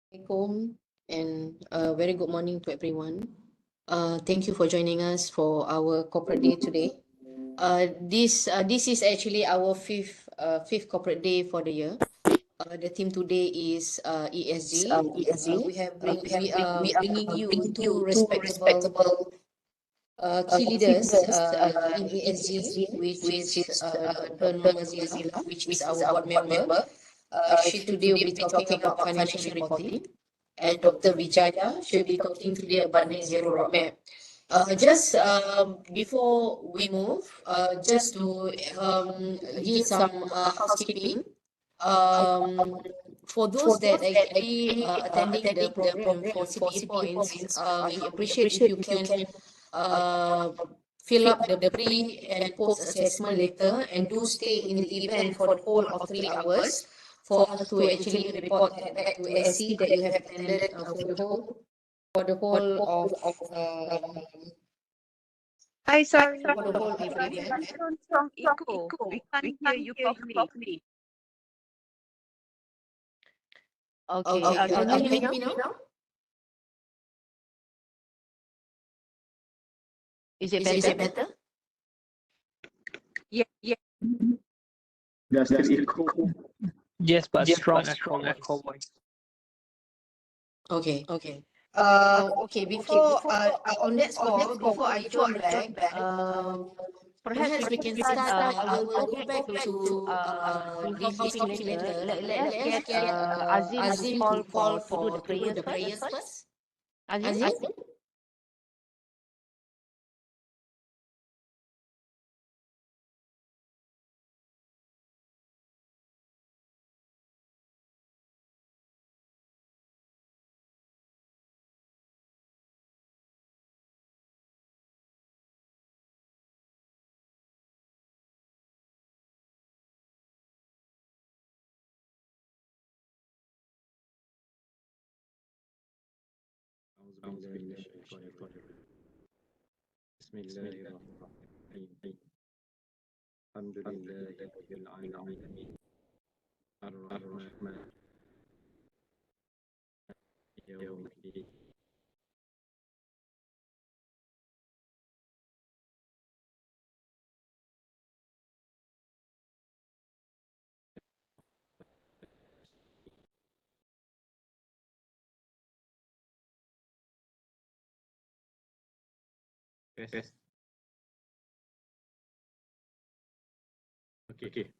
Assalamualaikum and a very good morning to everyone. Thank you for joining us for our corporate day today. This is actually our fifth corporate day for the year. The theme today is ESG. We are bringing you two respectable key leaders in ESG, which is Dr. Norma Zila, which is our board member. She today will be talking about financial reporting, and Dr. Vijaya should be talking today about net zero roadmap. Just before we move, just to give some housekeeping. Um, for those that actually attending the program for CPA points, we appreciate if you can uh, fill up the pre and post assessment later and do stay in the event for the whole of 3 hours for us to actually report back to SC that you have attended for the whole of Hi, sorry. for the whole of the Sorry, event. there's some strong echo. We can't hear you properly. Okay, Okay, can can you you hear hear me me now? now? Is it Is better? it better? Yeah. There's still echo. Yes, but strong Strong echo voice. Okay. Okay. Before on that score, before I join back, perhaps we can start. I will go back to the housekeeping later. Let's get Azim to call for to do the prayers first. Azim? Azim. أعوذ بالله من الشيطان الرجيم. بسم الله الرحمن الرحيم. الحمد لله رب العالمين الرحمن يوم الدين. Yes. Okay.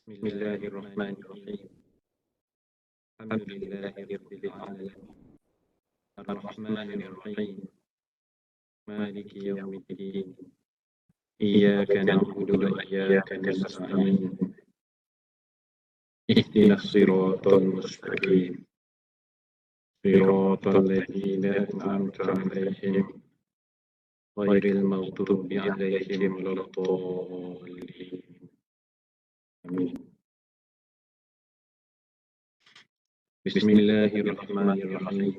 بسم الله الرحمن الرحيم. الحمد لله رب العالمين الرحمن الرحيم مالك يوم الدين. إياك نعبد وإياك نستعين. اهدنا الصراط المستقيم صراط الذين أنعمت عليهم غير المغضوب عليهم ولا الضالين. آمين. بسم الله الرحمن الرحيم.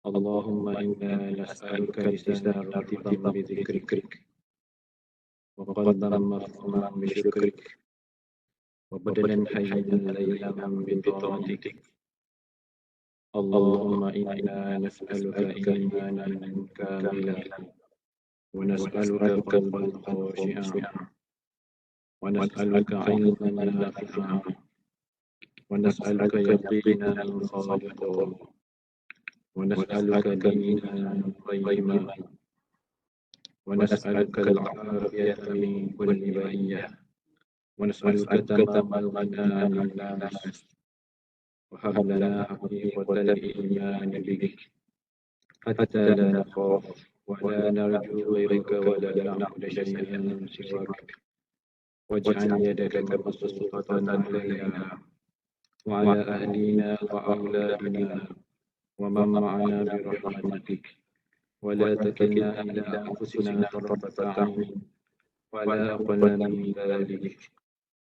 اللهم إنا نسألك لسانا راتبا بذكرك وقلبا مرحوما بشكرك وبدنا حيا ليلا بطاعتك. اللهم إنا نسألك إيمانا كاملا ونسألك قلبا خاشعا ونسألك علما نافعا ونسألك يقينا خالقا ونسألك دينا قيما ونسألك العافية من كل بلية ونسألك تمام الغنى عن الناس وهب لنا حقيقة الإيمان بك حتى لا نخاف ولا نرجو غيرك ولا نعبد شيئا سواك واجعل يدك مبسوطة علينا وعلى أهلنا وأولادنا ومن معنا برحمتك ولا تكلنا إلى أنفسنا طرفة عين ولا أقل من ذلك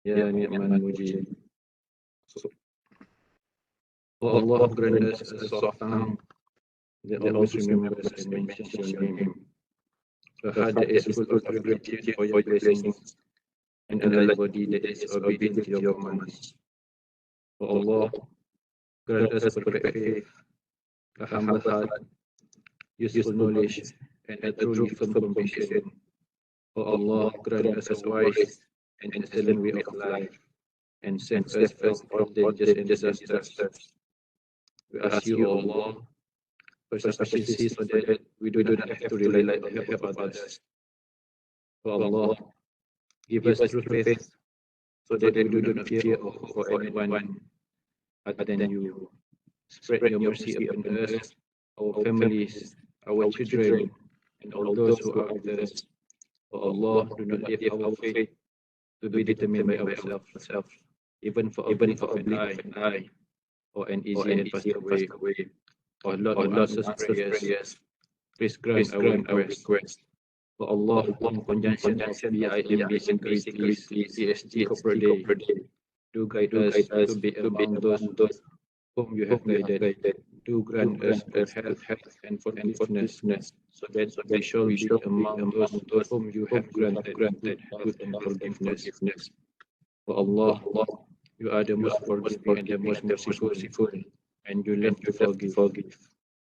يا نعم المجيب. Oh Allah, grant us a soft tongue that always remembers and mentions your name, a heart that is full of gratitude for your blessings, and a light body that is obedient to your commands. O Allah, grant us perfect faith, a humble heart, useful knowledge, and a truly firm conviction. O Allah, grant us a wise and excellent way of life, and save us from dangers and disasters. We ask you, O Allah, for sufficiency so that we do not have to rely on the help of others. O Allah, give us true faith so that we do not fear or hope for anyone other than you. Spread your mercy upon us, our families, our children, and all those who are with us. O Allah, do not leave our fate to be determined by ourselves, even for a blink of an eye, or an easy and fast away. O Lord, who answers prayers, please grant our request. O Allah, in conjunction of BIMB Securities, ESG Corporate Day, do guide us to be among those whom you have guided. Do grant us good health and forgiveness, so that we shall be among those whom you have granted good and forgiveness. O Allah, you are the most forgiving and the most merciful, and you love to forgive.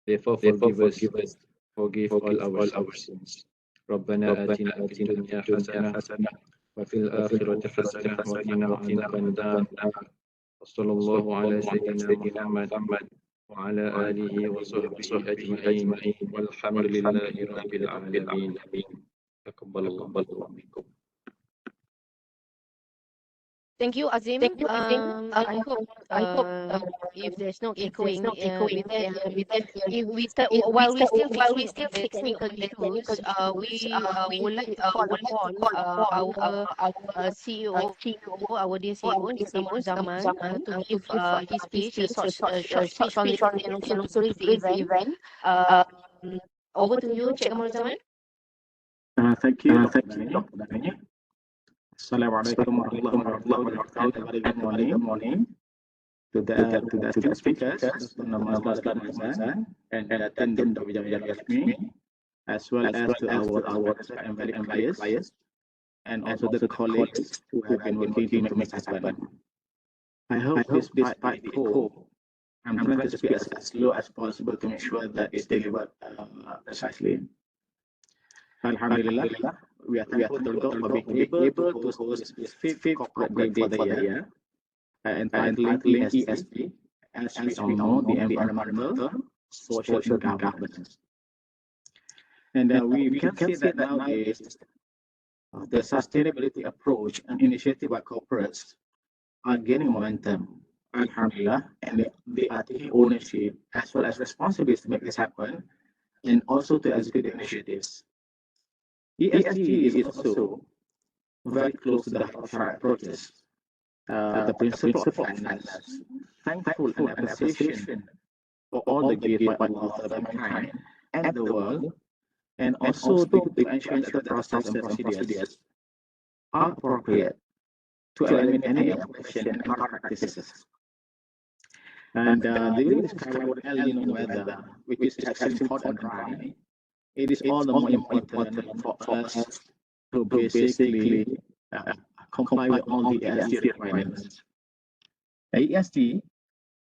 Therefore, forgive us, forgive all our sins. ربنا آتنا في الدنيا حسنة وفي الآخرة حسنة وقنا عذاب النار. وصلى الله على سيدنا محمد وعلى آله وصحبه أجمعين والحمد لله رب العالمين. تقبل الله منكم. Thank you, Azim. I hope if there's no echoing, if we while we still fixing the technical issues, we would like to call upon our CEO, our dear CEO, his name is Zaman, to give his speech, a short speech on it, and also to brief the event. Over to you, Cik Kamal Zaman. Thank you, Dr. Dani. Assalamualaikum warahmatullahi wabarakatuh. Very good morning to the speakers, nama Azlan Hasan, and attendant of Wijaya Yasmi, as well as to our and very players, and also the colleagues who have been working to make this happen. I hope despite the echo, I'm trying to speak as slow as possible to make sure that it's delivered precisely. Alhamdulillah, we are thankful to God for being able to host this fifth corporate day for the year, entitling ESG, as we all know, the environmental, social, and governance. And we can see that nowadays, the sustainability approach and initiative by corporates are gaining momentum, alhamdulillah, and they are taking ownership as well as responsibility to make this happen, and also to execute initiatives. ESG is also very close to the heart of our approaches. The principle of finance, thankful and appreciation for all the gift by mankind and the world, and also to ensure that the process and procedures are appropriate to eliminate any imperfection and malpractices. And during this current El Nino weather, which is extremely hot and dry, it is all the more important for us to basically comply with all the ESG requirements. ESG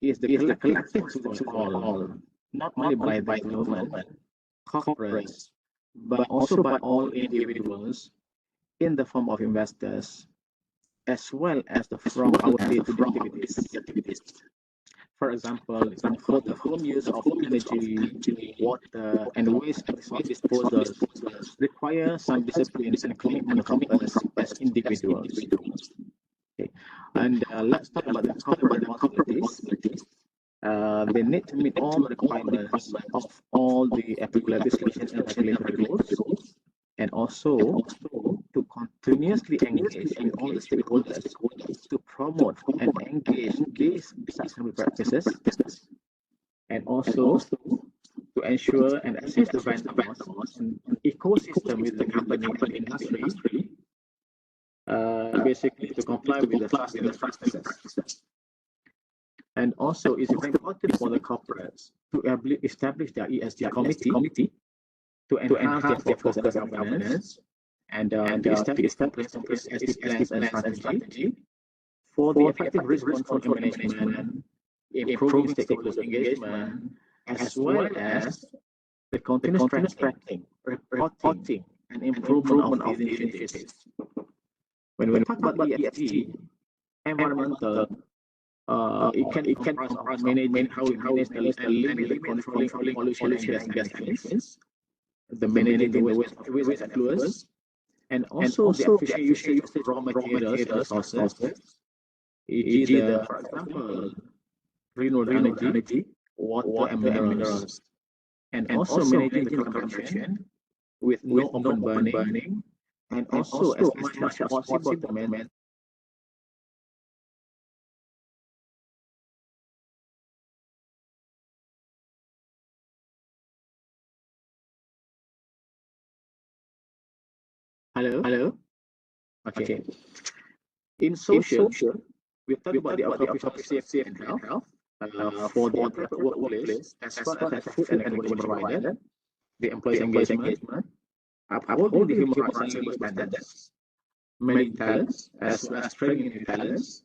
is the collective solution for all, not only by the government, corporates, but also by all individuals in the form of investors, as well as from our day-to-day activities. For example, the home use of energy, water, and waste disposal require some discipline and commitment from us as individuals. Okay. And let's talk about the corporate responsibilities. They need to meet all the requirements of all the applicable legislation and regulatory rules, and also to continuously engage in all the stakeholders to promote and engage these sustainable practices, and also to ensure and assist the vendors and ecosystem with the company and industry, basically to comply with the practices. And also, it's very important for the corporates to establish their ESG committee to enhance their focus on governance, and to establish ESG plans and strategy for the effective risk control and management, improving stakeholders engagement, as well as the continuous tracking, reporting, and improvement of these initiatives. When we talk about ESG, environmental, it can comprise of managing how we manage and limit the controlling pollution and gas emissions, the managing the waste effluents, and also the efficient usage of raw materials and resources, e.g., for example, renewable energy, water and minerals, and also managing the carbon emission with no open burning, and also as much as possible to manage. Hello. Okay. In social, we talk about the outcome of safety and health for the appropriate workplace, as well as the food and accommodation provided, the employees' engagement, upholding the human rights and labor standards, managing talents, as well as training new talents,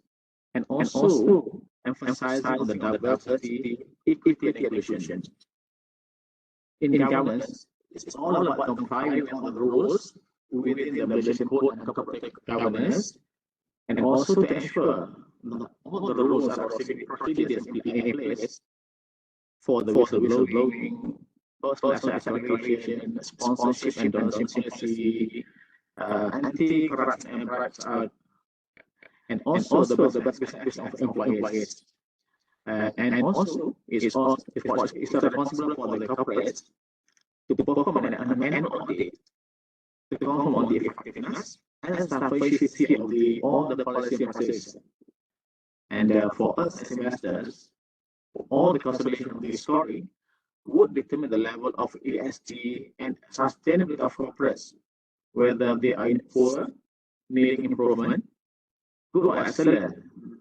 and also emphasizing on the diversity, equity, and inclusion. In governance, it's all about complying with all the rules within the Malaysian Code and Corporate Governance, and also to ensure that all the rules are procedures in place for the whistleblowing, personal asset regulation, sponsorship and donation policy, anti-corruption and bribes, and also the best practice of employees. And also it's responsible for the corporates to perform an annual audit to confirm on the effectiveness and sufficiency of all the policy processes. And for us as investors, all the consideration of this story would determine the level of ESG and sustainability of corporates, whether they are in poor, needing improvement, good or excellent,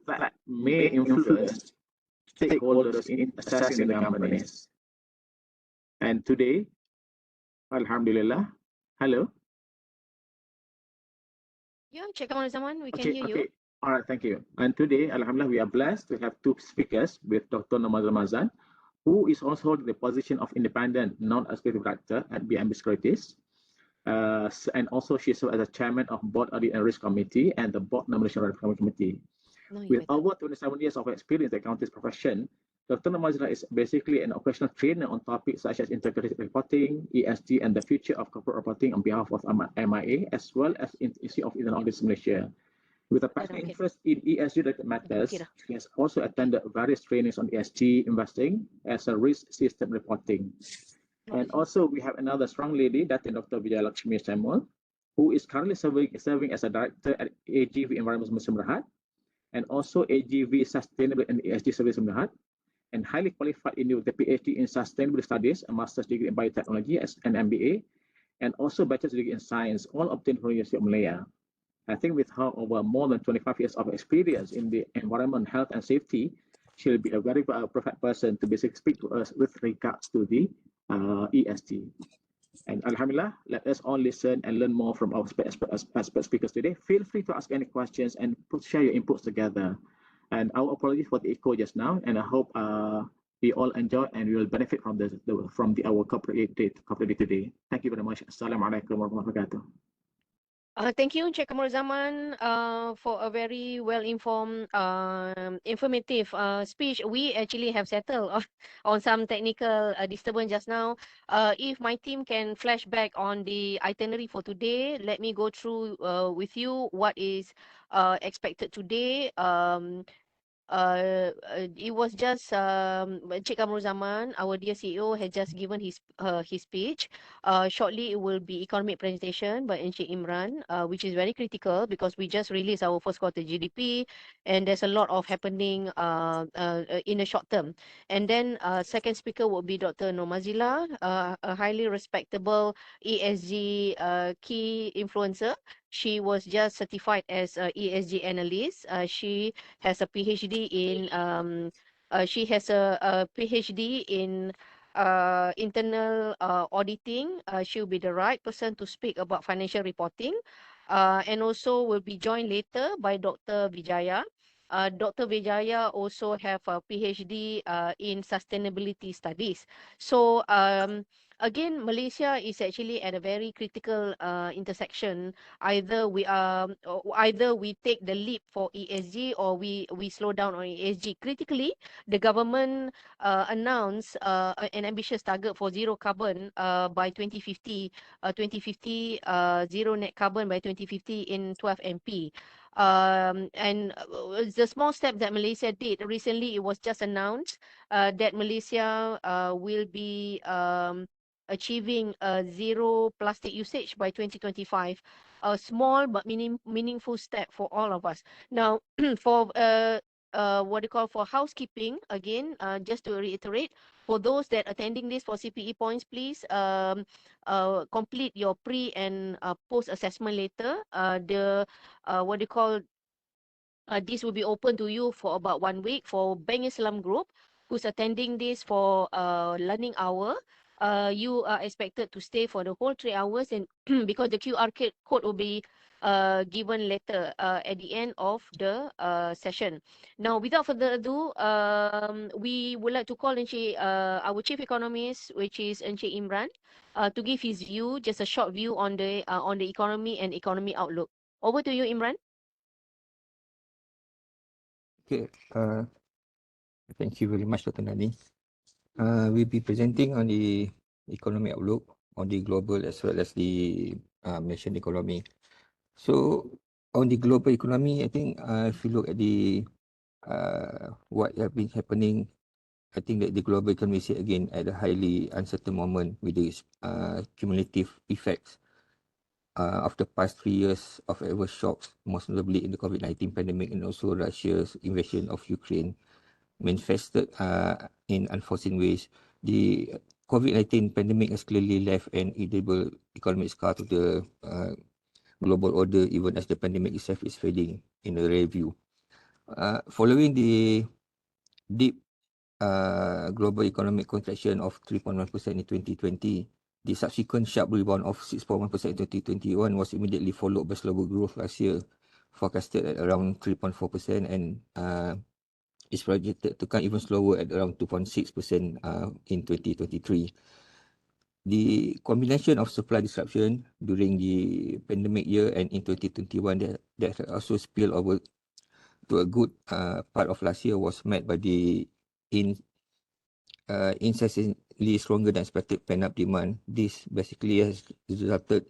that may influence stakeholders in assessing the companies. And today, Alhamdulillah, hello. Yeah, Cik Kamal Zaman, we can hear you. All right, thank you. And today, Alhamdulillah, we are blessed to have two speakers with Dr. Namaz Ramazan, who is also holding the position of independent non-executive director at BIMB Securities. And also she serves as a chairman of Board Audit and Risk Committee and the Board Nomination Committee. With over 27 years of experience in the accounting profession, Dr. Namazila is basically an operational trainer on topics such as integrated reporting, ESG, and the future of corporate reporting on behalf of MIA, as well as Institute of Internal Audit Malaysia. With a passionate interest in ESG-related matters, he has also attended various trainings on ESG investing as a risk system reporting. And also, we have another strong lady, Dr. Vijay Lakshmi Samuel, who is currently serving as a director at AGV Environment Museum Berhad, and also AGV Sustainable and ESG Service Berhad, and highly qualified in the PhD in Sustainable Studies, a master's degree in Biotechnology as an MBA, and also bachelor's degree in Science, all obtained from the University of Malaya. I think with her over more than 25 years of experience in the environment, health, and safety, she'll be a very perfect person to basically speak to us with regards to the ESG. And Alhamdulillah, let us all listen and learn more from our expert speakers today. Feel free to ask any questions and share your inputs together. And our apologies for the echo just now, and I hope we all enjoy and we will benefit from our corporate day today. Thank you very much. Assalamualaikum warahmatullahi wabarakatuh. Thank you, Cik Kamal Zaman, for a very well-informed, informative speech. We actually have settled on some technical disturbance just now. If my team can flash back on the itinerary for today, let me go through with you what is expected today. It was just Cik Kamrul Zaman, our dear CEO, had just given his speech. Shortly, it will be economic presentation by Encik Imran, which is very critical because we just released our first quarter GDP, and there's a lot of happening in the short term. And then second speaker will be Dr. Nomazila, a highly respectable ESG key influencer. She was just certified as a ESG analyst. She has a PhD in internal auditing. She'll be the right person to speak about financial reporting, and also will be joined later by Dr. Vijaya. Dr. Vijaya also have a PhD in sustainability studies. So again, Malaysia is actually at a very critical intersection. Either we take the leap for ESG, or we slow down on ESG. Critically, the government announced an ambitious target for zero carbon by 2050, 2050 zero net carbon by 2050 in 12 MP. And the small step that Malaysia did recently, it was just announced that Malaysia will be achieving zero plastic usage by 2025. A small but meaningful step for all of us. Now, for what you call for housekeeping, again, just to reiterate, for those that attending this for CPE points, please complete your pre and post assessment later. The what do you call this will be open to you for about 1 week. For Bank Islam Group, who's attending this for learning hour, you are expected to stay for the whole 3 hours, and because the QR code will be given later at the end of the session. Now, without further ado, we would like to call our chief economist, which is Encik Imran, to give his view, just a short view on the economy and economy outlook. Over to you, Imran. Okay, thank you very much, Dr. Nani. We'll be presenting on the economic outlook on the global as well as the Malaysian economy. So, on the global economy, I think if you look at the what have been happening, I think that the global economy is again at a highly uncertain moment with these cumulative effects of the past 3 years of adverse shocks, most notably in the COVID-19 pandemic and also Russia's invasion of Ukraine, manifested in unforeseen ways. The COVID-19 pandemic has clearly left an indelible economic scar to the global order, even as the pandemic itself is fading in a rear view. Following the deep global economic contraction of 3.1% in 2020, the subsequent sharp rebound of 6.1% in 2021 was immediately followed by slower growth last year, forecasted at around 3.4%, and is projected to come even slower at around 2.6% in 2023. The combination of supply disruption during the pandemic year and in 2021 that also spilled over to a good part of last year was met by the incessantly stronger than expected pent-up demand. This basically has resulted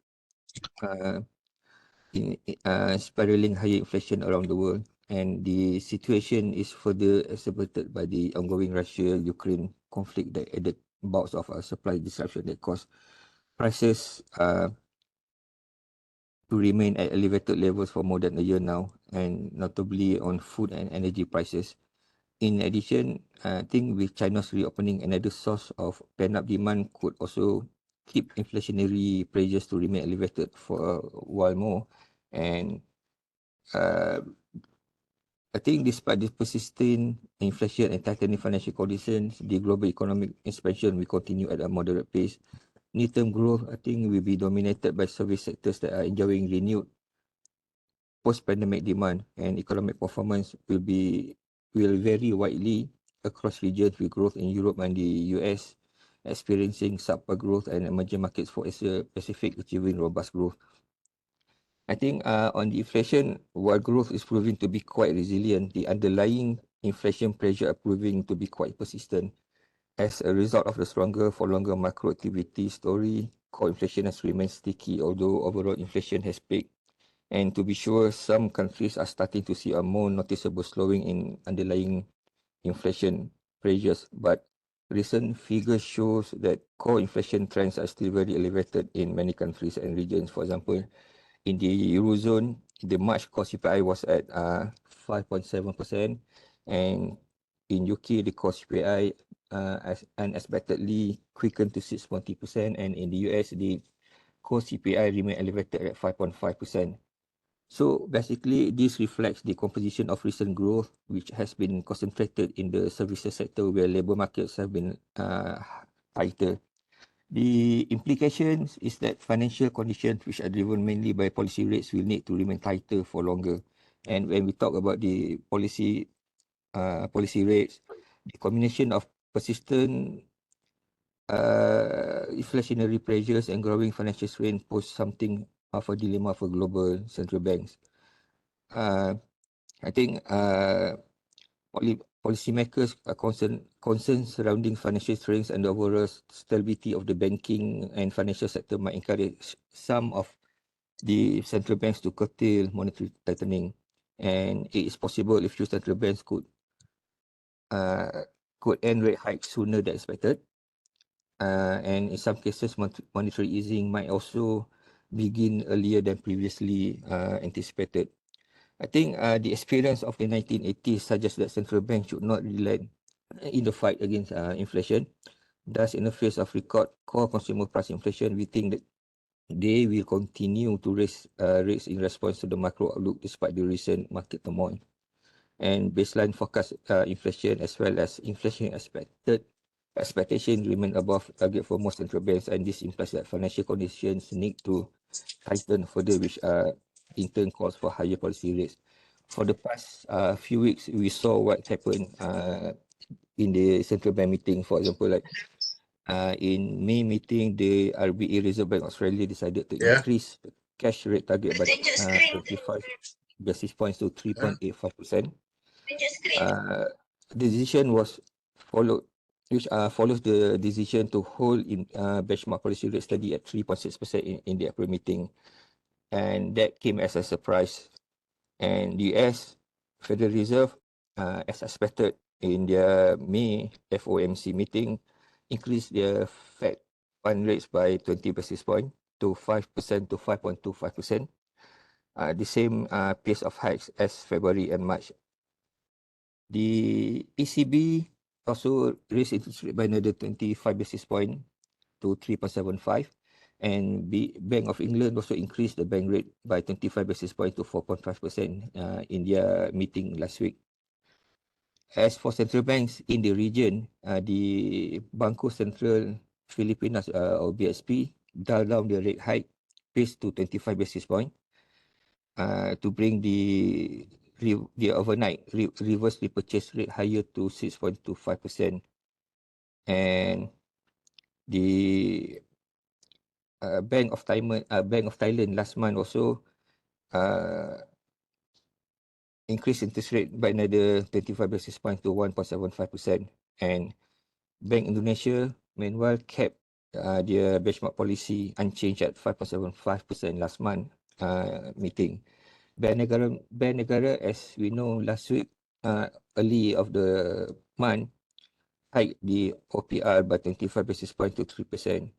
in spiraling higher inflation around the world, and the situation is further exacerbated by the ongoing Russia-Ukraine conflict that added bouts of supply disruption that caused prices to remain at elevated levels for more than a year now, and notably on food and energy prices. In addition, I think with China's reopening, another source of pent-up demand could also keep inflationary pressures to remain elevated for a while more. And I think despite this persistent inflation and tightening financial conditions, the global economic expansion will continue at a moderate pace. Near-term growth, I think, will be dominated by service sectors that are enjoying renewed post-pandemic demand, and economic performance will vary widely across regions, with growth in Europe and the US experiencing subpar growth and emerging markets for Asia Pacific achieving robust growth. I think on the inflation, while growth is proving to be quite resilient, the underlying inflation pressure are proving to be quite persistent. As a result of the stronger for longer macro activity story, core inflation has remained sticky, although overall inflation has peaked. And to be sure, some countries are starting to see a more noticeable slowing in underlying inflation pressures, but recent figures shows that core inflation trends are still very elevated in many countries and regions. For example, in the Eurozone, the March core CPI was at 5.7%, and in UK, the core CPI as unexpectedly quickened to 6.0%, and in the US, the core CPI remained elevated at 5.5%. So basically, this reflects the composition of recent growth, which has been concentrated in the services sector where labour markets have been tighter. The implications is that financial conditions, which are driven mainly by policy rates, will need to remain tighter for longer. And when we talk about the policy rates, the combination of persistent inflationary pressures and growing financial strain pose something of a dilemma for global central banks. I think policymakers are concerned surrounding financial strengths and the overall stability of the banking and financial sector might encourage some of the central banks to curtail monetary tightening. And it is possible if few central banks could end rate hikes sooner than expected. And in some cases, monetary easing might also begin earlier than previously anticipated. I think the experience of the 1980s suggests that central banks should not relent in the fight against inflation. Thus, in the face of record core consumer price inflation, we think that they will continue to raise rates in response to the macro outlook despite the recent market turmoil. And baseline forecast inflation as well as inflation expectation remain above target for most central banks, and this implies that financial conditions need to tighten further, which in turn calls for higher policy rates. For the past few weeks, we saw what happened in the central bank meeting. For example, like in May meeting, the RBA Reserve Bank Australia decided to increase the cash rate target by 25 basis points to 3.85%. The decision was followed, which follows the decision to hold in benchmark policy rate steady at 3.6% in the April meeting, and that came as a surprise. And the US Federal Reserve, as expected in their May FOMC meeting, increased their Fed fund rates by 20 basis points to 5% to 5.25%, the same pace of hikes as February and March. The ECB also raised interest rate by another 25 basis points to 3.75, and Bank of England also increased the bank rate by 25 basis points to 4.5% in their meeting last week. As for central banks in the region, the Banco Central Filipinas or BSP dialed down the rate hike pace to 25 basis points to bring the overnight reverse repurchase rate higher to 6.25%. And the Bank of Thailand last month also increased interest rate by another 25 basis points to 1.75%. And Bank Indonesia, meanwhile, kept their benchmark policy unchanged at 5.75% last month meeting. Bank Negara, as we know, last week, early of the month, hiked the OPR by 25 basis points to 3%.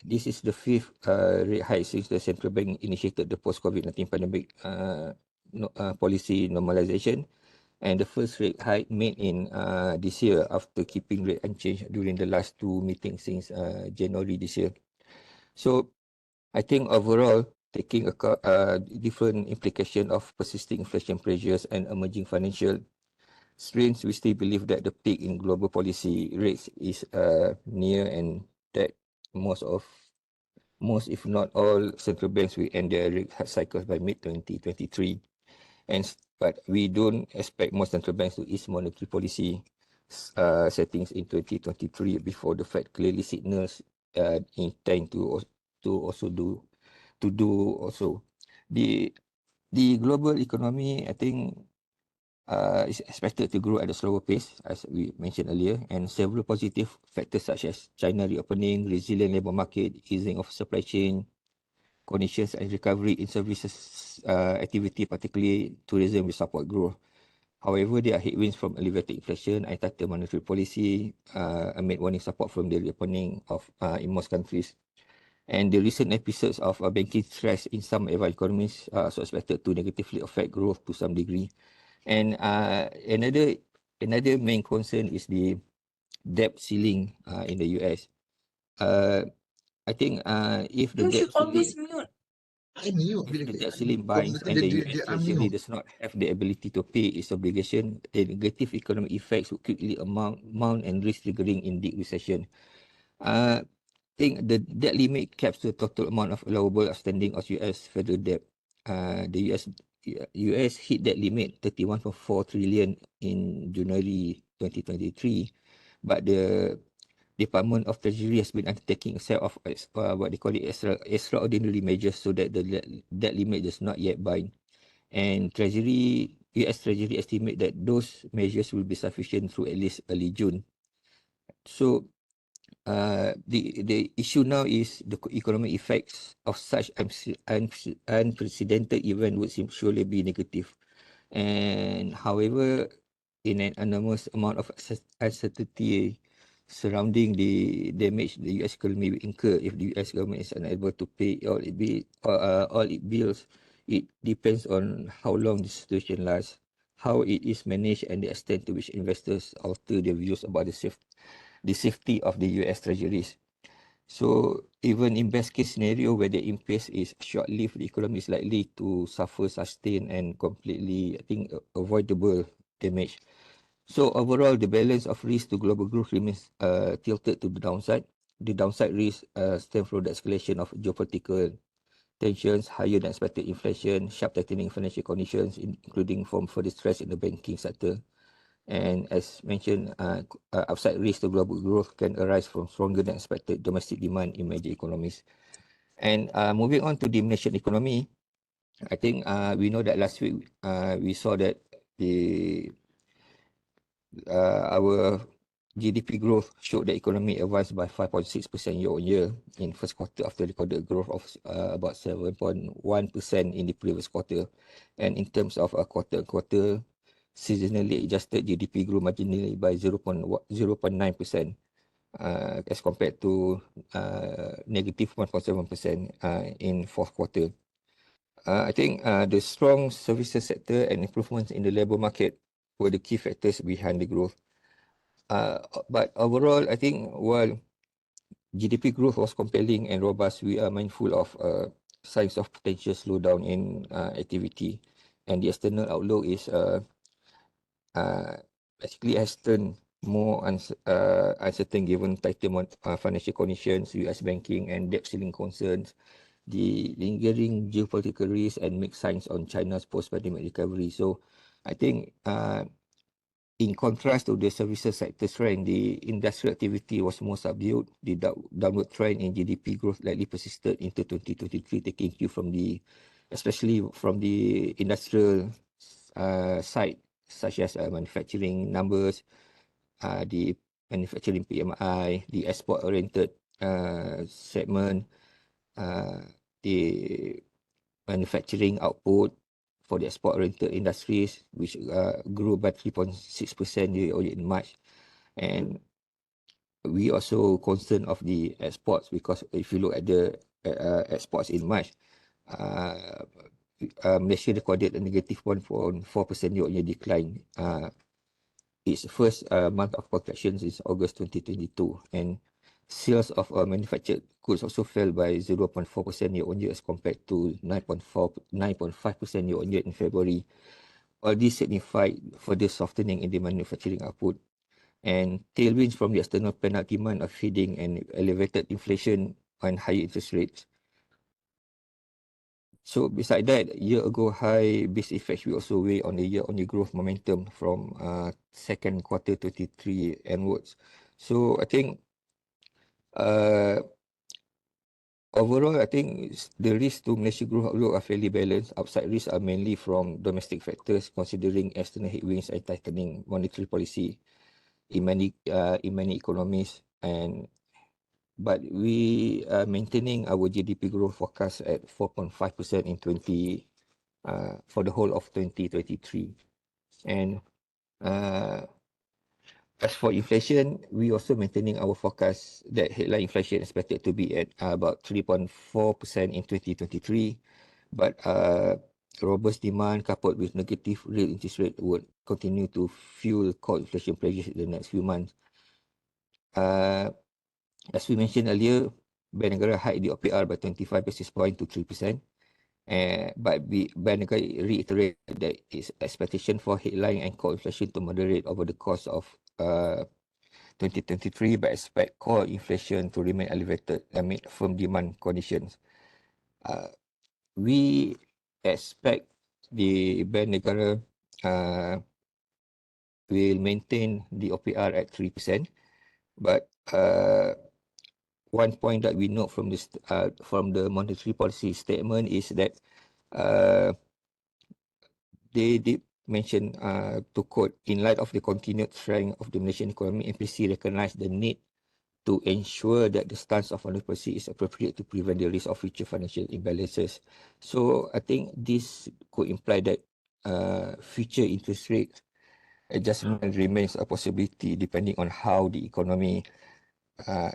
This is the fifth rate hike since the central bank initiated the post-COVID-19 pandemic policy normalization, and the first rate hike made in this year after keeping rate unchanged during the last two meetings since January this year. So I think overall, taking a different implication of persisting inflation pressures and emerging financial strains, we still believe that the peak in global policy rates is near, and that most, if not all, central banks will end their rate hike cycles by mid-2023. But we don't expect most central banks to ease monetary policy settings in 2023 before the Fed clearly signals intent to also do the global economy. I think is expected to grow at a slower pace, as we mentioned earlier, and several positive factors such as China reopening, resilient labour market, easing of supply chain conditions, and recovery in services activity, particularly tourism, will support growth. However, there are headwinds from elevated inflation and tighter monetary policy amid warning support from the reopening of in most countries. And the recent episodes of banking stress in some advanced economies are also expected to negatively affect growth to some degree. And another main concern is the debt ceiling in the US. I think if the debt ceiling binds and the US Treasury does not have the ability to pay its obligation, the negative economic effects would quickly mount and risk triggering in deep recession. I think the debt limit caps the total amount of allowable outstanding of US federal debt. The US hit that limit, 31.4 trillion in January 2023, but the Department of Treasury has been undertaking a set of what they call it extraordinary measures so that that limit does not yet bind. And US Treasury estimate that those measures will be sufficient through at least early June. So the issue now is the economic effects of such unprecedented event would seem surely be negative. And however, in an enormous amount of uncertainty surrounding the damage the US economy will incur if the US government is unable to pay all its bills, it depends on how long the situation lasts, how it is managed, and the extent to which investors alter their views about the safety of the US treasuries. So even in best case scenario where the impasse is short-lived, the economy is likely to suffer sustained and completely, I think, avoidable damage. So overall, the balance of risk to global growth remains tilted to the downside. The downside risk stems from the escalation of geopolitical tensions, higher than expected inflation, sharp tightening financial conditions, including from further stress in the banking sector. And as mentioned, upside risk to global growth can arise from stronger than expected domestic demand in major economies. And moving on to the Malaysian economy, I think we know that last week we saw that our GDP growth showed the economy advanced by 5.6% year on year in first quarter after recorded growth of about 7.1% in the previous quarter. And in terms of quarter-on-quarter, seasonally adjusted GDP grew marginally by 0.9% as compared to negative 1.7% in fourth quarter. I think the strong services sector and improvements in the labour market were the key factors behind the growth. But overall, I think while GDP growth was compelling and robust, we are mindful of signs of potential slowdown in activity, and the external outlook is basically has turned more uncertain given tighter financial conditions, US banking and debt ceiling concerns, the lingering geopolitical risks, and mixed signs on China's post-pandemic recovery. So I think in contrast to the services sector trend, the industrial activity was more subdued. The downward trend in GDP growth likely persisted into 2023, taking cue from especially from the industrial side, such as manufacturing numbers, the manufacturing PMI, the export-oriented segment, the manufacturing output for the export-oriented industries, which grew by 3.6% year-on-year in March. And we also concerned of the exports because if you look at the exports in March, Malaysia recorded a negative 1.4% year-on-year decline. Its first month of contraction is August 2022, and sales of manufactured goods also fell by 0.4% year-on-year as compared to 9.5% year-on-year in February. All this signified further softening in the manufacturing output, and tailwinds from the external pent-up demand of feeding and elevated inflation and higher interest rates. So beside that, year-ago high base effects will also weigh on the year-on-year growth momentum from second quarter 23 onwards. So I think overall, I think the risk to Malaysia growth outlook are fairly balanced. Upside risks are mainly from domestic factors, considering external headwinds and tightening monetary policy in many economies. But we are maintaining our GDP growth forecast at 4.5% in for the whole of 2023. And as for inflation, we also maintaining our forecast that headline inflation is expected to be at about 3.4% in 2023. But robust demand coupled with negative real interest rate would continue to fuel core inflation pressures in the next few months. As we mentioned earlier, Bank Negara hiked the OPR by 25 basis points to 3%. But Bank Negara reiterated that its expectation for headline and core inflation to moderate over the course of 2023, but expect core inflation to remain elevated amid firm demand conditions. We expect the Bank Negara will maintain the OPR at 3%. But one point that we note from this from the monetary policy statement is that they did mention, to quote, in light of the continued strength of the Malaysian economy, MPC recognise the need to ensure that the stance of monetary policy is appropriate to prevent the risk of future financial imbalances. So I think this could imply that future interest rate adjustment remains a possibility depending on how the economy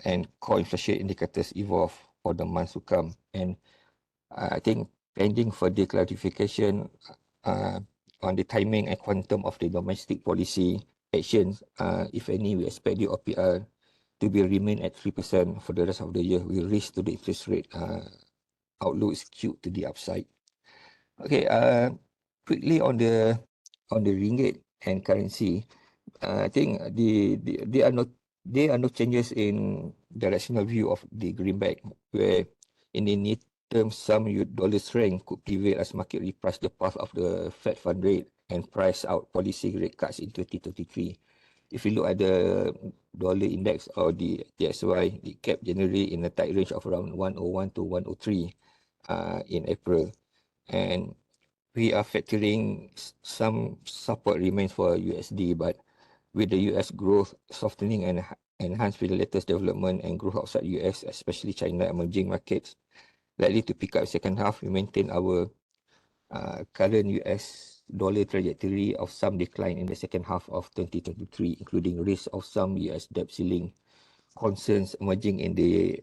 and core inflation indicators evolve for the months to come. And I think pending further clarification on the timing and quantum of the domestic policy actions, if any, we expect the OPR to be remain at 3% for the rest of the year, with risk to the interest rate outlook is skewed to the upside. Okay, quickly on the ringgit and currency, I think there are no changes in directional view of the greenback, where in the near term some dollar strength could prevail as market reprice the path of the Fed fund rate and price out policy rate cuts in 2023. If you look at the dollar index or the DXY, it kept generally in a tight range of around 101 to 103 in April. And we are factoring some support remains for USD, but with the US growth softening and enhanced with the latest development and growth outside US, especially China emerging markets, likely to pick up second half, we maintain our current US dollar trajectory of some decline in the second half of 2023, including risk of some US debt ceiling concerns emerging in the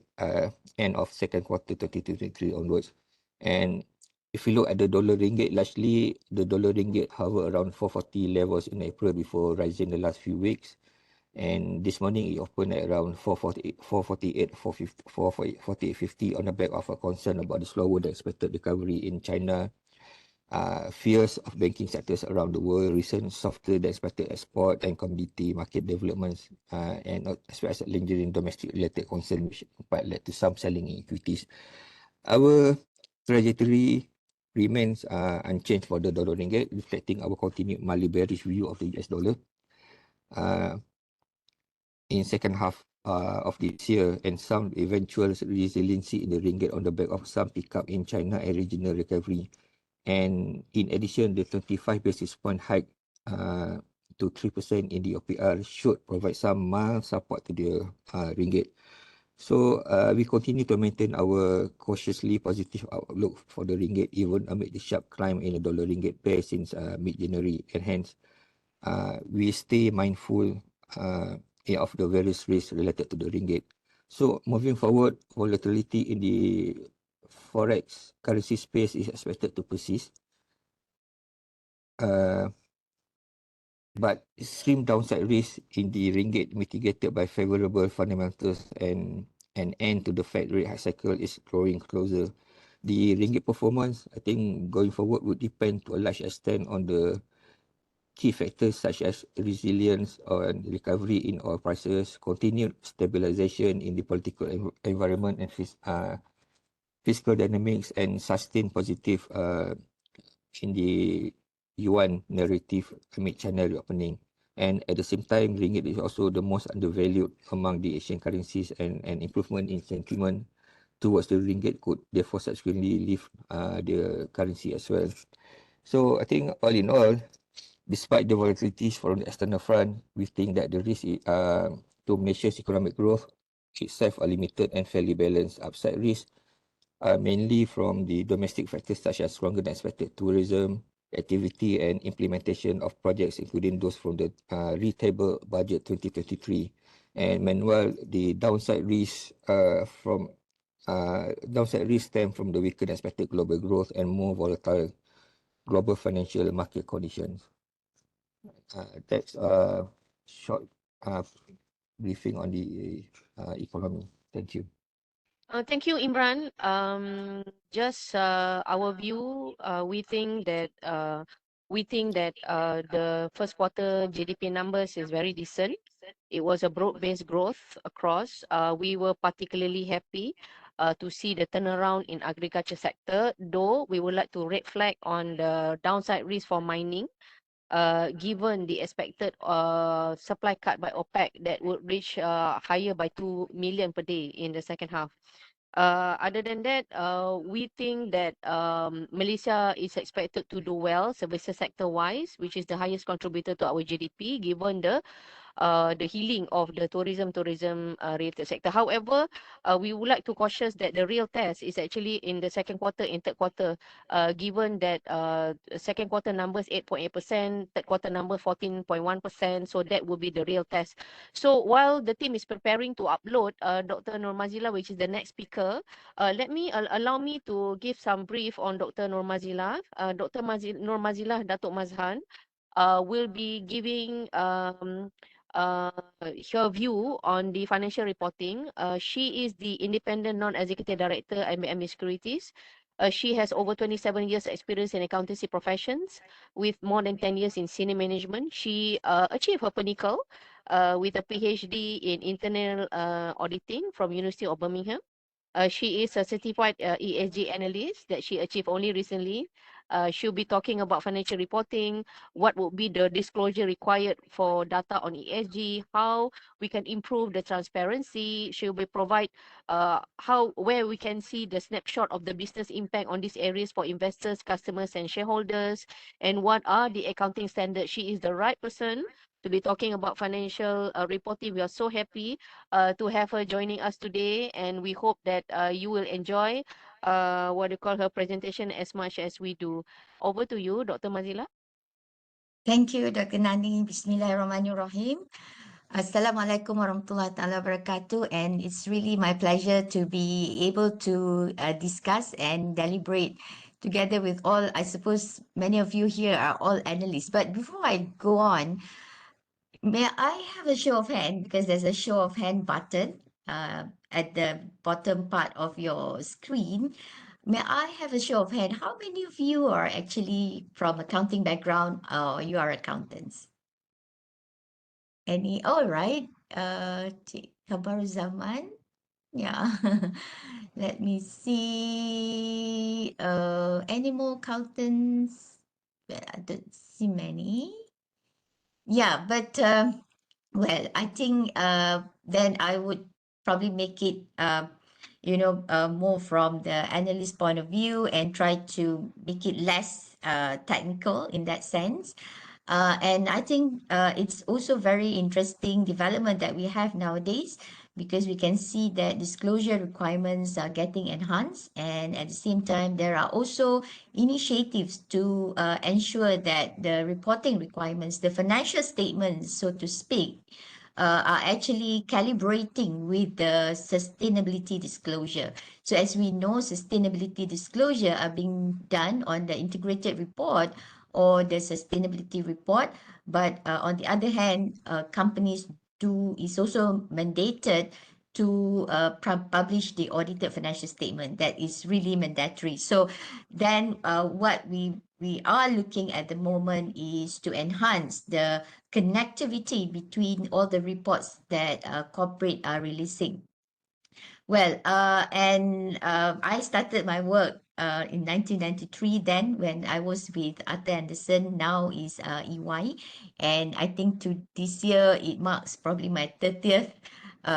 end of second quarter 2023 onwards. And if you look at the dollar ringgit, largely the dollar ringgit hover around 440 levels in April before rising the last few weeks. And this morning it opened at around 448, 448.50 on the back of a concern about the slower than expected recovery in China, fears of banking sectors around the world, recent softer than expected export and commodity market developments, and as well as lingering domestic related concerns, which but led to some selling in equities. Our trajectory remains unchanged for the dollar ringgit, reflecting our continued mildly bearish view of the US dollar in second half of this year, and some eventual resiliency in the ringgit on the back of some pickup in China and regional recovery. And in addition, the 25 basis point hike to 3% in the OPR should provide some mild support to the ringgit. So we continue to maintain our cautiously positive outlook for the ringgit, even amid the sharp climb in the dollar ringgit pair since mid-January. And hence, we stay mindful of the various risks related to the ringgit. So moving forward, volatility in the forex currency space is expected to persist. But extreme downside risk in the ringgit mitigated by favorable fundamentals and an end to the Fed rate hike cycle is growing closer. The ringgit performance, I think, going forward would depend to a large extent on the key factors such as resilience and recovery in oil prices, continued stabilization in the political environment and fiscal dynamics, and sustained positive in the yuan narrative amid China reopening. And at the same time, ringgit is also the most undervalued among the Asian currencies, and an improvement in sentiment towards the ringgit could therefore subsequently lift the currency as well. So I think all in all, despite the volatilities from the external front, we think that the risk to Malaysia's economic growth itself are limited and fairly balanced. Upside risk mainly from the domestic factors such as stronger than expected tourism activity and implementation of projects, including those from the retail budget 2023. And meanwhile, the downside risk stem from the weaker than expected global growth and more volatile global financial market conditions. That's a short briefing on the economy. Thank you. Thank you, Imran. Just our view, we think that the first quarter GDP numbers is very decent. It was a broad-based growth across. We were particularly happy to see the turnaround in agriculture sector, though we would like to red flag on the downside risk for mining, given the expected supply cut by OPEC that would reach higher by 2 million per day in the second half. Other than that, we think that Malaysia is expected to do well services sector wise, which is the highest contributor to our GDP, given the healing of the tourism related sector. However, we would like to cautious that the real test is actually in the second quarter and third quarter, given that second quarter numbers 8.8%, third quarter number 14.1%. So that will be the real test. So while the team is preparing to upload Dr. Nurmazila, which is the next speaker, let me allow me to give some brief on Dr. Nurmazila. Dr. Nurmazila Datuk Mazhan will be giving uh, her view on the financial reporting. She is the independent non-executive director at BIMB Securities. She has over 27 years experience in accountancy professions with more than 10 years in senior management. She achieved her pinnacle with a PhD in internal auditing from University of Birmingham. She is a certified ESG analyst that she achieved only recently. She'll be talking about financial reporting, what would be the disclosure required for data on ESG, how we can improve the transparency. She'll be provide where we can see the snapshot of the business impact on these areas for investors, customers, and shareholders, and what are the accounting standards. She is the right person to be talking about financial reporting. We are so happy to have her joining us today, and we hope that you will enjoy what you call her presentation as much as we do. Over to you, Dr. Mazila. Thank you, Dr. Nani. Bismillahirrahmanirrahim. Assalamualaikum warahmatullahi taala wabarakatuh. And it's really my pleasure to be able to discuss and deliberate together with all, I suppose many of you here are all analysts. But before I go on, may I have a show of hand, because there's a show of hand button at the bottom part of your screen. May I have a show of hand? How many of you are actually from accounting background or you are accountants? Any? All right. Cik Kabaruzaman. Yeah. Let me see. Any more accountants? Well, I don't see many. Yeah, but well, I think then I would probably make it more from the analyst point of view and try to make it less technical in that sense. And I think it's also very interesting development that we have nowadays, because we can see that disclosure requirements are getting enhanced, and at the same time there are also initiatives to ensure that the reporting requirements, the financial statements, so to speak, are actually calibrating with the sustainability disclosure. So as we know, sustainability disclosure are being done on the integrated report or the sustainability report. But on the other hand, companies is also mandated to publish the audited financial statement. That is really mandatory. So then what we are looking at the moment is to enhance the connectivity between all the reports that corporate are releasing. Well, I started my work in 1993 then when I was with Arthur Andersen, now is EY. And I think to this year, it marks probably my 30th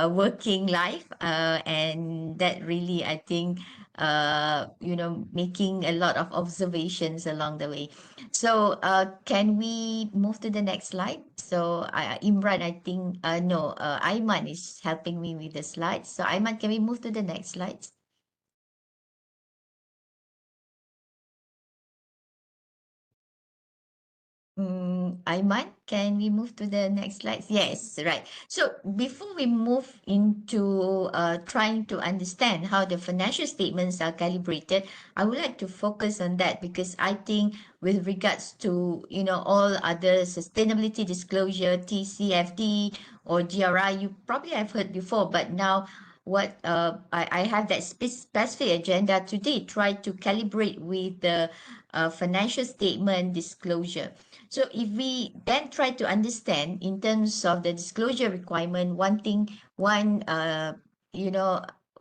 working life. And that really, I think, making a lot of observations along the way. So can we move to the next slide? So Imran, I think, no, Aiman is helping me with the slides. So Aiman, can we move to the next slides? Aiman, can we move to the next slide? Yes, right. So before we move into trying to understand how the financial statements are calibrated, I would like to focus on that, because I think with regards to, all other sustainability disclosure, TCFD or GRI, you probably have heard before, but now what I have that specific agenda today, try to calibrate with the financial statement disclosure. So if we then try to understand in terms of the disclosure requirement, one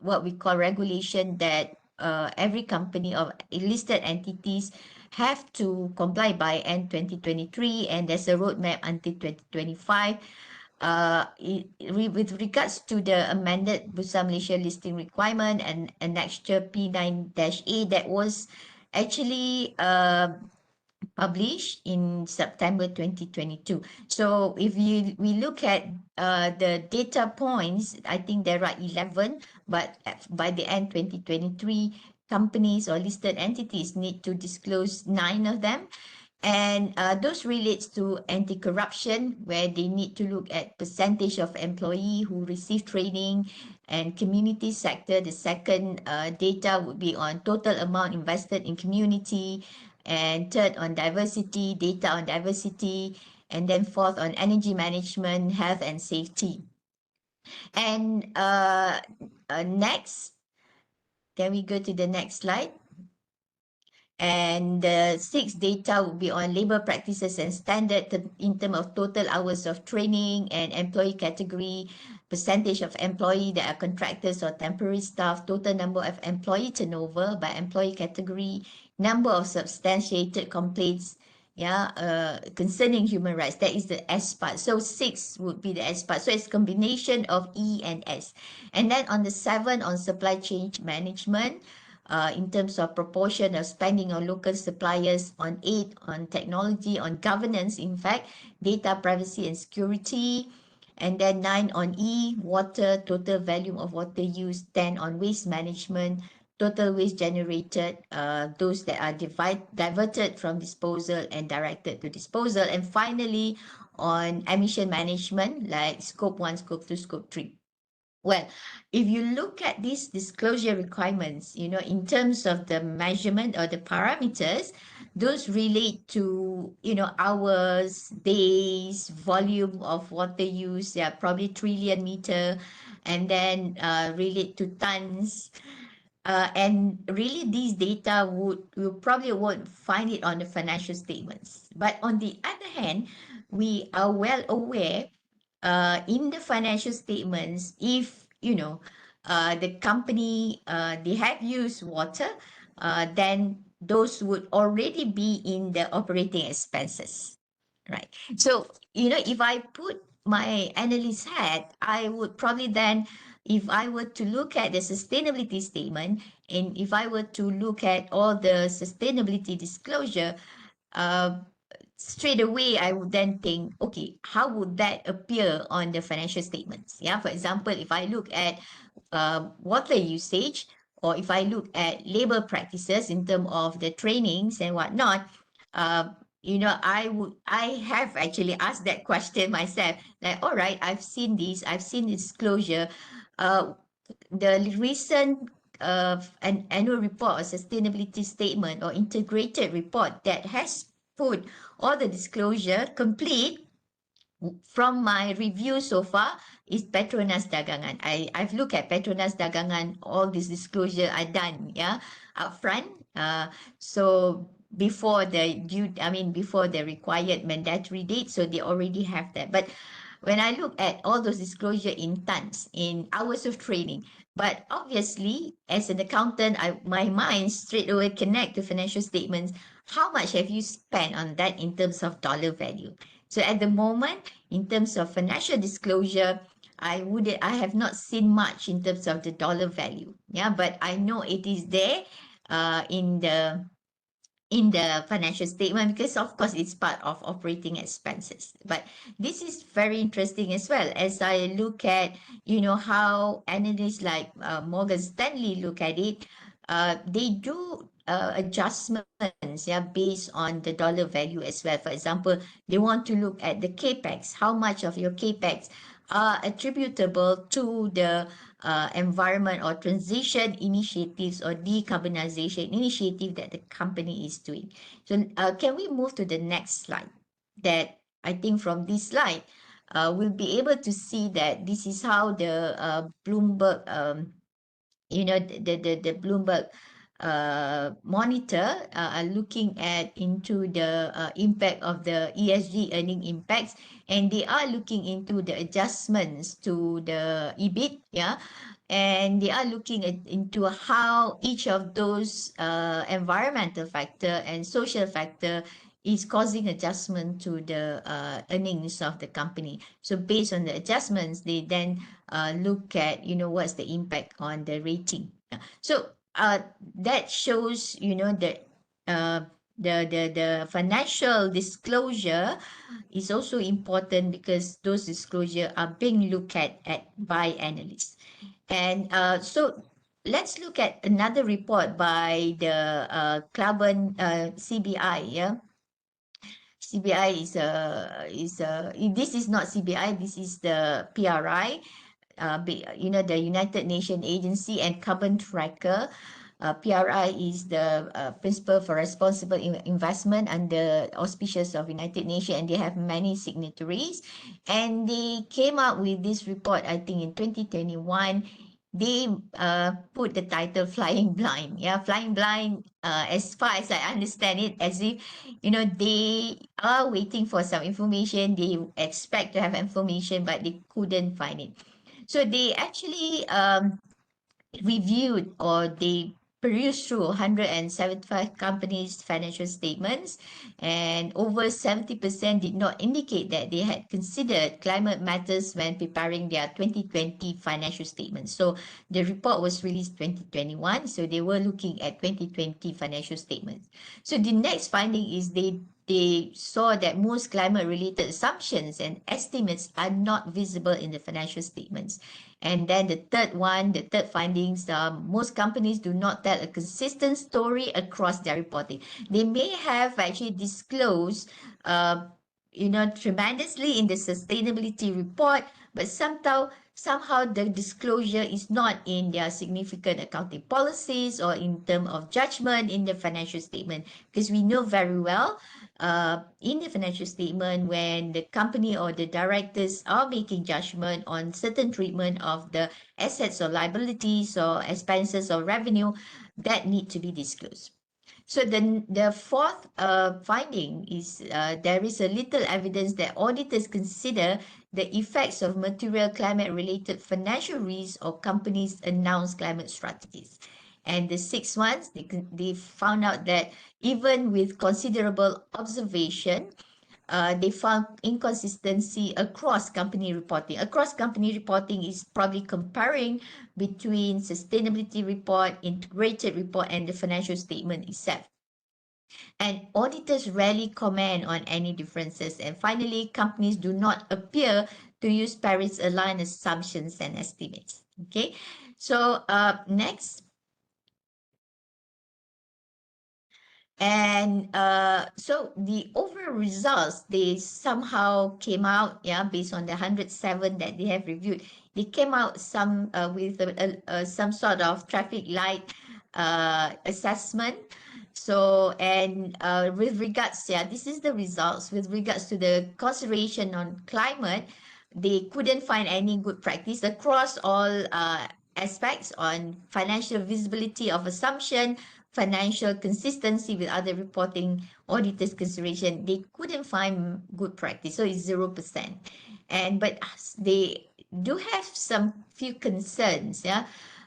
what we call regulation that every company or listed entities have to comply by end 2023, and there's a roadmap until 2025. With regards to the amended Bursa Malaysia listing requirement and Annexure P9-A that was actually published in September 2022. So if we look at the data points, I think there are 11, but by the end 2023, companies or listed entities need to disclose 9 of them. And those relates to anti-corruption, where they need to look at percentage of employee who receive training, and community sector. The second data would be on total amount invested in community, and third on diversity, data on diversity, and then fourth on energy management, health and safety. And next, can we go to the next slide? And the sixth data will be on labor practices and standard in terms of total hours of training and employee category, percentage of employee that are contractors or temporary staff, total number of employee turnover by employee category, number of substantiated complaints, concerning human rights. That is the S part. So 6 would be the S part. So it's combination of E and S. And then on the 7, on supply chain management, in terms of proportion of spending on local suppliers, on aid, on technology, on governance, in fact, data privacy and security. And then 9 on E, water, total volume of water used. 10 on waste management, total waste generated, those that are diverted from disposal and directed to disposal. And finally, on emission management, like scope 1, scope 2, scope 3. Well, if you look at these disclosure requirements, in terms of the measurement or the parameters, those relate to, hours, days, volume of water use, probably trillion meter, and then relate to tons. And really, these data you probably won't find it on the financial statements. But on the other hand, we are well aware in the financial statements, if the company they have used water, then those would already be in the operating expenses, right? So if I put my analyst hat, I would probably then, if I were to look at the sustainability statement, and if I were to look at all the sustainability disclosure, straight away I would then think, okay, how would that appear on the financial statements? For example, if I look at water usage, or if I look at labor practices in terms of the trainings and whatnot, I have actually asked that question myself, like, all right, I've seen disclosure. The recent an annual report or sustainability statement or integrated report that has put all the disclosure complete, from my review so far, is Petronas Dagangan. I've looked at Petronas Dagangan, all this disclosure I done, upfront. So before before the required mandatory date, so they already have that. But when I look at all those disclosure in tons, in hours of training, but obviously, as an accountant, my mind straight away connect to financial statements. How much have you spent on that in terms of dollar value? So at the moment, in terms of financial disclosure, I have not seen much in terms of the dollar value. But I know it is there in the financial statement, because of course it's part of operating expenses. But this is very interesting as well, as I look at how analysts like Morgan Stanley look at it. They do adjustments based on the dollar value as well. For example, they want to look at the capex, how much of your capex are attributable to the environment or transition initiatives or decarbonization initiative that the company is doing. So can we move to the next slide? That I think from this slide, we'll be able to see that this is how the Bloomberg, the Bloomberg monitor are looking at into the impact of the ESG earning impacts, and they are looking into the adjustments to the EBIT, yeah, and they are looking into how each of those environmental factor and social factor is causing adjustment to the earnings of the company. So based on the adjustments, they then look at, what's the impact on the rating. Yeah. So that shows, that the financial disclosure is also important because those disclosure are being looked at by analysts. And so let's look at another report by the Carbon CBI. Yeah, CBI this is not CBI. This is the PRI. The United Nations Agency and Carbon Tracker. PRI is the Principle for Responsible Investment under auspicious of United Nations, and they have many signatories. And they came up with this report, I think, in 2021. They put the title Flying Blind. Yeah, Flying Blind, as far as I understand it, as if, they are waiting for some information. They expect to have information, but they couldn't find it. So they actually reviewed, or they perused through 175 companies' financial statements, and over 70% did not indicate that they had considered climate matters when preparing their 2020 financial statements. So the report was released 2021, so they were looking at 2020 financial statements. So the next finding is they saw that most climate-related assumptions and estimates are not visible in the financial statements. And then the third findings, most companies do not tell a consistent story across their reporting. They may have actually disclosed, tremendously in the sustainability report, but somehow the disclosure is not in their significant accounting policies or in terms of judgment in the financial statement, because we know very well in the financial statement, when the company or the directors are making judgment on certain treatment of the assets or liabilities or expenses or revenue, that need to be disclosed. So the fourth finding is there is a little evidence that auditors consider the effects of material climate-related financial risks or companies' announced climate strategies. And the sixth ones, they found out that even with considerable observation, they found inconsistency across company reporting. Across company reporting is probably comparing between sustainability report, integrated report, and the financial statement itself. And auditors rarely comment on any differences. And finally, companies do not appear to use Paris-aligned assumptions and estimates. Okay, so next. And so the overall results, they somehow came out, yeah, based on the 107 that they have reviewed. They came out with some sort of traffic light assessment. So, and with regards, yeah, this is the results. With regards to the consideration on climate, they couldn't find any good practice across all aspects on financial visibility of assumption, financial consistency with other reporting auditors consideration. They couldn't find good practice, so it's 0%. But they do have some few concerns, yeah,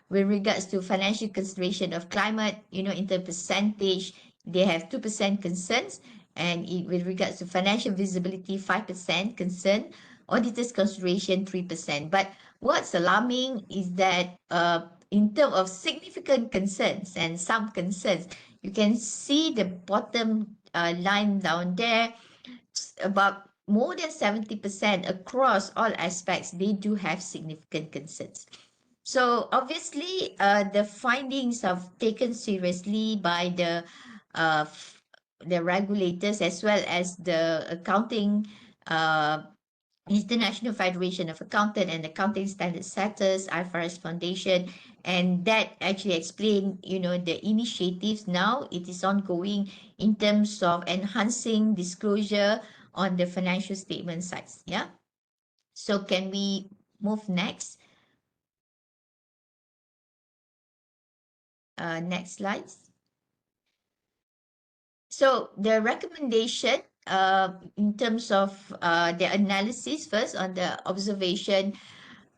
with regards to financial consideration of climate. In the percentage, they have 2% concerns, and with regards to financial visibility, 5% concern. Auditors consideration, 3%. But what's alarming is that in terms of significant concerns and some concerns, you can see the bottom line down there, about more than 70% across all aspects, they do have significant concerns. So obviously, the findings are taken seriously by the regulators, as well as the accounting International Federation of Accountant and Accounting Standard Setters, IFRS Foundation, and that actually explain, the initiatives now. It is ongoing in terms of enhancing disclosure on the financial statement sides. Yeah. So can we move next? Next slides. So the recommendation in terms of the analysis first on the observation,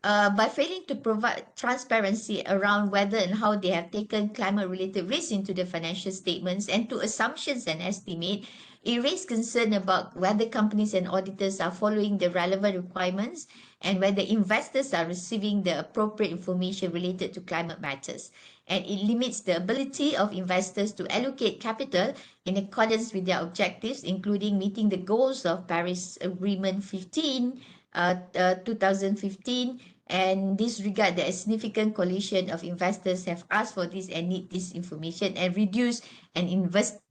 by failing to provide transparency around whether and how they have taken climate-related risks into the financial statements and to assumptions and estimate, it raised concern about whether companies and auditors are following the relevant requirements and whether investors are receiving the appropriate information related to climate matters. And it limits the ability of investors to allocate capital in accordance with their objectives, including meeting the goals of Paris Agreement 2015, and this regard that a significant coalition of investors have asked for this and need this information and reduce an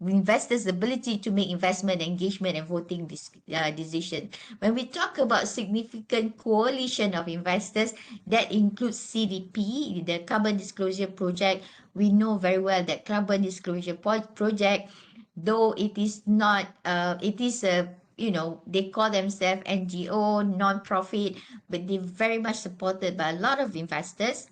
investors' ability to make investment engagement and voting decision. When we talk about significant coalition of investors, that includes CDP, the Carbon Disclosure Project. We know very well that Carbon Disclosure Project, though it is not, it is a, they call themselves NGO, non-profit, but they're very much supported by a lot of investors.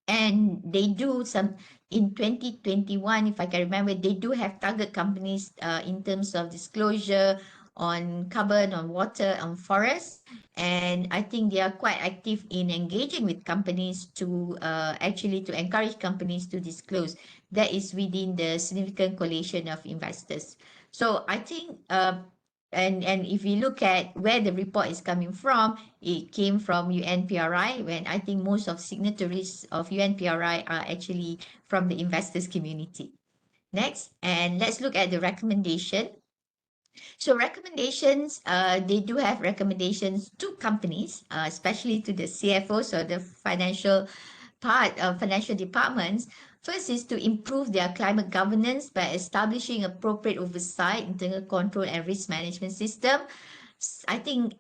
And they do some, in 2021, if I can remember, they do have target companies in terms of disclosure on carbon, on water, on forest. And I think they are quite active in engaging with companies to actually to encourage companies to disclose. That is within the significant coalition of investors. So I think and if you look at where the report is coming from, it came from UNPRI, when I think most of signatories of UNPRI are actually from the investors community. Next, and let's look at the recommendation. So recommendations, they do have recommendations to companies, especially to the CFOs or the financial part of financial departments. First is to improve their climate governance by establishing appropriate oversight, internal control, and risk management system. I think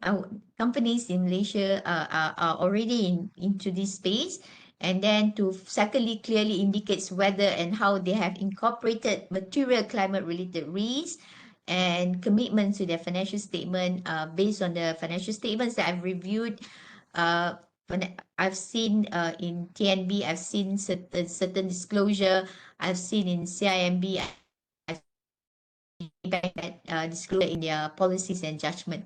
companies in Malaysia are already into this space. And then to secondly, clearly indicates whether and how they have incorporated material climate-related risks and commitments to their financial statement based on the financial statements that I've reviewed. When I've seen in TNB, I've seen certain disclosure. I've seen in CIMB, I've seen that disclosure in their policies and judgment.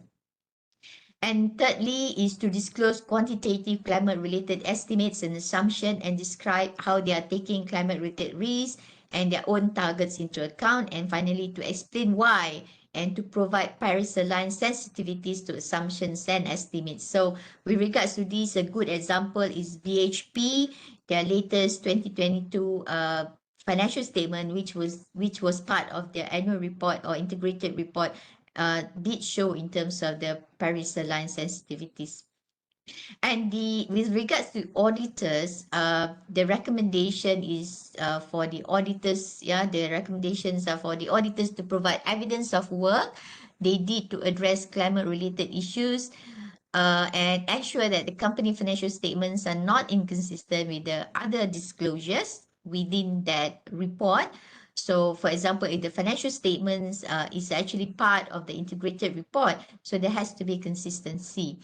And thirdly is to disclose quantitative climate-related estimates and assumptions and describe how they are taking climate-related risks and their own targets into account. And finally, to explain why and to provide Paris-aligned sensitivities to assumptions and estimates. So with regards to this, a good example is BHP, their latest 2022 financial statement, which was part of their annual report or integrated report, did show in terms of the Paris-aligned sensitivities. And with regards to auditors, the recommendation is for the auditors, the recommendations are for the auditors to provide evidence of work they did to address climate-related issues and ensure that the company financial statements are not inconsistent with the other disclosures within that report. So, for example, if the financial statements is actually part of the integrated report, so there has to be consistency.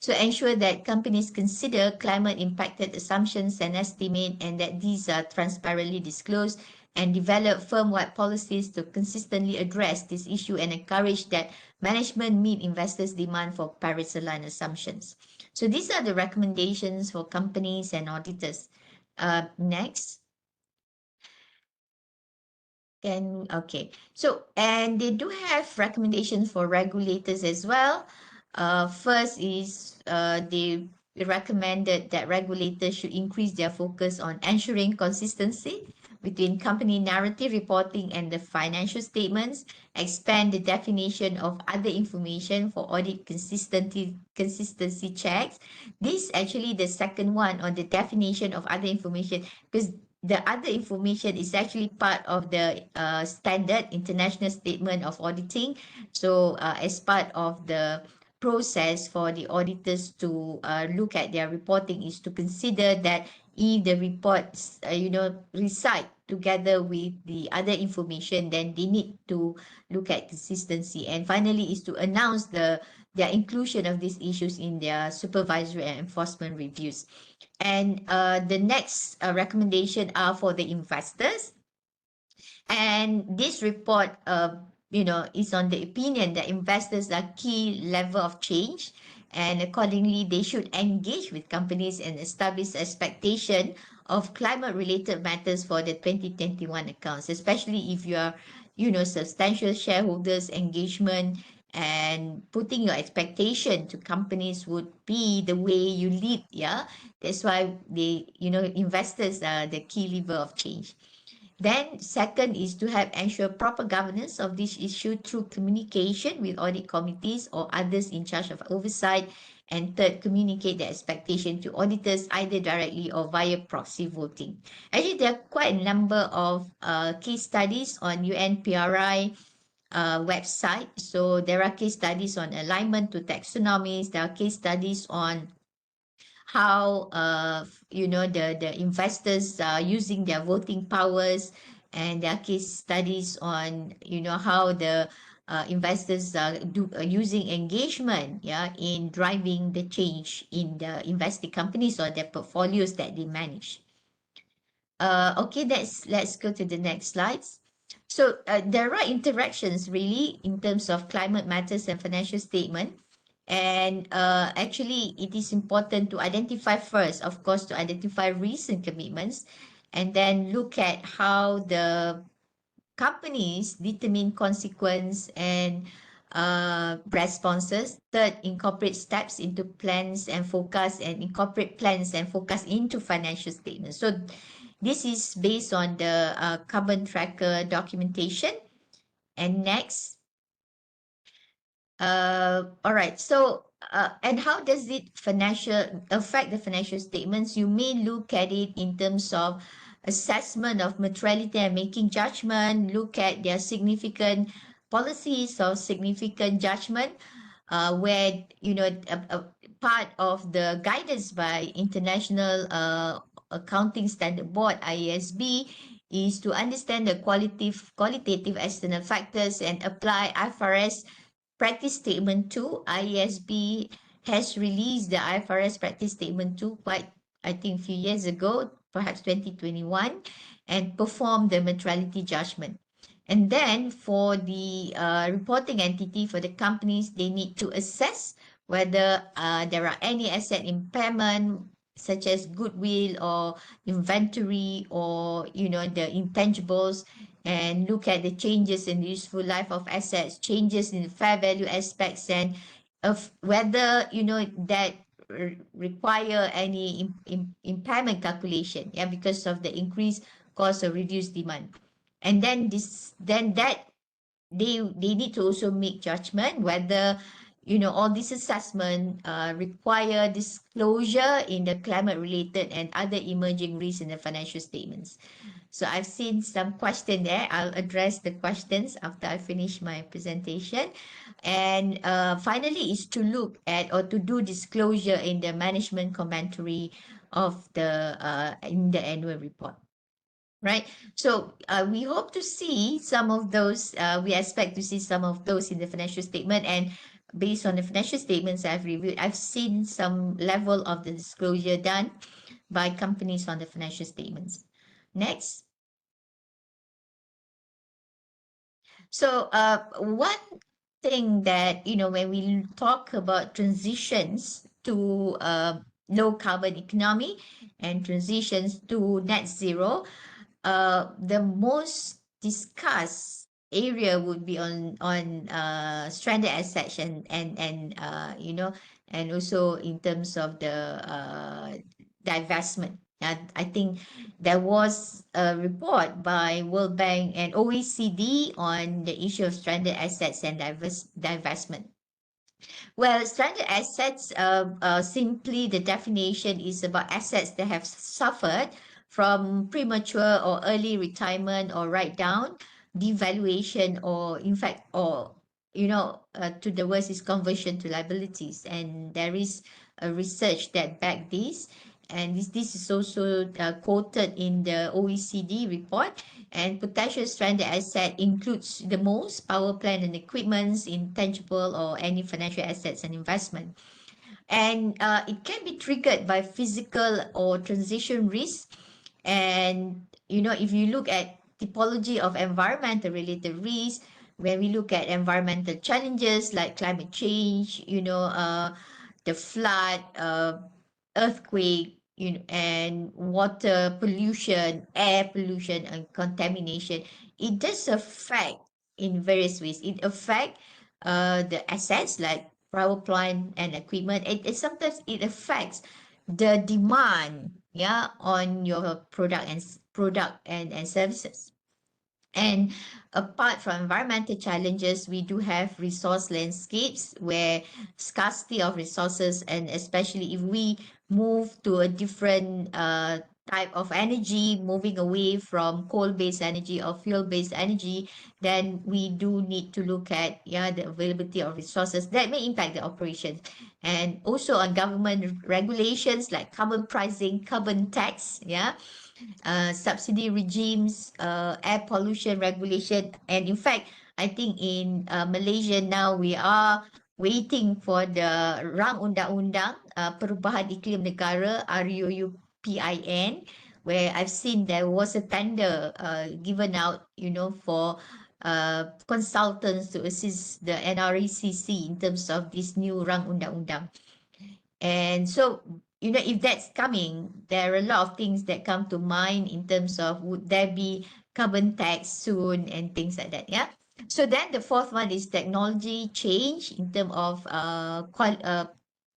So ensure that companies consider climate impacted assumptions and estimate and that these are transparently disclosed and develop firm-wide policies to consistently address this issue and encourage that management meet investors' demand for Paris-aligned assumptions. So these are the recommendations for companies and auditors. Next. Okay. So, and they do have recommendations for regulators as well. First is they recommended that regulators should increase their focus on ensuring consistency between company narrative reporting and the financial statements, expand the definition of other information for audit consistency checks. This actually the second one on the definition of other information, because the other information is actually part of the standard international statement of auditing. So as part of the process for the auditors to look at their reporting is to consider that if the reports, recite together with the other information, then they need to look at consistency. And finally is to announce their inclusion of these issues in their supervisory and enforcement reviews. And the next recommendation are for the investors. And this report, is on the opinion that investors are key level of change, and accordingly, they should engage with companies and establish expectation of climate-related matters for the 2021 accounts, especially if you are, substantial shareholders engagement, and putting your expectation to companies would be the way you lead. Yeah, that's why investors are the key lever of change. Then second is to have ensure proper governance of this issue through communication with audit committees or others in charge of oversight. And third, communicate the expectation to auditors either directly or via proxy voting. Actually, there are quite a number of case studies on UNPRI website. So there are case studies on alignment to taxonomies. There are case studies on how the investors are using their voting powers, and there are case studies on how the investors are using engagement, yeah, in driving the change in the investing companies or their portfolios that they manage. Okay, let's go to the next slides. So there are interactions really in terms of climate matters and financial statement. And actually, it is important to identify first, of course, to identify recent commitments, and then look at how the companies determine consequence and responses. Third, incorporate steps into plans and forecast, and incorporate plans and forecast into financial statements. So this is based on the carbon tracker documentation. And next, all right. So, and how does it affect the financial statements? You may look at it in terms of assessment of materiality and making judgment, look at their significant policies or significant judgment, where, a part of the guidance by International Accounting Standard Board, IASB, is to understand the qualitative external factors and apply IFRS Practice Statement 2. IASB has released the IFRS Practice Statement 2 quite, I think, a few years ago, perhaps 2021, and perform the materiality judgment. And then for the reporting entity, for the companies, they need to assess whether there are any asset impairment, such as goodwill or inventory, or the intangibles, and look at the changes in the useful life of assets, changes in the fair value aspects, and of whether that require any impairment calculation, yeah, because of the increased cost or reduced demand. And then that they need to also make judgment whether all this assessment require disclosure in the climate related and other emerging risks in the financial statements. So I've seen some question there. I'll address the questions after I finish my presentation. And finally is to look at or to do disclosure in the management commentary of the in the annual report. Right. So we hope to see some of those. We expect to see some of those in the financial statement. And based on the financial statements I've reviewed, I've seen some level of the disclosure done by companies on the financial statements. Next. So one thing that, when we talk about transitions to low carbon economy and transitions to net zero, the most discussed area would be on stranded assets and and also in terms of the divestment. I think there was a report by World Bank and OECD on the issue of stranded assets and divestment. Well, stranded assets, simply the definition is about assets that have suffered from premature or early retirement or write down, devaluation, or in fact, or to the worst is conversion to liabilities. And there is a research that back this. and this is also quoted in the OECD report. And potential stranded asset includes the most power plant and equipments, intangible or any financial assets and investment. And it can be triggered by physical or transition risk. And if you look at typology of environmental related risks, when we look at environmental challenges like climate change, the flood, earthquake, and water pollution, air pollution, and contamination, it does affect in various ways. It affect the assets like power plant and equipment. It sometimes it affects the demand, yeah, on your product and services. And apart from environmental challenges, we do have resource landscapes where scarcity of resources, and especially if we move to a different type of energy, moving away from coal-based energy or fuel-based energy, then we do need to look at the availability of resources that may impact the operations. And also on government regulations like carbon pricing, carbon tax, subsidy regimes, air pollution regulation. And in fact, I think in Malaysia now we are waiting for the Rang Undang-Undang Perubahan Iklim Negara RUUPIN, where I've seen there was a tender given out, for consultants to assist the NRECC in terms of this new Rang Undang-Undang. And so, if that's coming, there are a lot of things that come to mind in terms of would there be carbon tax soon and things like that. Yeah. So then the fourth one is technology change in terms of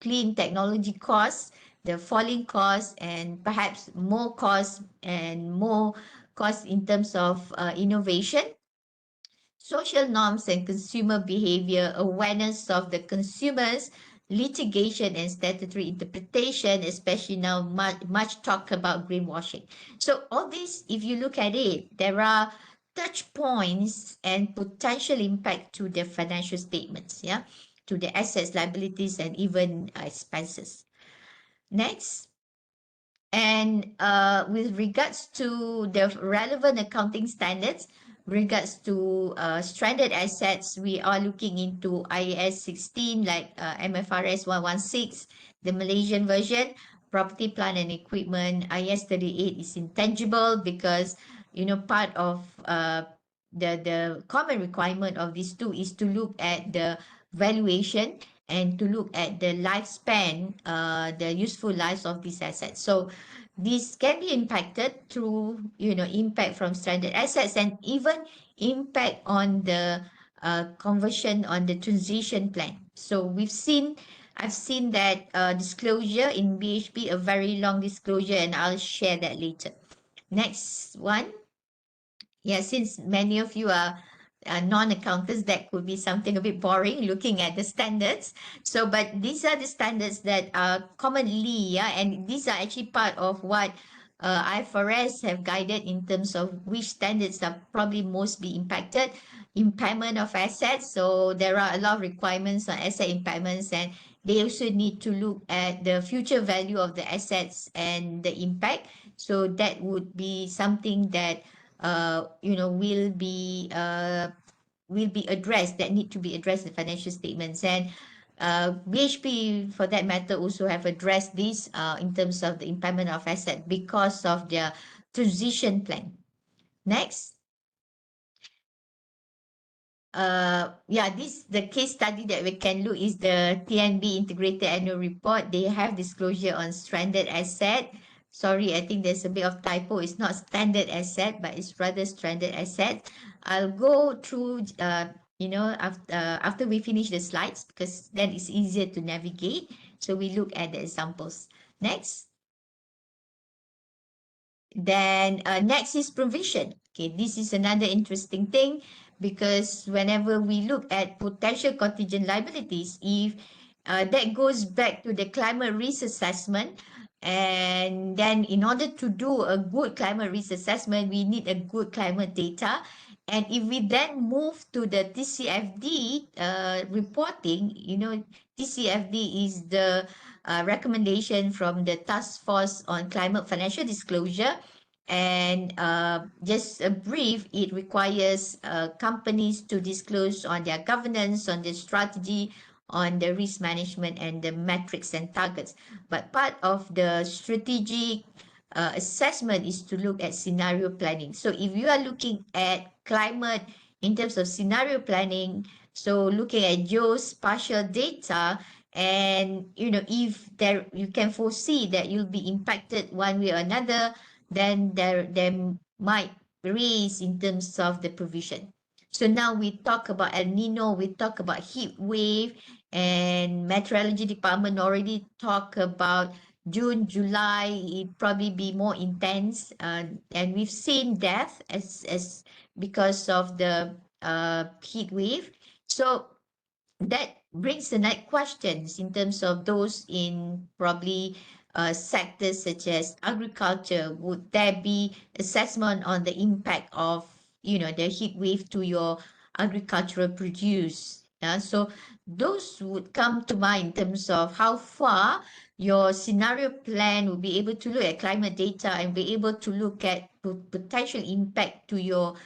clean technology costs, the falling costs, and perhaps more costs and more costs in terms of innovation. Social norms and consumer behavior, awareness of the consumers, litigation and statutory interpretation, especially now much talk about greenwashing. So all this, if you look at it, there are touch points and potential impact to the financial statements, to the assets, liabilities, and even expenses. Next. And with regards to the relevant accounting standards, regards to stranded assets, we are looking into IAS 16, like MFRS 116, the Malaysian version. Property, plant and equipment, IAS 38 is intangible because, part of the common requirement of these two is to look at the valuation and to look at the lifespan, the useful lives of these assets. So this can be impacted through, impact from stranded assets and even impact on the conversion on the transition plan. So I've seen that disclosure in BHP, a very long disclosure, and I'll share that later. Next one. Yeah, since many of you are non-accountants, that could be something a bit boring looking at the standards. So, but these are the standards that are commonly, and these are actually part of what IFRS have guided in terms of which standards are probably most be impacted. Impairment of assets. So there are a lot of requirements on asset impairments, and they also need to look at the future value of the assets and the impact. So that would be something that will be addressed, that need to be addressed in financial statements. And BHP, for that matter, also have addressed this in terms of the impairment of asset because of their transition plan. Next. The case study that we can look is the TNB Integrated Annual Report. They have disclosure on stranded asset. Sorry, I think there's a bit of typo. It's not standard asset, but it's rather stranded asset. I'll go through, after we finish the slides, because then it's easier to navigate. So we look at the examples. Next. Then next is provision. Okay, this is another interesting thing because whenever we look at potential contingent liabilities, if that goes back to the climate risk assessment, and then in order to do a good climate risk assessment, we need a good climate data. And if we then move to the TCFD reporting, TCFD is the recommendation from the Task Force on Climate Financial Disclosure. And just a brief, it requires companies to disclose on their governance, on their strategy, on the risk management and the metrics and targets. But part of the strategic assessment is to look at scenario planning. So if you are looking at climate in terms of scenario planning, so looking at geospatial data, and if there you can foresee that you'll be impacted one way or another, then there might raise in terms of the provision. So now we talk about El Nino, we talk about heat wave, and meteorology department already talk about June, July, it probably be more intense, and we've seen death as because of the heat wave. So that brings the next questions in terms of those in probably sectors such as agriculture. Would there be assessment on the impact of the heat wave to your agricultural produce? Yeah, so those would come to mind in terms of how far your scenario plan will be able to look at climate data and be able to look at potential impact to your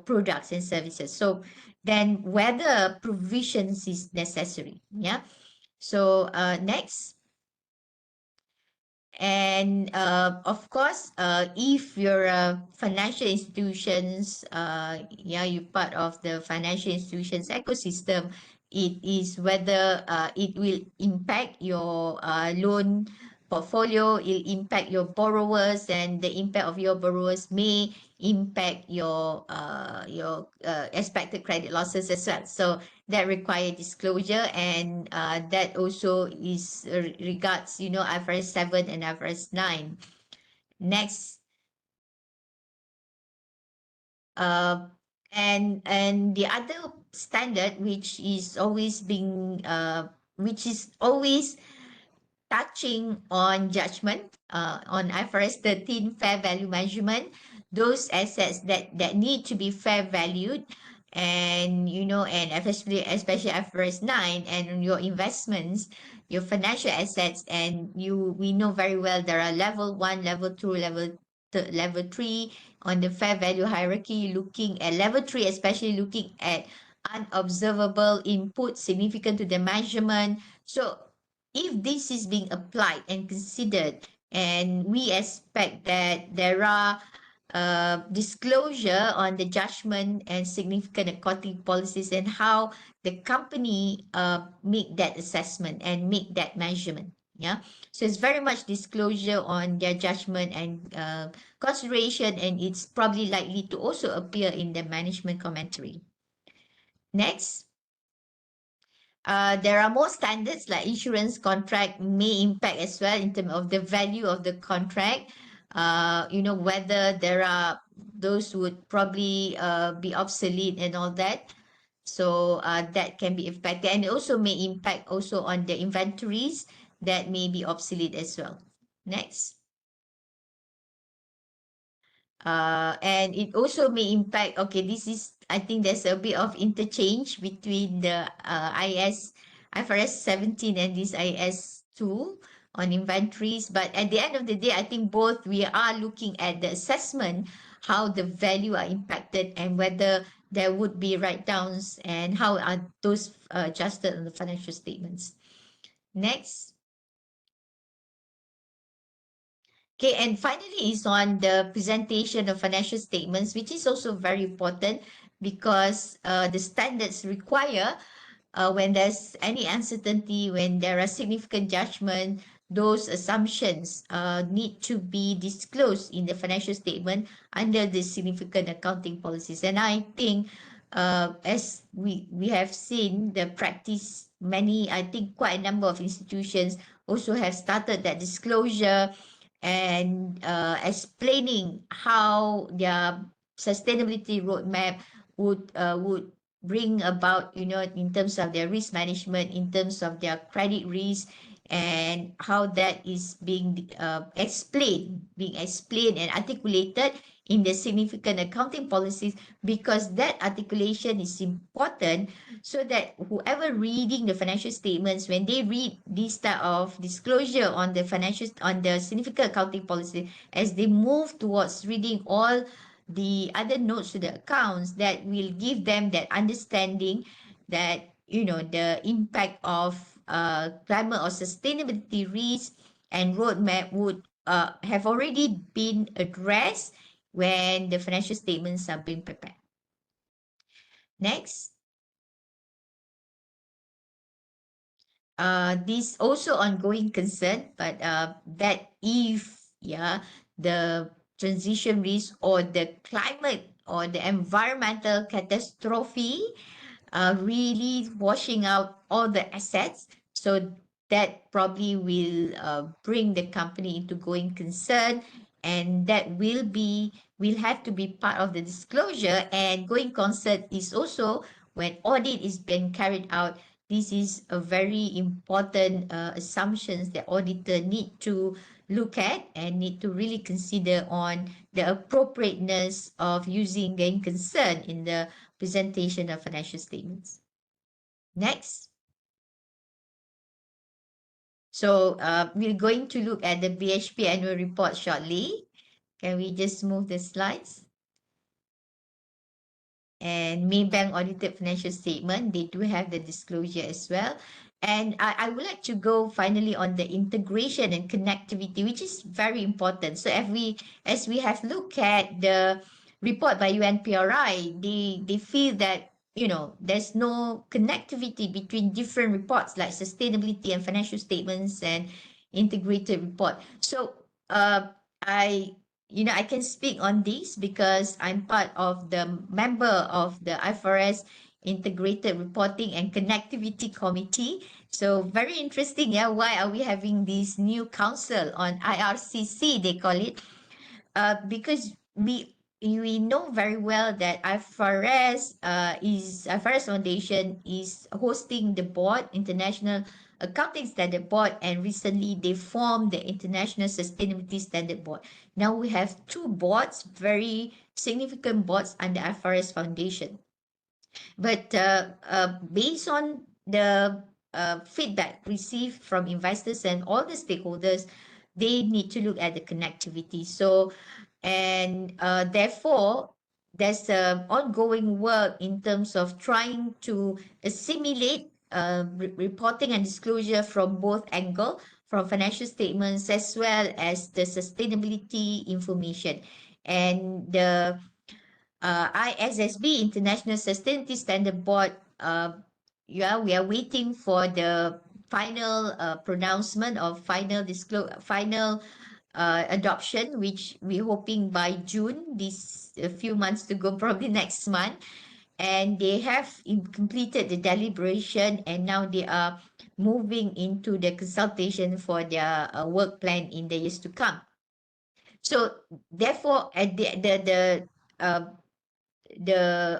products and services. So then whether provisions is necessary. Yeah. So next. And of course, if you're a financial institutions, you're part of the financial institutions ecosystem, it is whether it will impact your loan portfolio, it impact your borrowers, and the impact of your borrowers may impact your expected credit losses as well. So that require disclosure, and that also is regards IFRS 7 and IFRS 9. Next, and the other standard which is always being which is always touching on judgment, on IFRS 13 fair value measurement, those assets that need to be fair valued, and and especially IFRS 9, and your investments, your financial assets, and we know very well there are level 1, level 2, level 3 on the fair value hierarchy. Looking at level 3, especially looking at unobservable input significant to the measurement. So if this is being applied and considered, and we expect that there are disclosure on the judgment and significant accounting policies, and how the company make that assessment and make that measurement. Yeah, so it's very much disclosure on their judgment and consideration, and it's probably likely to also appear in the management commentary. Next. There are more standards like insurance contract may impact as well in terms of the value of the contract. Whether there are those would probably be obsolete and all that. So that can be affected, and it also may impact also on the inventories that may be obsolete as well. Next. And it also may impact, okay, I think there's a bit of interchange between the IFRS 17 and this IAS 2 on inventories. But at the end of the day, I think both we are looking at the assessment, how the value are impacted, and whether there would be write-downs, and how are those adjusted on the financial statements. Next. Okay, and finally is on the presentation of financial statements, which is also very important because the standards require when there's any uncertainty, when there are significant judgment, those assumptions need to be disclosed in the financial statement under the significant accounting policies. And I think as we have seen the practice, I think quite a number of institutions also have started that disclosure and explaining how their sustainability roadmap would bring about, in terms of their risk management, in terms of their credit risk, and how that is being explained and articulated in the significant accounting policies, because that articulation is important, so that whoever reading the financial statements, when they read this type of disclosure on the financial, on the significant accounting policy, as they move towards reading all the other notes to the accounts, that will give them that understanding that, you know, the impact of climate or sustainability risk and roadmap would have already been addressed when the financial statements are being prepared. Next. This also ongoing concern, but that if, yeah, the transition risk or the climate or the environmental catastrophe really washing out all the assets, so that probably will bring the company into going concern, and that will have to be part of the disclosure. And going concern is also when audit is being carried out. This is a very important assumptions that auditor need to look at and need to really consider on the appropriateness of using going concern in the presentation of financial statements. Next. So we're going to look at the BHP annual report shortly. Can we just move the slides? And Maybank audited financial statement, they do have the disclosure as well. And I would like to go finally on the integration and connectivity, which is very important. So as we have looked at the report by UNPRI, they feel that, you know, there's no connectivity between different reports like sustainability and financial statements and integrated report. So I I can speak on this because I'm part of the member of the IFRS Integrated Reporting and Connectivity Committee. So very interesting, yeah. Why are we having this new council on IRCC, they call it? Because we know very well that IFRS Foundation is hosting the board, International Accounting Standard Board, and recently they formed the International Sustainability Standard Board. Now we have two boards, very significant boards under IFRS Foundation. But based on the feedback received from investors and all the stakeholders, they need to look at the connectivity. So, and therefore, there's ongoing work in terms of trying to assimilate reporting and disclosure from both angles, from financial statements as well as the sustainability information. And the ISSB, International Sustainability Standard Board, yeah, we are waiting for the final pronouncement or final adoption, which we're hoping by June, this a few months to go, probably next month. And they have completed the deliberation, and now they are moving into the consultation for their work plan in the years to come. So therefore, at the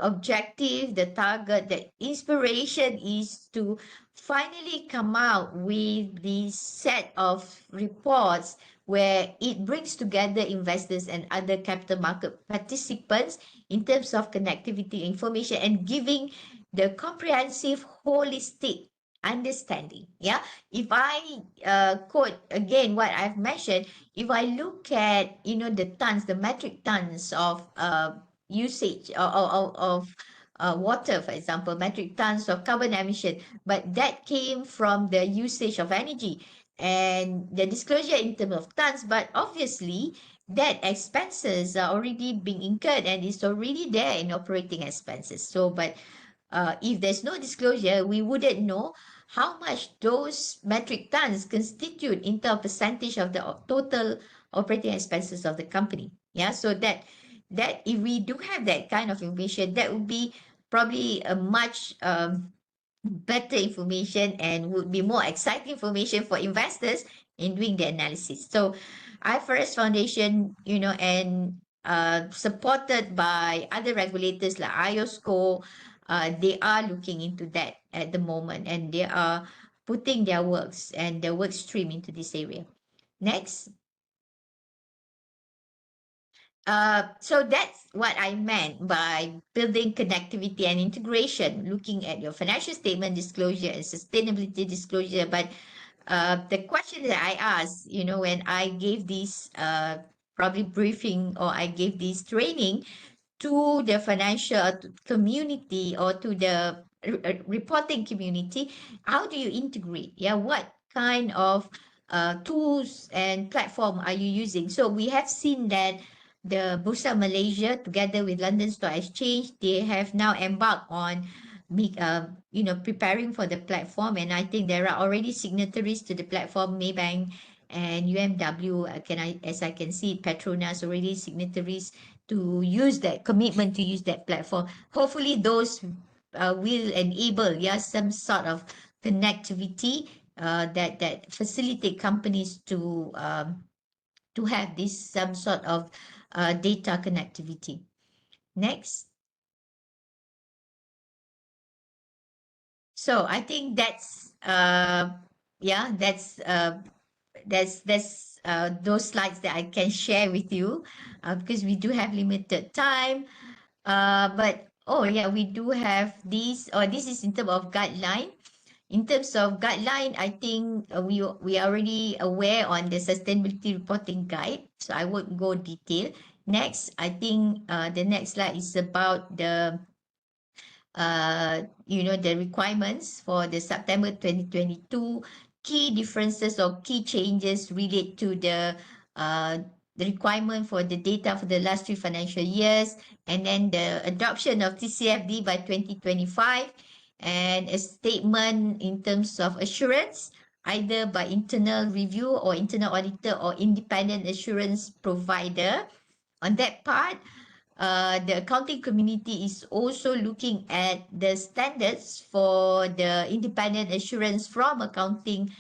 objective, the target, the inspiration is to finally come out with this set of reports where it brings together investors and other capital market participants in terms of connectivity information and giving the comprehensive holistic understanding. Yeah, if I quote again what I've mentioned, if I look at the metric tons of usage of water, for example, metric tons of carbon emission, but that came from the usage of energy and the disclosure in terms of tons. But obviously, that expenses are already being incurred and it's already there in operating expenses. So, but if there's no disclosure, we wouldn't know how much those metric tons constitute in terms of percentage of the total operating expenses of the company. Yeah, so that if we do have that kind of information, that would be probably a much better information and would be more exciting information for investors in doing the analysis. So IFRS Foundation, and supported by other regulators like IOSCO, they are looking into that at the moment, and they are putting their works and their work stream into this area. Next. So that's what I meant by building connectivity and integration, looking at your financial statement disclosure and sustainability disclosure. But the question that I asked, when I gave this probably briefing, or I gave this training to the financial community, or to the reporting community, how do you integrate? Yeah, what kind of tools and platform are you using? So we have seen that the Bursa Malaysia, together with London Stock Exchange, they have now embarked on preparing for the platform, and I think there are already signatories to the platform. Maybank and UMW, as I can see, Petronas already signatories to use that commitment, to use that platform. Hopefully those will enable, some sort of connectivity that facilitate companies to have this some sort of data connectivity. Next. So I think that's those slides that I can share with you, because we do have limited time. But we do have this, or this is in terms of guideline. In terms of guideline, I think we are already aware on the sustainability reporting guide, so I won't go detail. Next, I think the next slide is about the requirements for the September 2022. Key differences or key changes relate to the requirement for the data for the last 3 financial years, and then the adoption of TCFD by 2025, and a statement in terms of assurance, either by internal review or internal auditor or independent assurance provider. On that part, the accounting community is also looking at the standards for the independent assurance from accounting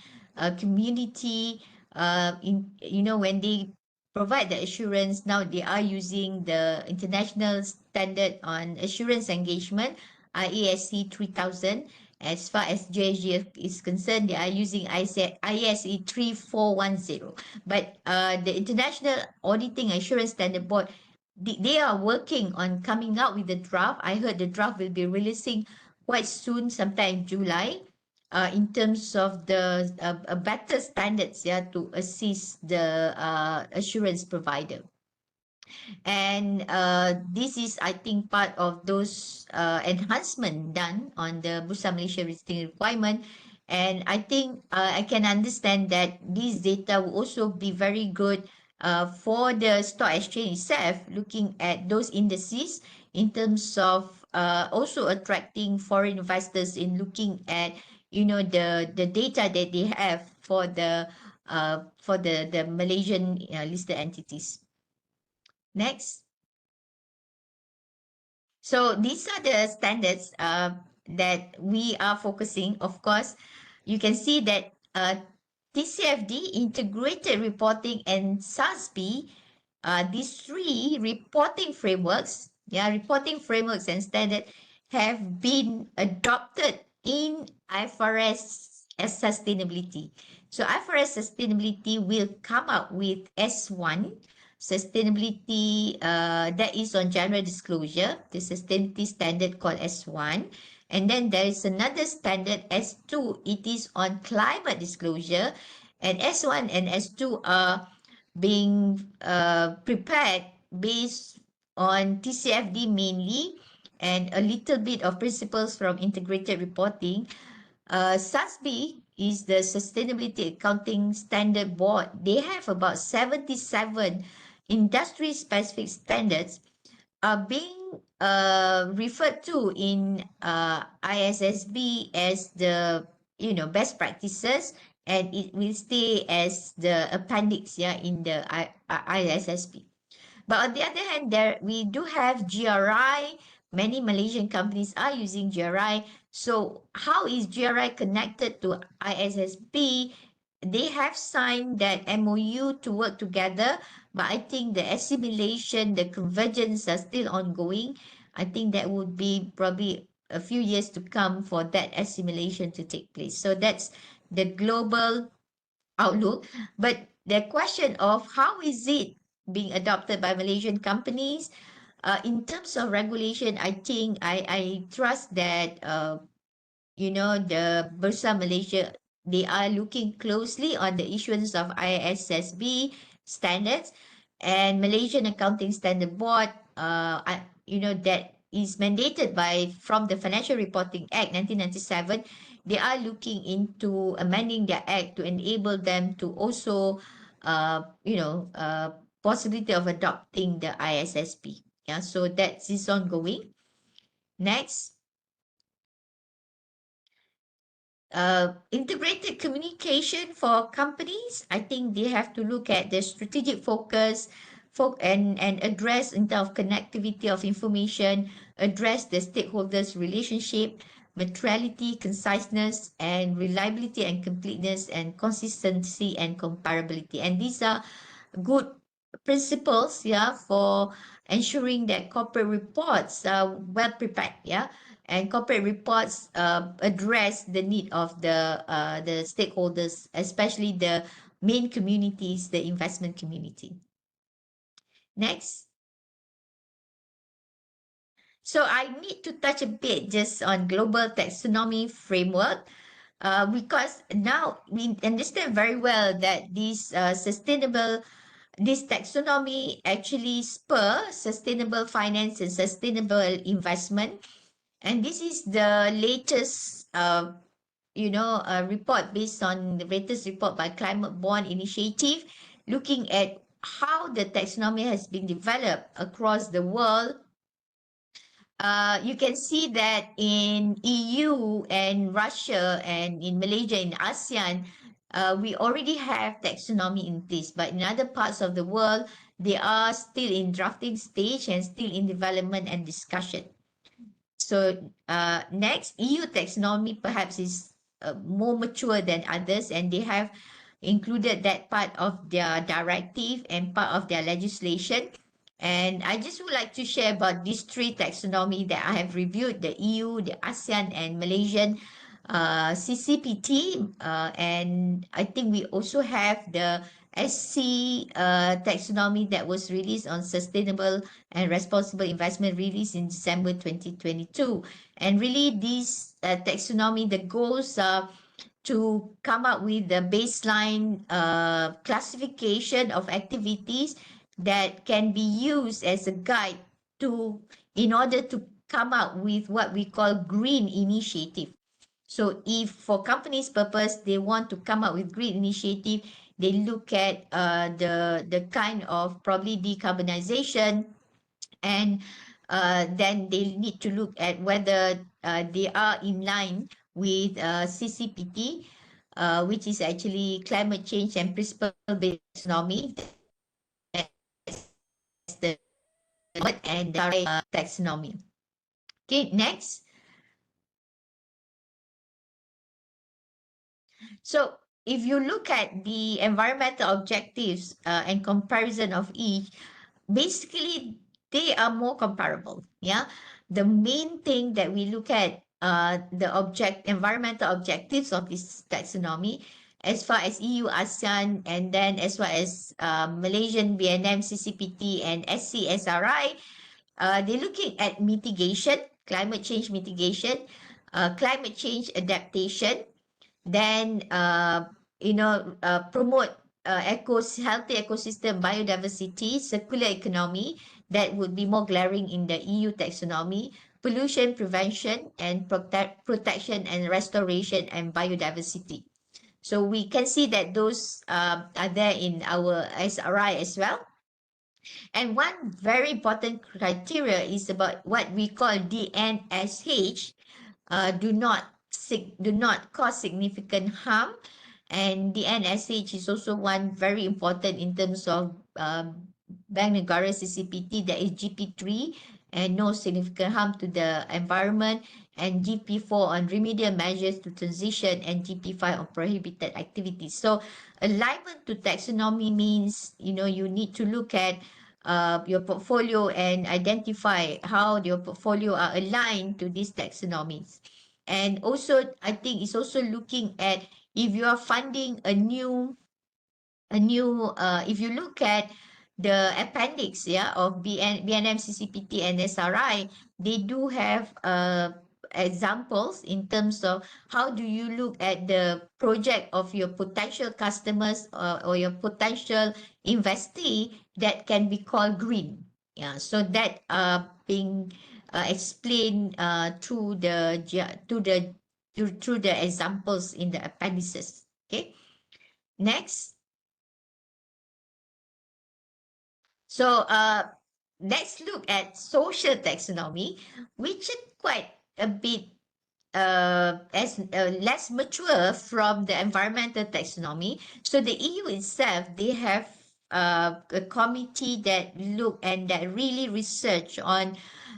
community. When they provide the assurance, now they are using the international standard on assurance engagement, IASC 3000. As far as JSG is concerned, they are using ISE 3410. But the International Auditing Assurance Standard Board, they are working on coming out with the draft. I heard the draft will be releasing quite soon, sometime in July, in terms of the better standards, to assist the assurance provider. And this is, I think, part of those enhancement done on the Bursa Malaysia listing requirement. And I think I can understand that this data will also be very good for the stock exchange itself, looking at those indices in terms of also attracting foreign investors in looking at the data that they have for the Malaysian listed entities. Next. So these are the standards that we are focusing. Of course, you can see that TCFD, integrated reporting, and SASB, these three reporting frameworks, and standard have been adopted in IFRS as sustainability. So IFRS sustainability will come up with S1 sustainability, that is on general disclosure, the sustainability standard called S1. And then there is another standard, S2, it is on climate disclosure. And S1 and S2 are being prepared based on TCFD mainly, and a little bit of principles from integrated reporting. SASB is the Sustainability Accounting Standard Board. They have about 77 industry-specific standards are being referred to in ISSB as the best practices, and it will stay as the appendix in the ISSB. But on the other hand, we do have GRI. Many Malaysian companies are using GRI. So how is GRI connected to ISSB? They have signed that MOU to work together, but I think the assimilation, the convergence are still ongoing. I think that would be probably a few years to come for that assimilation to take place. So that's the global outlook. But the question of how is it being adopted by Malaysian companies. In terms of regulation, I think I trust that the Bursa Malaysia, they are looking closely on the issuance of ISSB standards, and Malaysian Accounting Standard Board, that is mandated from the Financial Reporting Act 1997. They are looking into amending their act to enable them to also, possibility of adopting the ISSB. Yeah, so that is ongoing. Next. Integrated communication for companies, I think they have to look at the strategic focus and address in terms of connectivity of information, address the stakeholders relationship, materiality, conciseness, and reliability and completeness, and consistency and comparability. And these are good principles, yeah, for ensuring that corporate reports are well prepared, yeah, and corporate reports address the need of the stakeholders, especially the main communities, the investment community. Next. So I need to touch a bit just on global taxonomy framework, because now we understand very well that this taxonomy actually spur sustainable finance and sustainable investment. And this is the latest, report based on the latest report by Climate Bond Initiative, looking at how the taxonomy has been developed across the world. You can see that in EU and Russia and in Malaysia, in ASEAN, we already have taxonomy in place, but in other parts of the world, they are still in drafting stage and still in development and discussion. So next, EU taxonomy perhaps is more mature than others, and they have included that part of their directive and part of their legislation. And I just would like to share about these three taxonomy that I have reviewed: the EU, the ASEAN, and Malaysian CCPT. And I think we also have the SC taxonomy that was released on sustainable and responsible investment, released in December 2022. And really, this taxonomy, the goals are to come up with the baseline classification of activities that can be used as a guide in order to come up with what we call green initiative. So if for companies' purpose, they want to come up with green initiative, they look at the kind of probably decarbonization, and then they need to look at whether they are in line with CCPT, which is actually climate change and principle-based taxonomy. That's the and the taxonomy. Okay, next. So if you look at the environmental objectives and comparison of each, basically they are more comparable. Yeah, the main thing that we look at the environmental objectives of this taxonomy, as far as EU, ASEAN, and then as far as Malaysian BNM, CCPT, and SCSRI, they're looking at mitigation, climate change mitigation, climate change adaptation, then promote healthy ecosystem, biodiversity, circular economy. That would be more glaring in the EU taxonomy. Pollution prevention and protection and restoration and biodiversity. So we can see that those are there in our SRI as well. And one very important criteria is about what we call DNSH, do not cause significant harm. And the NSH is also one very important in terms of Bank Negara CCPT, that is GP3, and no significant harm to the environment, and GP4 on remedial measures to transition, and GP5 on prohibited activities. So alignment to taxonomy means, you need to look at your portfolio and identify how your portfolio are aligned to these taxonomies. And also, I think it's also looking at if you are funding if you look at the appendix, of BNM, CCPT, and SRI, they do have examples in terms of how do you look at the project of your potential customers, or your potential investee that can be called green. Yeah, so that being explained through through the examples in the appendices. Okay, next. So let's look at social taxonomy, which is quite a bit as less mature from the environmental taxonomy. So the EU itself, they have a committee that look and that really research on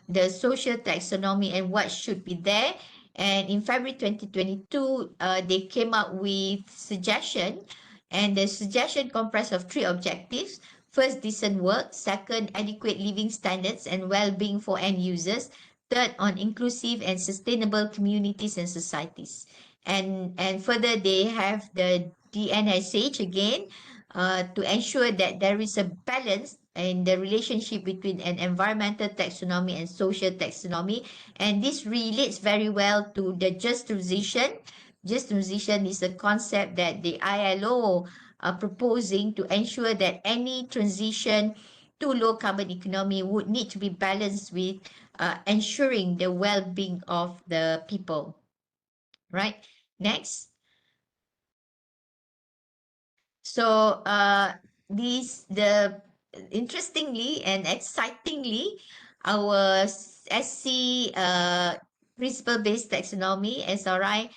the social taxonomy and what should be there. And in February 2022, they came up with suggestion, and the suggestion comprised of three objectives. First, decent work. Second, adequate living standards and well-being for end users. Third, on inclusive and sustainable communities and societies. And further, they have the DNSH again, to ensure that there is a balance in the relationship between an environmental taxonomy and social taxonomy. And this relates very well to the just transition. Just transition is a concept that the ILO are proposing to ensure that any transition to low carbon economy would need to be balanced with ensuring the well-being of the people. Right? Next. So interestingly and excitingly, our SC principle-based taxonomy, SRI,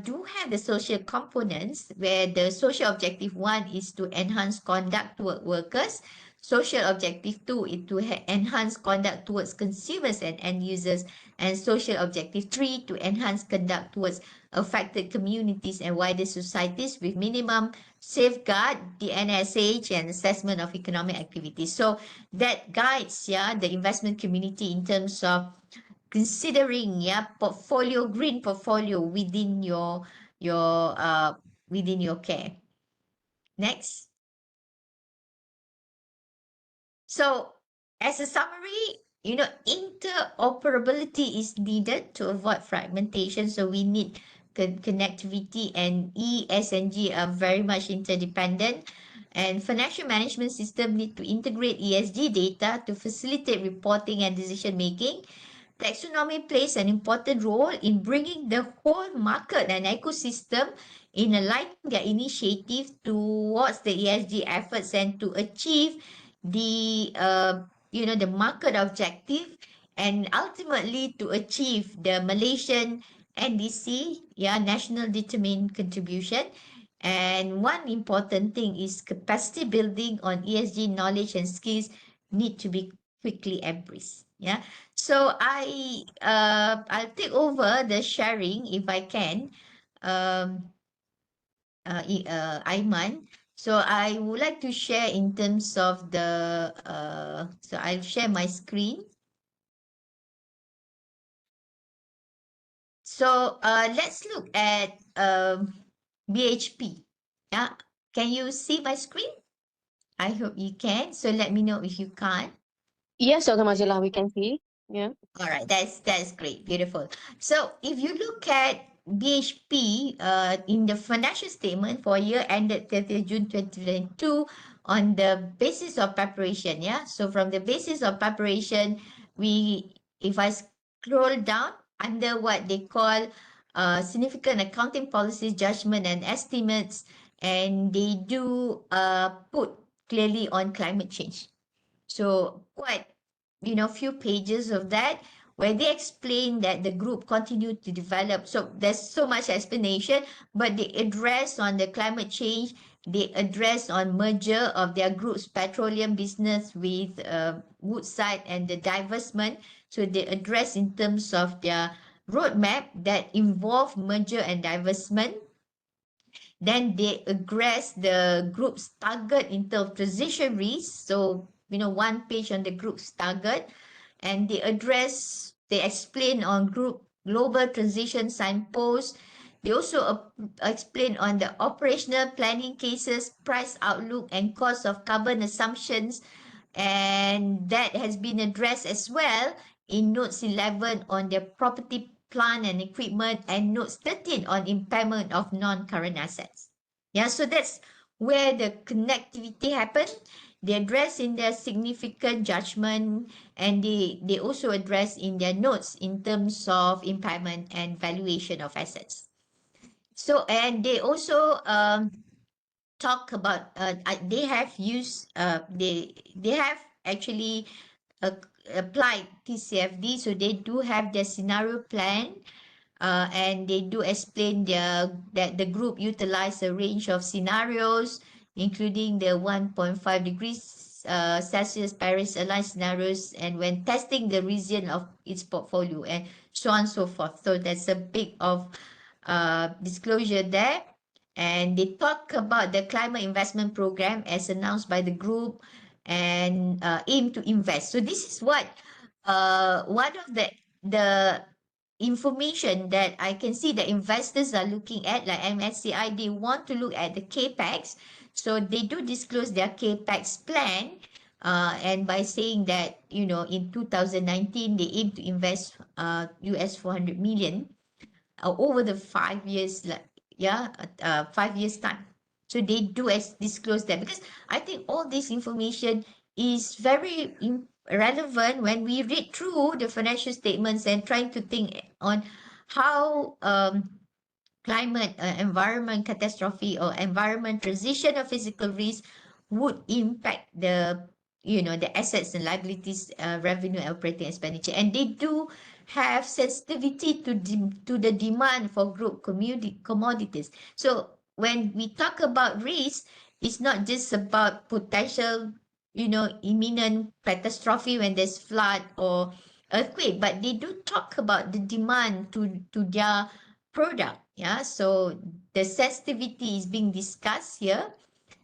do have the social components, where the social objective 1 is to enhance conduct toward workers. Social objective 2 is to enhance conduct towards consumers and end users. And social objective 3 to enhance conduct towards affected communities and wider societies with minimum safeguard, the NSH, and assessment of economic activities. So that guides the investment community in terms of considering green portfolio within your care. Next. So as a summary, interoperability is needed to avoid fragmentation. So we need connectivity, and E, S, and G are very much interdependent. And financial management system need to integrate ESG data to facilitate reporting and decision making. Taxonomy plays an important role in bringing the whole market and ecosystem in aligning their initiative towards the ESG efforts and to achieve the the market objective, and ultimately to achieve the Malaysian NDC, national determined contribution. And one important thing is capacity building on ESG knowledge and skills need to be quickly embraced. So I'll take over the sharing if I can, Aiman. So I would like to share in terms of so I'll share my screen. So let's look at BHP. Yeah, can you see my screen? I hope you can. So let me know if you can't. Yes, Dr. Mazila, we can see. Yeah. All right, that's great, beautiful. So if you look at BHP in the financial statement for year ended 30th June 2022, on the basis of preparation, so from the basis of preparation, if I scroll down under what they call significant accounting policies, judgment and estimates, and they do put clearly on climate change. So quite few pages of that, where they explain that the group continued to develop. So there's so much explanation, but they address on the climate change. They address on merger of their group's petroleum business with Woodside and the divestment. So they address in terms of their roadmap that involve merger and divestment. Then they address the group's target in terms of transition risk. So, one page on the group's target. And they explain on group global transition signposts. They also explain on the operational planning cases, price outlook, and cost of carbon assumptions, and that has been addressed as well in notes 11 on the property, plant and equipment, and notes 13 on impairment of non-current assets. Yeah, so that's where the connectivity happened. They address in their significant judgment, and they also address in their notes in terms of impairment and valuation of assets. So, and they also talk about they have used they have actually applied TCFD, so they do have their scenario plan, and they do explain that the group utilize a range of scenarios, including the 1.5 degrees Celsius Paris aligned scenarios, and when testing the resilience of its portfolio, and so on and so forth. So that's a bit of disclosure there. And they talk about the climate investment program as announced by the group, and aim to invest. So this is what one of the information that I can see that investors are looking at, like MSCI, they want to look at the capex. So they do disclose their capex plan, and by saying that, you know, in 2019 they aim to invest US 400 million over the 5 years, like 5 years time. So they do disclose that, because I think all this information is very relevant when we read through the financial statements and trying to think on how climate, environment catastrophe, or environment transition or physical risk would impact the, you know, the assets and liabilities, revenue, and operating expenditure. And they do have sensitivity to the demand for group commodities. So when we talk about risk, it's not just about potential, you know, imminent catastrophe when there's flood or earthquake, but they do talk about the demand to their product. Yeah, so the sensitivity is being discussed here.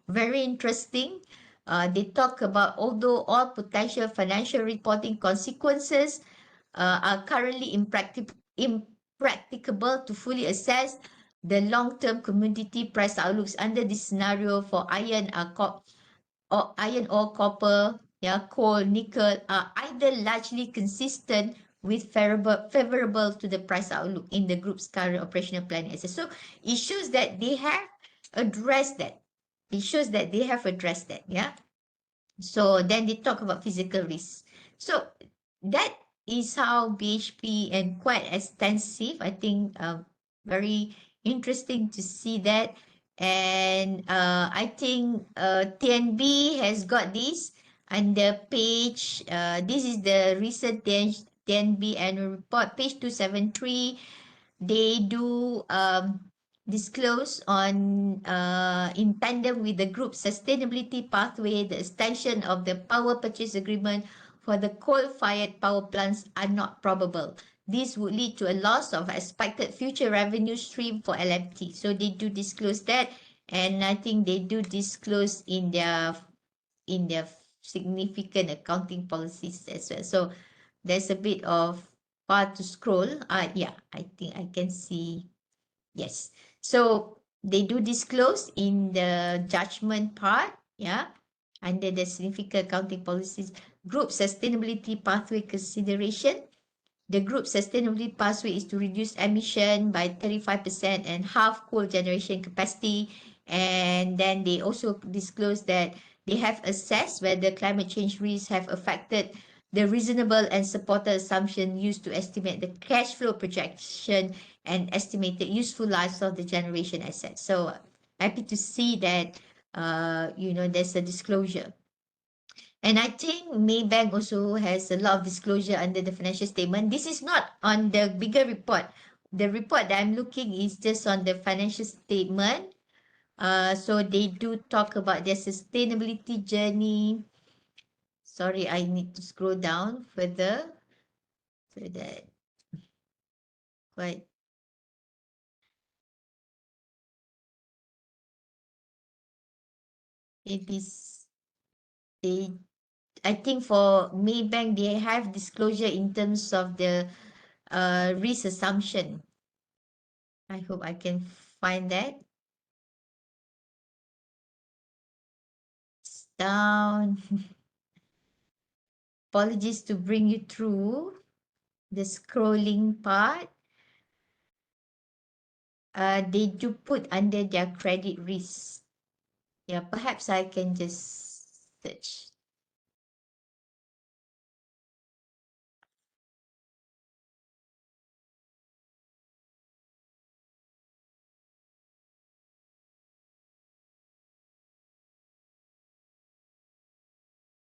Very interesting. They talk about, although all potential financial reporting consequences are currently impracticable to fully assess the long-term commodity price outlooks under this scenario for iron, or iron ore, copper, coal, nickel, are either largely consistent with favorable to the price outlook in the group's current operational planning assets. So it shows that they have addressed that. It shows that they have addressed that. Yeah. So then they talk about physical risks. So that is how BHP, and quite extensive. I think very interesting to see that. And I think TNB has got this under page, this is the recent TNB annual report, page 273. They do disclose on in tandem with the group sustainability pathway, the extension of the power purchase agreement for the coal-fired power plants are not probable. This would lead to a loss of expected future revenue stream for LMT. So they do disclose that, and I think they do disclose in their significant accounting policies as well. So there's a bit of far to scroll. Yeah, I think I can see. Yes. So they do disclose in the judgment part, yeah, under the significant accounting policies, group sustainability pathway consideration. The group sustainability pathway is to reduce emission by 35% and half coal generation capacity. And then they also disclose that they have assessed whether climate change risks have affected the reasonable and supported assumption used to estimate the cash flow projection and estimated useful lives of the generation assets. So happy to see that, you know, there's a disclosure. And I think Maybank also has a lot of disclosure under the financial statement. This is not on the bigger report. The report that I'm looking is just on the financial statement. So they do talk about their sustainability journey. Sorry, I need to scroll down further so that quite. It is, I think for Maybank, they have disclosure in terms of the risk assumption. I hope I can find that. It's down. Apologies to bring you through the scrolling part. They do put under their credit risk. Yeah, perhaps I can just search.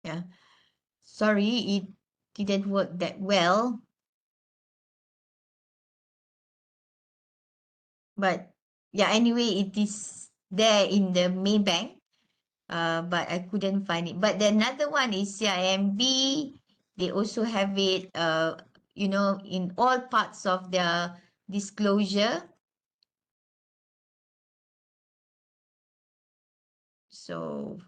Yeah, sorry, it didn't work that well. But yeah, anyway, it is there in the main bank. But I couldn't find it. But the another one is CIMB. They also have it, in all parts of their disclosure. So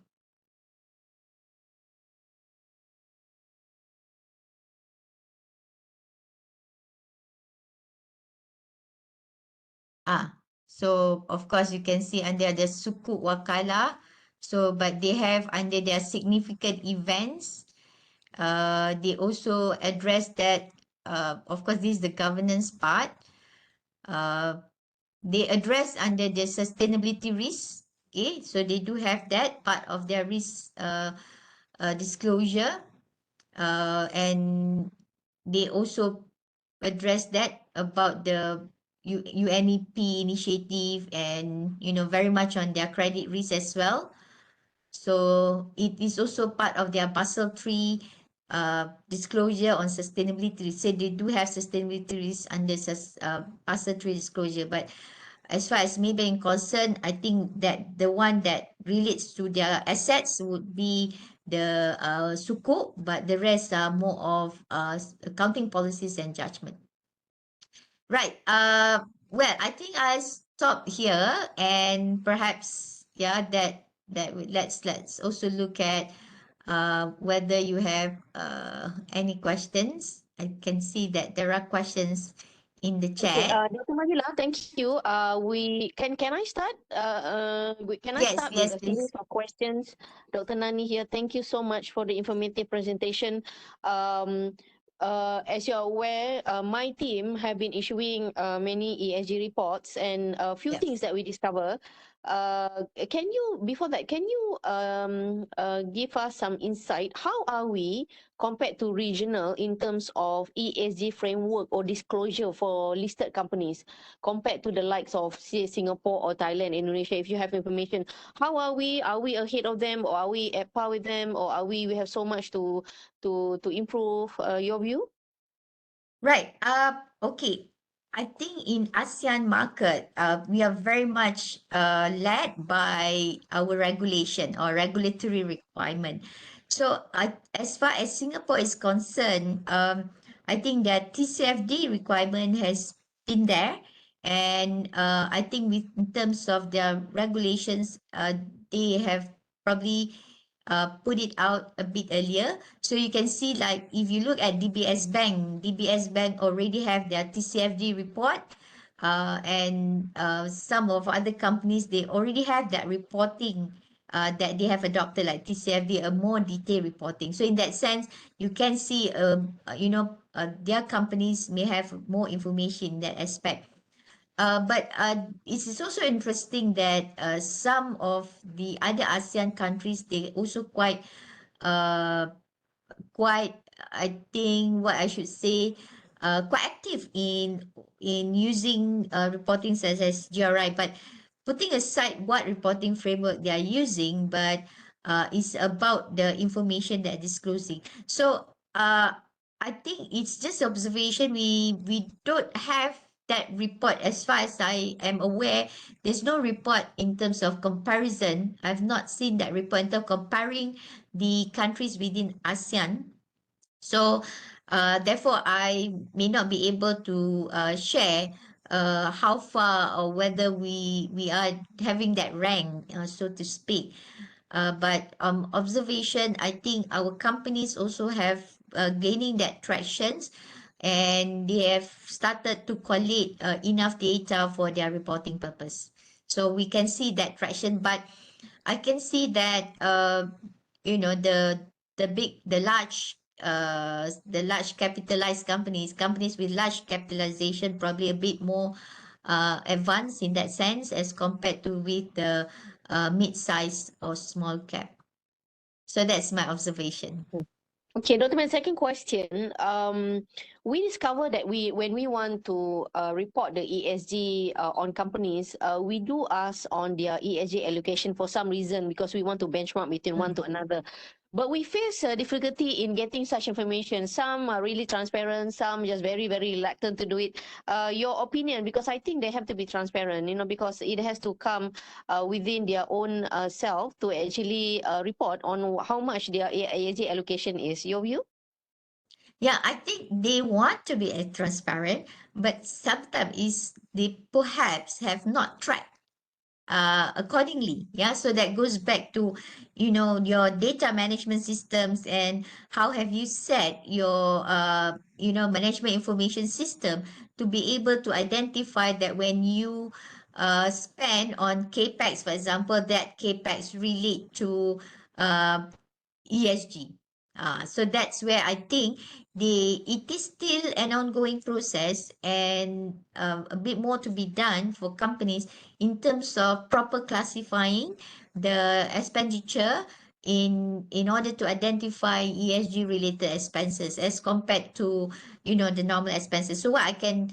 so of course you can see under the Sukuk Wakala. So but they have under their significant events. They also address that. Of course, this is the governance part. They address under the sustainability risk. Okay, so they do have that part of their risk disclosure, and they also address that about the UNEP initiative, and very much on their credit risk as well. So it is also part of their Basel III disclosure on sustainability. So they do have sustainability risk under Basel III disclosure. But as far as Maybank concerned, I think that the one that relates to their assets would be the Sukuk, but the rest are more of accounting policies and judgment. Right. Well, I think I stop here, and perhaps let's also look at whether you have any questions. I can see that there are questions in the Okay, chat. Dr. Mahila, thank you. Can I start? Can I Yes, start with yes, a please. series of questions? Dr. Nani here. Thank you so much for the informative presentation. As you're aware, my team have been issuing many ESG reports, and a few Yep. things that we discover. Can you give us some insight? How are we compared to regional in terms of ESG framework or disclosure for listed companies compared to the likes of, say, Singapore or Thailand, Indonesia? If you have information, how are we? Are we ahead of them, or are we at par with them, or are we have so much to improve? Your view? Right. Okay. I think in ASEAN market, we are very much led by our regulation or regulatory requirement. So as far as Singapore is concerned, I think that TCFD requirement has been there, and I think in terms of their regulations, they have probably put it out a bit earlier. So you can see, like, if you look at DBS Bank already have their TCFD report, and some of other companies, they already have that reporting that they have adopted, like TCFD, a more detailed reporting. So in that sense, you can see, their companies may have more information in that aspect. But it is also interesting that some of the other ASEAN countries, they also uh, quite, I think, what I should say, quite active in using reporting such as GRI. But putting aside what reporting framework they are using, but it's about the information they're disclosing. So I think it's just observation. We don't have that report. As far as I am aware, there's no report in terms of comparison. I've not seen that report in terms of comparing the countries within ASEAN. So therefore, I may not be able to share how far, or whether we are having that rank, so to speak. But observation, I think our companies also have gaining that tractions, and they have started to collate enough data for their reporting purpose. So we can see that traction, but I can see that the large capitalized companies with large capitalization probably a bit more advanced in that sense as compared to with the mid-size or small cap. So that's my observation. Okay, Dr. My second question. We discover that when we want to report the ESG on companies, we do ask on their ESG allocation for some reason because we want to benchmark between one to another. But we face difficulty in getting such information. Some are really transparent, some just very, very reluctant to do it. Your opinion, because I think they have to be transparent, because it has to come within their own self to actually report on how much their ESG allocation is. Your view? Yeah, I think they want to be transparent, but sometimes they perhaps have not tracked accordingly. Yeah, so that goes back to your data management systems and how have you set your management information system to be able to identify that when you spend on capex, for example, that capex relate to uh, ESG. So that's where I think it is still an ongoing process and a bit more to be done for companies in terms of proper classifying the expenditure in order to identify ESG related expenses as compared to the normal expenses. So what I can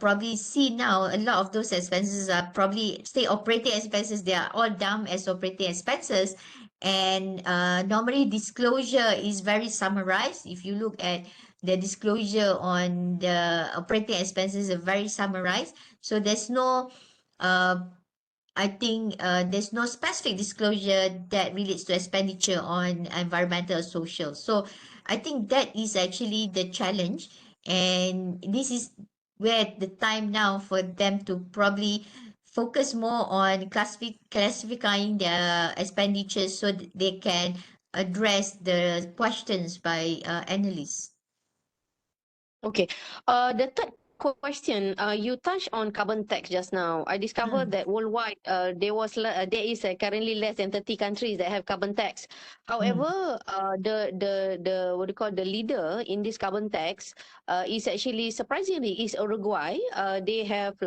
probably see now, a lot of those expenses are probably state operating expenses. They are all down as operating expenses, and normally disclosure is very summarized. If you look at the disclosure on the operating expenses, are very summarized. So there's no, I think there's no specific disclosure that relates to expenditure on environmental or social. So I think that is actually the challenge. And this is where the time now for them to probably focus more on classifying their expenditures so that they can address the questions by analysts. Okay. The third question, you touched on carbon tax just now. I discovered Mm, that worldwide, there is currently less than 30 countries that have carbon tax. mm, However, the what do you call, the leader in this carbon tax is actually surprisingly is Uruguay. They have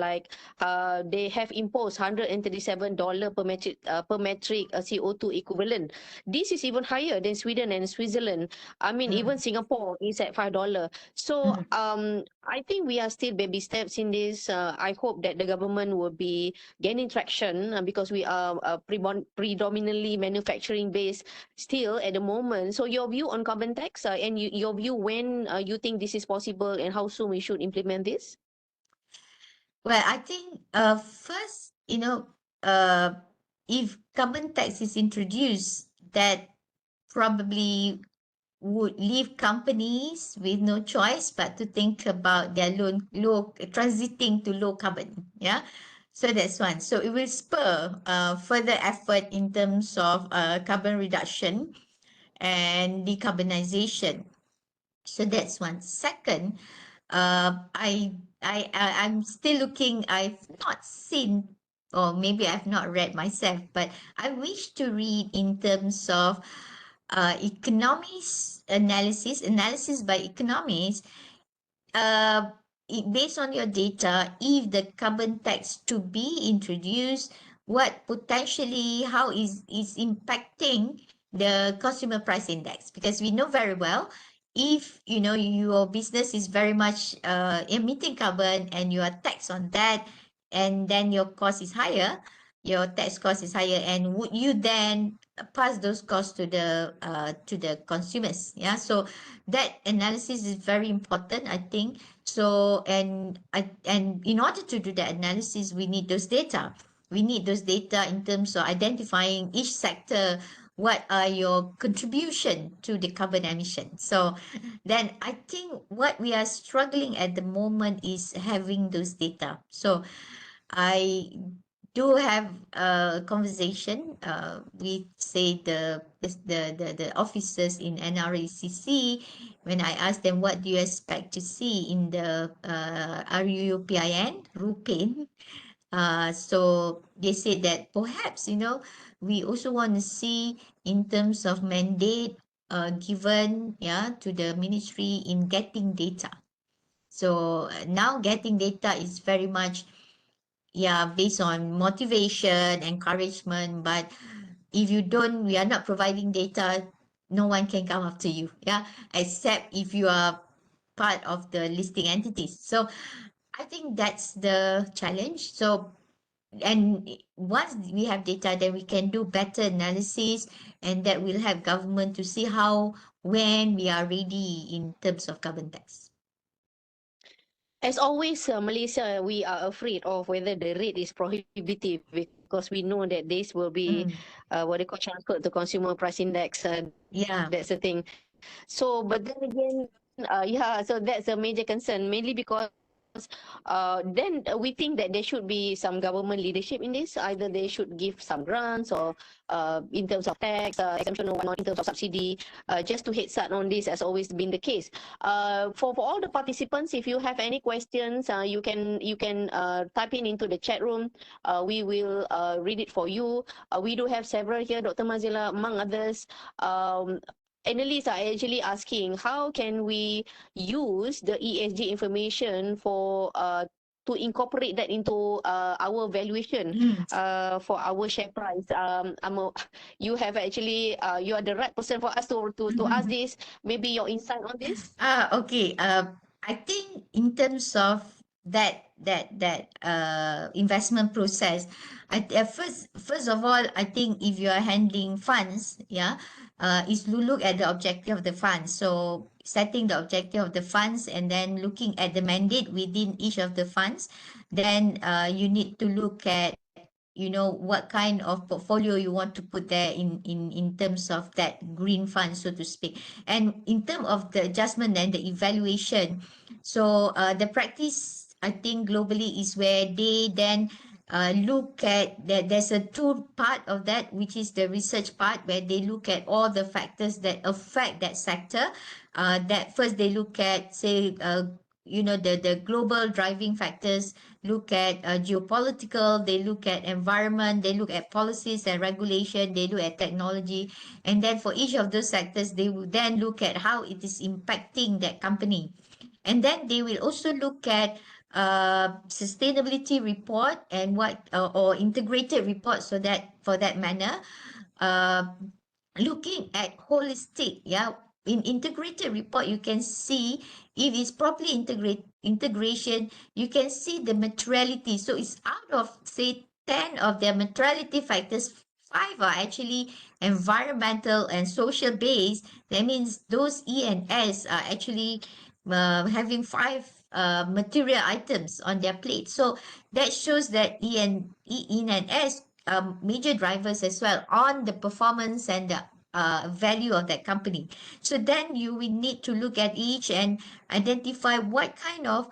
imposed $137 per metric CO2 equivalent. This is even higher than Sweden and Switzerland. I mean, even mm, Singapore is at $5. So mm. I think we are still baby steps in this. I hope that the government will be gaining traction because we are predominantly manufacturing based still at the moment. So your view on carbon tax and your view when you think this is possible and how soon we should implement this? Well, I think first, if carbon tax is introduced, that probably would leave companies with no choice but to think about their low transiting to low carbon. Yeah. So that's one. So it will spur further effort in terms of carbon reduction and decarbonization. So that's one. Second, I'm still looking. I've not seen, or maybe I've not read myself, but I wish to read in terms of economics analysis by economists, uh, based on your data, if the carbon tax to be introduced, what potentially, how is impacting the consumer price index? Because we know very well, if your business is very much emitting carbon and you are taxed on that, and then your cost is higher, your tax cost is higher, and would you then pass those costs to the consumers? Yeah, so that analysis is very important, I think. So, and in order to do that analysis, we need those data. We need those data in terms of identifying each sector, what are your contribution to the carbon emission. So then I think what we are struggling at the moment is having those data. So I do have a conversation with, say, the officers in NRACC, when I ask them what do you expect to see in the RUPIN, so they said that perhaps, we also want to see in terms of mandate given, yeah, to the ministry in getting data. So now getting data is very much, yeah, based on motivation, encouragement. But if we are not providing data, no one can come after you, yeah, except if you are part of the listing entities. So I think that's the challenge. So, and once we have data, then we can do better analysis, and that will help government to see how, when we are ready in terms of carbon tax. As always, Malaysia, we are afraid of whether the rate is prohibitive, because we know that this will be what they call transferred to consumer price index. Yeah. That's the thing. So, but then again, yeah, so that's a major concern, mainly because then we think that there should be some government leadership in this. Either they should give some grants, or in terms of tax exemption, or whatnot, in terms of subsidy, just to head start on this, has always been the case. For all the participants, if you have any questions, you can type in into the chat room. We will read it for you. We do have several here, Dr. Mazila, among others. Analysts are actually asking, how can we use the ESG information to incorporate that into our valuation for our share price. You have actually you are the right person for us to ask this. Maybe your insight on this. Okay. I think in terms of that investment process, first of all, I think if you are handling funds, yeah, is to look at the objective of the fund. So setting the objective of the funds, and then looking at the mandate within each of the funds, then you need to look at, what kind of portfolio you want to put there in terms of that green fund, so to speak. And in terms of the adjustment and the evaluation, so the practice, I think, globally is where they then look at that. There's a two part of that, which is the research part, where they look at all the factors that affect that sector. That first they look at, say, the global driving factors, look at geopolitical, they look at environment, they look at policies and regulation, they look at technology. And then for each of those sectors, they will then look at how it is impacting that company. And then they will also look at sustainability report, and what or integrated report, so that for that manner, uh, looking at holistic, yeah. In integrated report, you can see if it's properly integration, you can see the materiality. So it's out of, say, 10 of their materiality factors, 5 are actually environmental and social based. That means those E and S are actually having 5 material items on their plate. So that shows that E and S major drivers as well on the performance and the value of that company. So then you will need to look at each and identify what kind of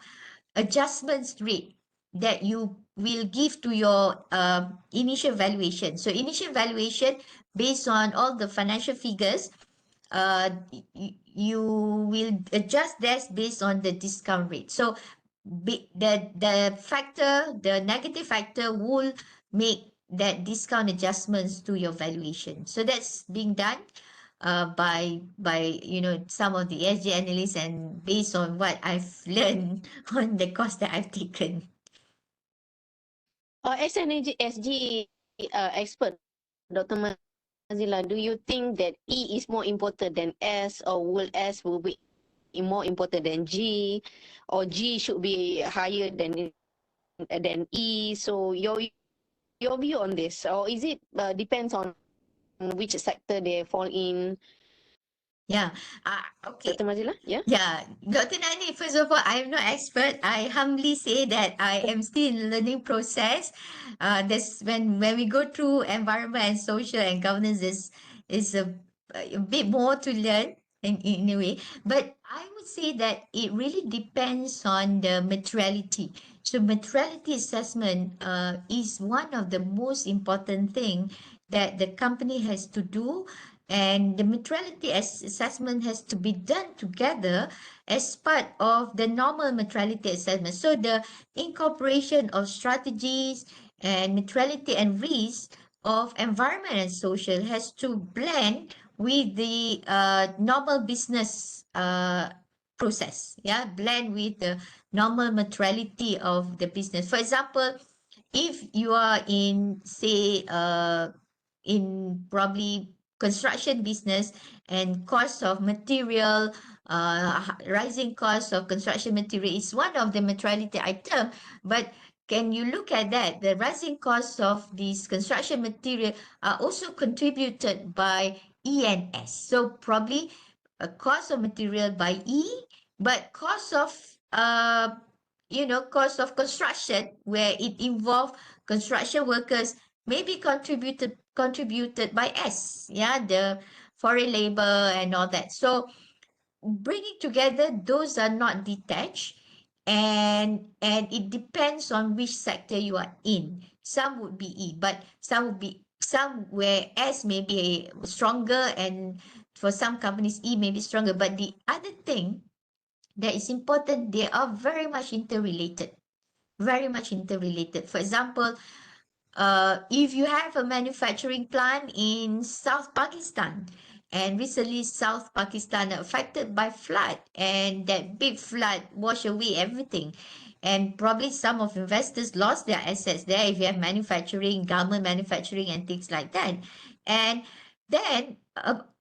adjustments rate that you will give to your initial valuation. So initial valuation, based on all the financial figures, you will adjust that based on the discount rate. So the negative factor will make that discount adjustments to your valuation. So that's being done by some of the ESG analysts, and based on what I've learned on the course that I've taken. As an SG expert, Dr. Mazila, do you think that E is more important than S, or will S will be more important than G, or G should be higher than E? So your view on this, or is it depends on which sector they fall in? Yeah. Okay. Dr. Mazila, yeah. Yeah, Dr. Nani, first of all, I am no expert. I humbly say that I am still in the learning process. This when we go through environment and social and governance, is a bit more to learn. in a way. But I would say that it really depends on the materiality. So materiality assessment is one of the most important thing that the company has to do, and the materiality assessment has to be done together as part of the normal materiality assessment. So the incorporation of strategies and materiality and risk of environment and social has to blend with the normal business process. Yeah, blend with the normal materiality of the business. For example, if you are in, say, in probably construction business, and cost of material, rising cost of construction material is one of the materiality item. But can you look at that? The rising cost of these construction material are also contributed by E and S. So probably a cost of material by E, but cost of cost of construction, where it involve construction workers, may be contributed by S. Yeah, the foreign labor and all that. So bringing together, those are not detached, and it depends on which sector you are in. Some would be E, but some where S may be stronger, and for some companies E may be stronger. But the other thing that is important, they are very much interrelated. Very much interrelated. For example, if you have a manufacturing plant in South Pakistan, and recently South Pakistan affected by flood, and that big flood washed away everything, and probably some of investors lost their assets there if you have manufacturing, garment manufacturing, and things like that. And then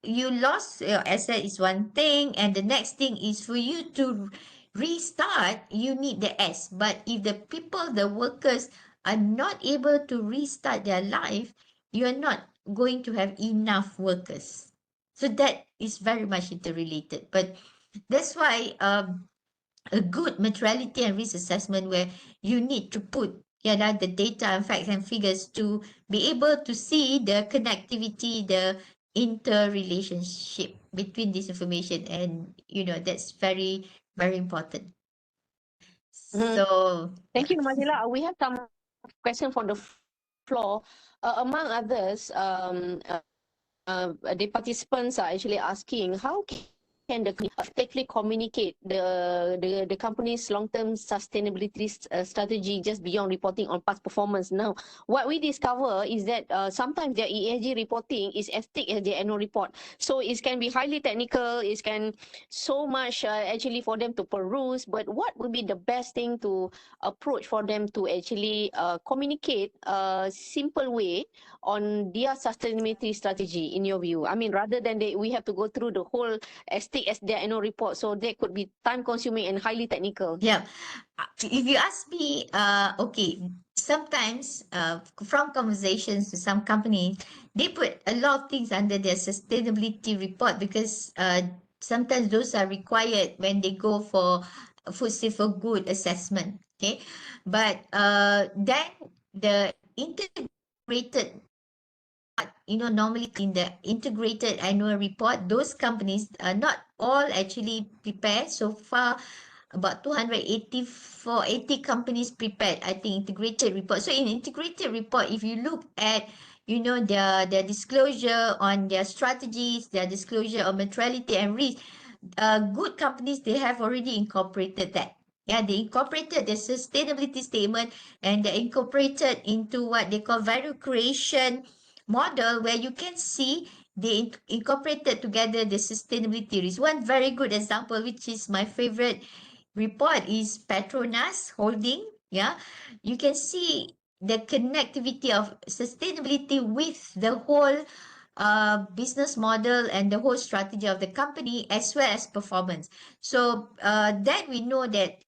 you lost your asset is one thing, and the next thing is for you to restart, you need the S. But if the people, the workers, are not able to restart their life, you're not going to have enough workers. So that is very much interrelated. But that's why a good materiality and risk assessment, where you need to put the data and facts and figures to be able to see the connectivity, the interrelationship between this information, and that's very, very important. Mhm. So Thank you, Mazila. We have some questions from the floor. Among others, the participants are actually asking, how can the company effectively communicate the company's long-term sustainability strategy just beyond reporting on past performance? Now, what we discover is that sometimes their ESG reporting is as thick as their annual report. So it can be highly technical, it can so much actually for them to peruse, but what would be the best thing to approach for them to actually communicate a simple way on their sustainability strategy, in your view? I mean, rather than we have to go through the whole as thick as their annual report, so that could be time consuming and highly technical. yeah, if you ask me, okay, sometimes from conversations with some companies, they put a lot of things under their sustainability report, because sometimes those are required when they go for food safe for good assessment. Okay, but then the integrated, normally in the integrated annual report, those companies are not all actually prepared so far. About 80 companies prepared, I think, integrated report. So in integrated report, if you look at, their disclosure on their strategies, their disclosure on materiality and risk, good companies, they have already incorporated that. Yeah, they incorporated the sustainability statement, and they incorporated into what they call value creation model, where you can see they incorporated together the sustainability risk. One very good example, which is my favorite report, is Petronas Holding. Yeah, you can see the connectivity of sustainability with the whole business model and the whole strategy of the company, as well as performance. So then we know that,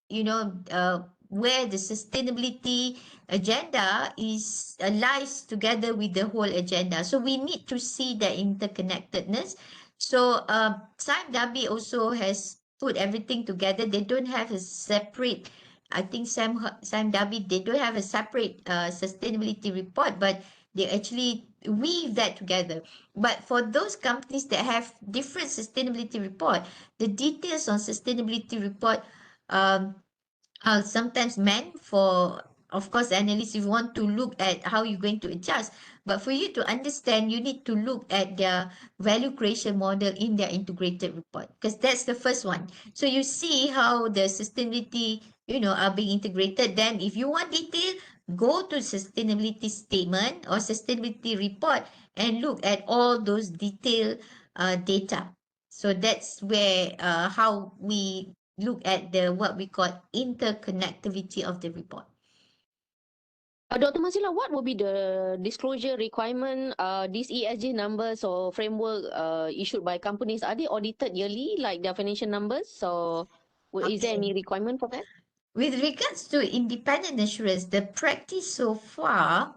where the sustainability agenda is lies together with the whole agenda. So we need to see the interconnectedness. So Sam Dhabi also has put everything together. They don't have a separate, I think Sam Dhabi, they don't have a separate sustainability report, but They actually weave that together. But for those companies that have different sustainability report, the details on sustainability report um, are sometimes meant for, of course, analysts, if you want to look at how you're going to adjust. But for you to understand, you need to look at their value creation model in their integrated report, because that's the first one. So you see how the sustainability, are being integrated. Then if you want detail, go to sustainability statement or sustainability report and look at all those detailed data. So that's where how we look at the what we call interconnectivity of the report. Dr. Masila, what will be the disclosure requirement? These ESG numbers or framework issued by companies, are they audited yearly, like their financial numbers? Or is there any Okay. requirement for that? With regards to independent assurance, the practice so far,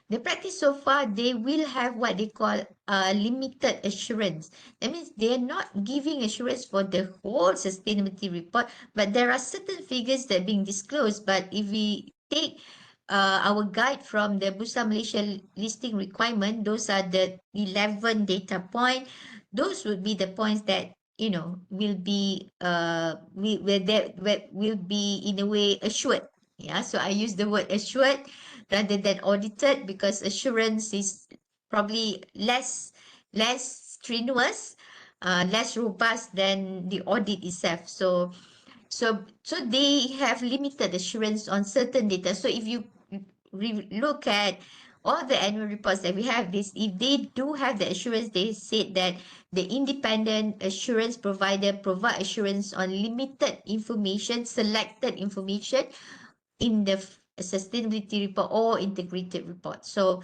they will have what they call limited assurance. That means they're not giving assurance for the whole sustainability report, but there are certain figures that are being disclosed. But if we take our guide from the Bursa Malaysia listing requirement, those are the 11 data point. Those would be the points that will be will be in a way assured. Yeah, so I use the word assured rather than audited, because assurance is probably less strenuous, less robust than the audit itself. So they have limited assurance on certain data. So if you look at all the annual reports that we have, this if they do have the assurance, they said that the independent assurance provider provide assurance on limited information, selected information in the sustainability report or integrated report. So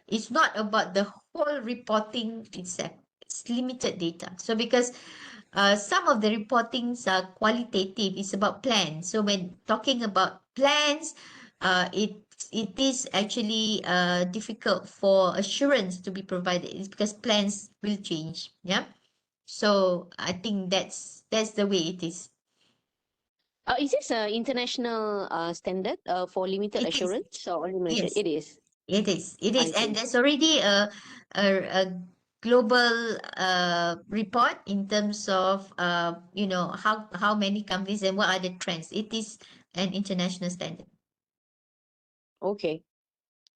it's not about the whole reporting itself. It's limited data. So because some of the reportings are qualitative, it's about plans. So when talking about plans, it is actually difficult for assurance to be provided. It's because plans will change. Yeah. So I think that's the way it is. Is this an international standard for limited It is. assurance or only Malaysia? Yes. It is. It is. It I is. And see. there's already a global report in terms of how many companies and what are the trends. It is an international standard. Okay.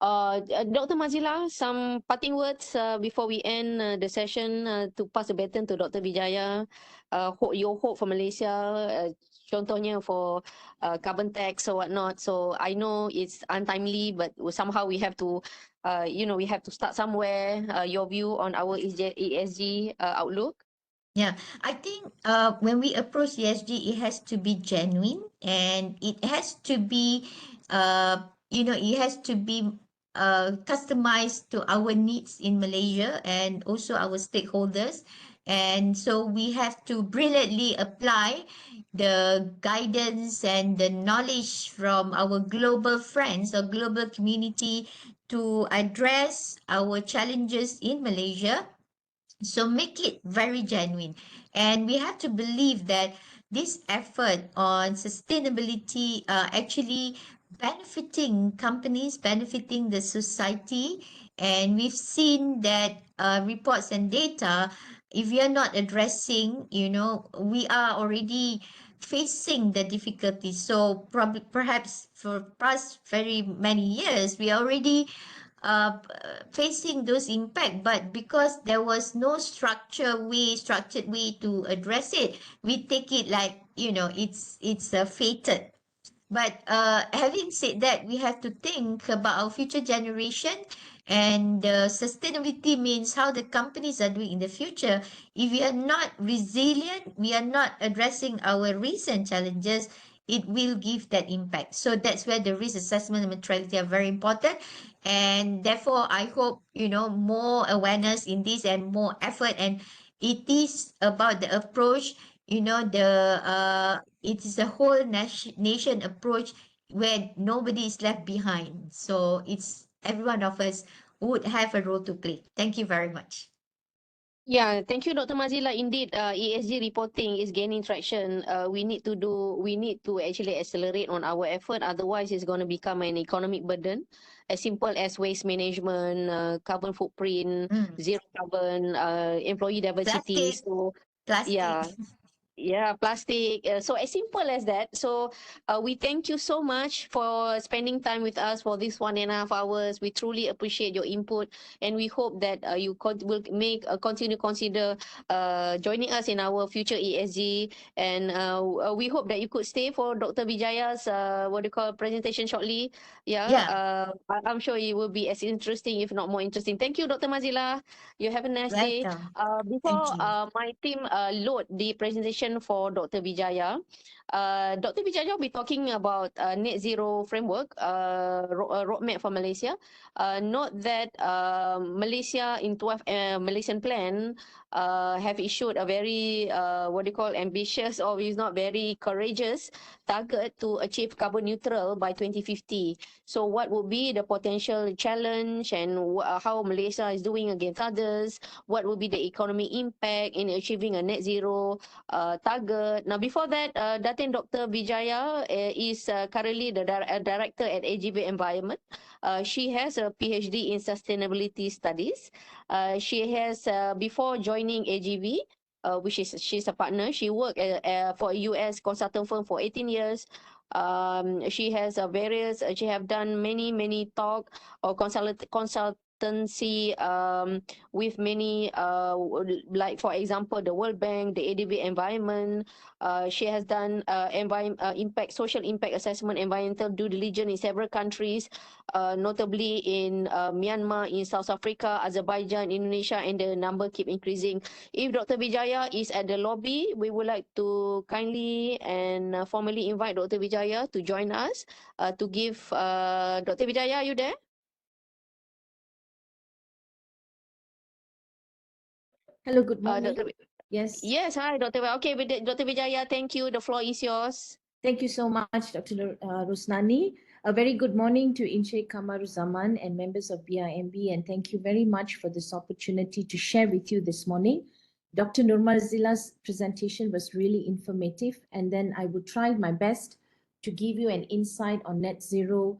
Dr. Mazila, some parting words before we end the session to pass the baton to Dr. Vijaya. Your hope for Malaysia, contohnya for carbon tax or whatnot. So I know it's untimely, but somehow we have to, we have to start somewhere. Your view on our ESG outlook? Yeah, I think when we approach ESG, it has to be genuine, and it has to be, it has to be customized to our needs in Malaysia and also our stakeholders. And so we have to brilliantly apply the guidance and the knowledge from our global friends or global community to address our challenges in Malaysia. So make it very genuine. And we have to believe that this effort on sustainability actually benefiting companies, benefiting the society. And we've seen that reports and data, if we are not addressing, we are already facing the difficulties. So probably perhaps for past very many years, we are already facing those impact, but because there was no structured way to address it, we take it like it's fated. But having said that, we have to think about our future generation, and sustainability means how the companies are doing in the future. If we are not resilient, we are not addressing our recent challenges, it will give that impact. So that's where the risk assessment and materiality are very important. And therefore, I hope, more awareness in this and more effort. And it is about the approach, it is a whole nation approach where nobody is left behind. So it's every one of us would have a role to play. Thank you very much. Yeah, thank you, Dr. Mazila. Indeed, ESG reporting is gaining traction. We need to actually accelerate on our effort. Otherwise, it's going to become an economic burden. As simple as waste management, carbon footprint, Mm. zero carbon, employee diversity. Plastic, So, plastic. yeah, yeah, plastic. So as simple as that. So we thank you so much for spending time with us for this 1.5 hours. We truly appreciate your input, and we hope that you will make continue consider joining us in our future ESG. And we hope that you could stay for Dr. Vijaya's what do you call presentation shortly. Yeah, Yeah, I'm sure it will be as interesting, if not more interesting. Thank you, Dr. Mazila. You have a nice day. welcome. Thank Before you. my team load the presentation for Dr. Vijaya, Dr. Vijaya will be talking about net zero framework, roadmap for Malaysia. Note that Malaysia in 12 Malaysian plan have issued a very what do you call ambitious, or is not very courageous target to achieve carbon neutral by 2050. So what would be the potential challenge, and how Malaysia is doing against others? What will be the economic impact in achieving a net zero target? Now, before that, Datin Dr. Vijaya is currently the director at AGB Environment. She has a PhD in sustainability studies. She has, before joining AGB, which is she's a partner, she worked for a US consultant firm for 18 years. She has she have done many talk or consultancy with many like for example the World Bank, the ADB Environment. She has done impact social impact assessment, environmental due diligence in several countries, notably in Myanmar, in South Africa, Azerbaijan, Indonesia, and the number keep increasing. If Dr. Vijaya is at the lobby, we would like to kindly and formally invite Dr. Vijaya to join us to give Dr. Vijaya, are you there? Hello, good morning. Dr. Yes, Yes, hi, Dr. Okay, Dr. Vijaya, thank you. The floor is yours. thank you so much, Dr. Rosnani. A very good morning to Encik Kamaruzaman and members of BIMB, and thank you very much for this opportunity to share with you this morning. Dr. Nurmazila's presentation was really informative, and then I will try my best to give you an insight on net zero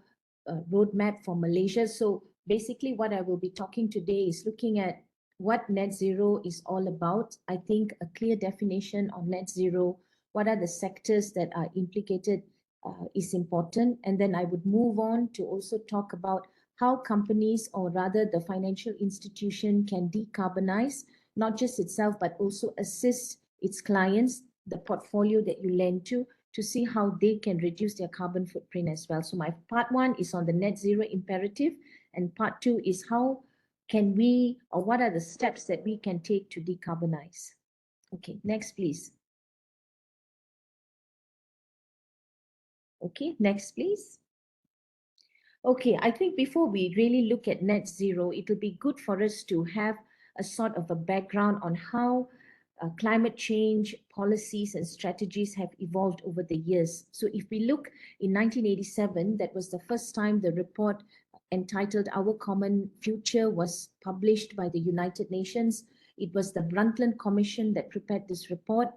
roadmap for Malaysia. So basically what I will be talking today is looking at what net zero is all about. I think a clear definition on net zero, what are the sectors that are implicated is important. And then I would move on to also talk about how companies, or rather the financial institution, can decarbonize, not just itself, but also assist its clients, the portfolio that you lend to see how they can reduce their carbon footprint as well. So my part one is on the net zero imperative, and part two is how can we, or what are the steps that we can take to decarbonize. Okay, next please. Okay, next please. Okay, I think before we really look at net zero, it will be good for us to have a sort of a background on how climate change policies and strategies have evolved over the years. So if we look in 1987, that was the first time the report entitled Our Common Future was published by the United Nations. It was the Brundtland Commission that prepared this report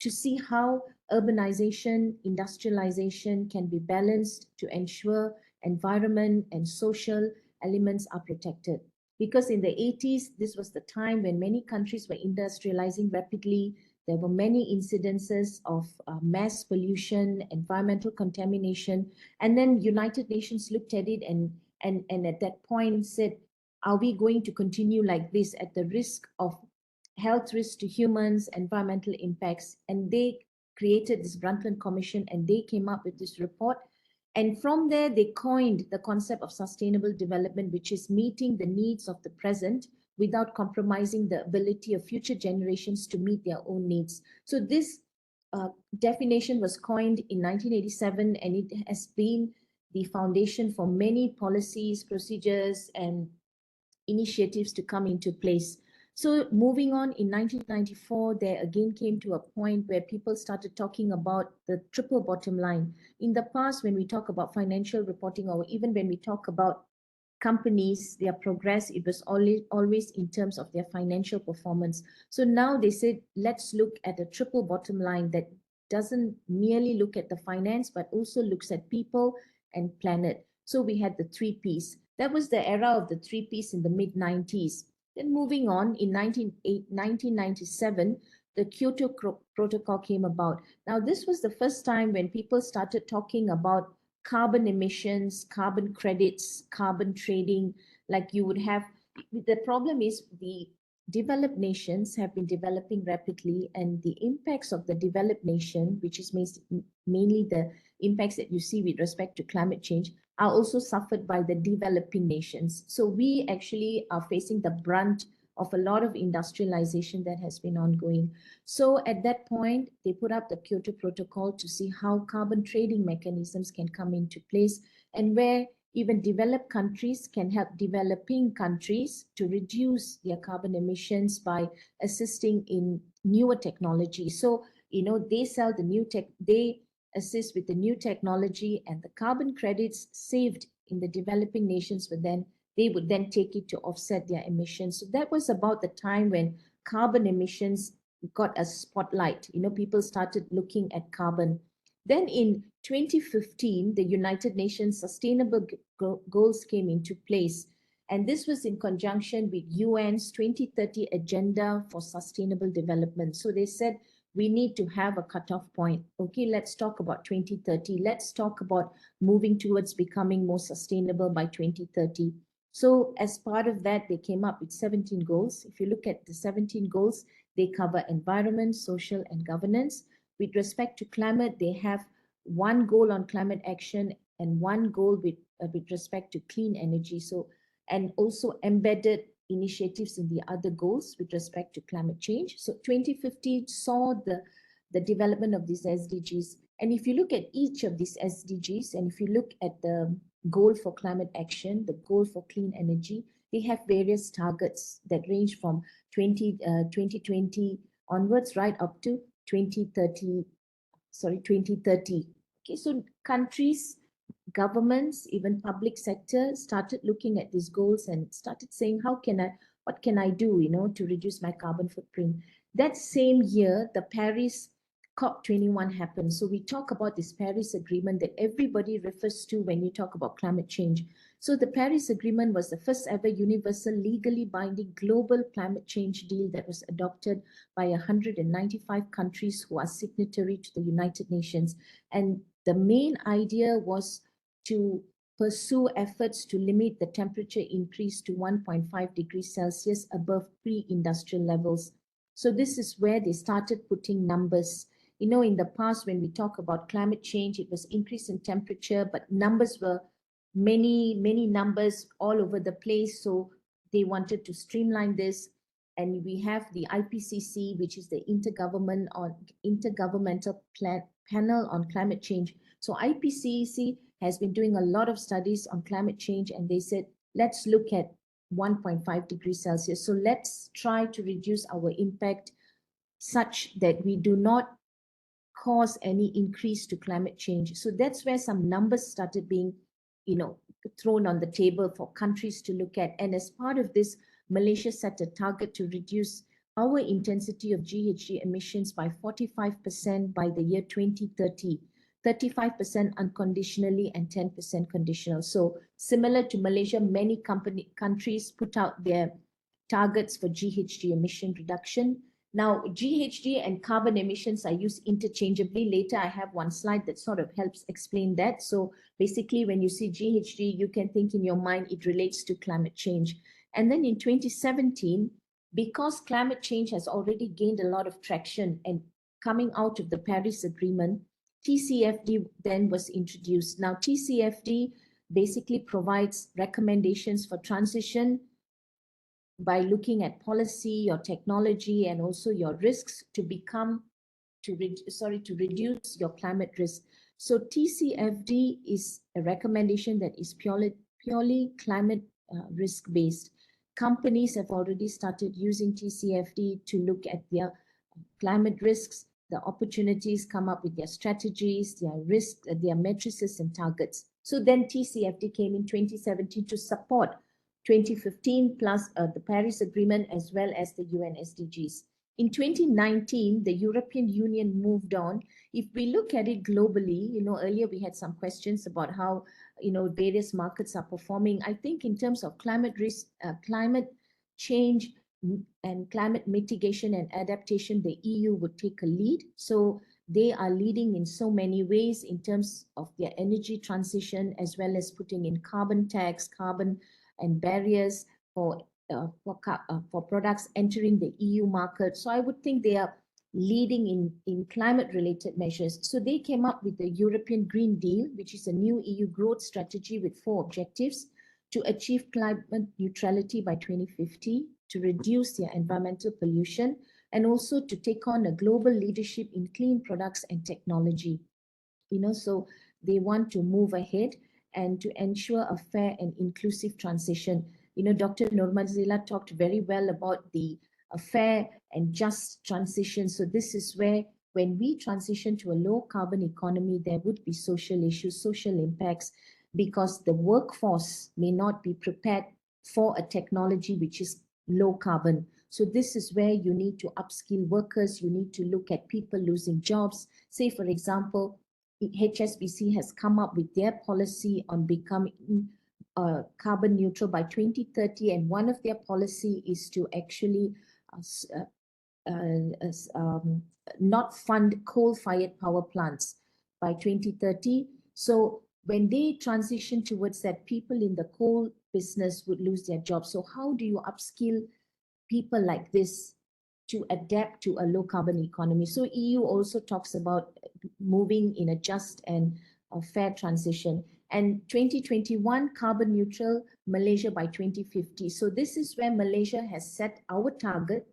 to see how urbanization, industrialization can be balanced to ensure environment and social elements are protected. Because in the 80s, this was the time when many countries were industrializing rapidly. There were many incidences of mass pollution, environmental contamination, and then United Nations looked at it and at that point said, are we going to continue like this at the risk of health risks to humans, environmental impacts? And they created this Brundtland Commission, and they came up with this report. And from there, they coined the concept of sustainable development, which is meeting the needs of the present without compromising the ability of future generations to meet their own needs. So this definition was coined in 1987, and it has been the foundation for many policies, procedures, and initiatives to come into place. So moving on, in 1994, there again came to a point where people started talking about the triple bottom line. In the past, when we talk about financial reporting, or even when we talk about companies, their progress, it was always in terms of their financial performance. So now they said, let's look at a triple bottom line that doesn't merely look at the finance, but also looks at people and planet. So we had the 3Ps. That was the era of the 3Ps in the mid-90s. Then moving on, in 1997, the Kyoto Protocol came about. Now, this was the first time when people started talking about carbon emissions, carbon credits, carbon trading, like you would have. The problem is the developed nations have been developing rapidly, and the impacts of the developed nation, which is mainly the impacts that you see with respect to climate change, are also suffered by the developing nations. So we actually are facing the brunt of a lot of industrialization that has been ongoing. So at that point, they put up the Kyoto Protocol to see how carbon trading mechanisms can come into place, and where even developed countries can help developing countries to reduce their carbon emissions by assisting in newer technology. So, they sell the new tech, they assist with the new technology, and the carbon credits saved in the developing nations they would then take it to offset their emissions. So that was about the time when carbon emissions got a spotlight. People started looking at carbon. Then in 2015, the United Nations Sustainable Goals came into place. And this was in conjunction with UN's 2030 Agenda for Sustainable Development. So they said, we need to have a cutoff point. Okay, let's talk about 2030. Let's talk about moving towards becoming more sustainable by 2030. So as part of that, they came up with 17 goals. If you look at the 17 goals, they cover environment, social, and governance. With respect to climate, they have one goal on climate action and one goal with respect to clean energy. So, and also embedded initiatives in the other goals with respect to climate change. So 2050 saw the development of these SDGs. And if you look at each of these SDGs, and if you look at the goal for climate action, the goal for clean energy, they have various targets that range from 2020 onwards right up to 2030. Okay, so countries, governments, even public sector started looking at these goals and started saying, what can I do, to reduce my carbon footprint? That same year, the Paris COP21 happened. So we talk about this Paris Agreement that everybody refers to when you talk about climate change. So the Paris Agreement was the first ever universal legally binding global climate change deal that was adopted by 195 countries who are signatory to the United Nations. And the main idea was to pursue efforts to limit the temperature increase to 1.5 degrees Celsius above pre-industrial levels. So this is where they started putting numbers. In the past, when we talk about climate change, it was increase in temperature, but numbers were many numbers all over the place. So they wanted to streamline this. And we have the IPCC, which is the Intergovernmental Panel on Climate Change. So IPCC has been doing a lot of studies on climate change, and they said, let's look at 1.5 degrees Celsius. So let's try to reduce our impact such that we do not cause any increase to climate change. So that's where some numbers started being, thrown on the table for countries to look at. And as part of this, Malaysia set a target to reduce our intensity of GHG emissions by 45% by the year 2030, 35% unconditionally and 10% conditional. So similar to Malaysia, many countries put out their targets for GHG emission reduction. Now, GHG and carbon emissions are used interchangeably. Later, I have one slide that sort of helps explain that. So basically, when you see GHG, you can think in your mind it relates to climate change. And then in 2017, because climate change has already gained a lot of traction and coming out of the Paris Agreement, TCFD then was introduced. Now, TCFD basically provides recommendations for transition by looking at policy, your technology, and also your risks to reduce your climate risk. So TCFD is a recommendation that is purely climate risk-based. Companies have already started using TCFD to look at their climate risks. the opportunities, come up with their strategies, their risk, their matrices and targets. So then TCFD came in 2017 to support 2015 plus the Paris Agreement as well as the UN SDGs. In 2019, the European Union moved on. If we look at it globally, earlier we had some questions about how, various markets are performing. I think in terms of climate risk, climate change and climate mitigation and adaptation, the EU would take a lead. So they are leading in so many ways in terms of their energy transition, as well as putting in carbon tax, carbon and barriers for products entering the EU market. So I would think they are leading in climate-related measures. So they came up with the European Green Deal, which is a new EU growth strategy with 4 objectives: to achieve climate neutrality by 2050, to reduce their environmental pollution, and also to take on a global leadership in clean products and technology. So they want to move ahead and to ensure a fair and inclusive transition. Dr. Nurmazila talked very well about the fair and just transition. So this is where, when we transition to a low carbon economy, there would be social issues, social impacts, because the workforce may not be prepared for a technology which is low carbon. So this is where you need to upskill workers. You need to look at people losing jobs. Say, for example, HSBC has come up with their policy on becoming carbon neutral by 2030, and one of their policy is to actually not fund coal-fired power plants by 2030. So when they transition towards that, people in the coal business would lose their jobs. So how do you upskill people like this to adapt to a low carbon economy? So EU also talks about moving in a just and a fair transition. And 2021, carbon neutral Malaysia by 2050. So this is where Malaysia has set our target.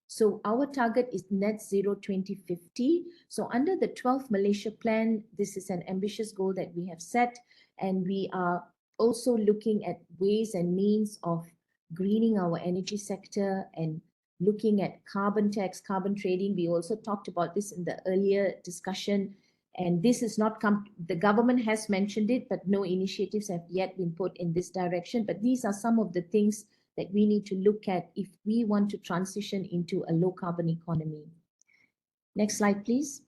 So our target is net zero 2050. So under the 12th Malaysia plan, this is an ambitious goal that we have set. And we are also looking at ways and means of greening our energy sector and looking at carbon tax, carbon trading. We also talked about this in the earlier discussion. And this is not the government has mentioned it, but no initiatives have yet been put in this direction. But these are some of the things that we need to look at if we want to transition into a low carbon economy. Next slide, please.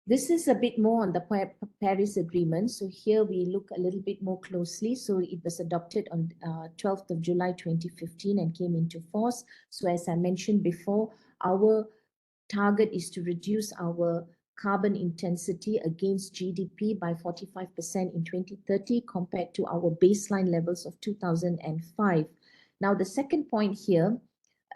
This is a bit more on the Paris Agreement. So here we look a little bit more closely. So it was adopted on 12th of July 2015 and came into force. So as I mentioned before, our target is to reduce our carbon intensity against GDP by 45% in 2030 compared to our baseline levels of 2005. Now, the second point here,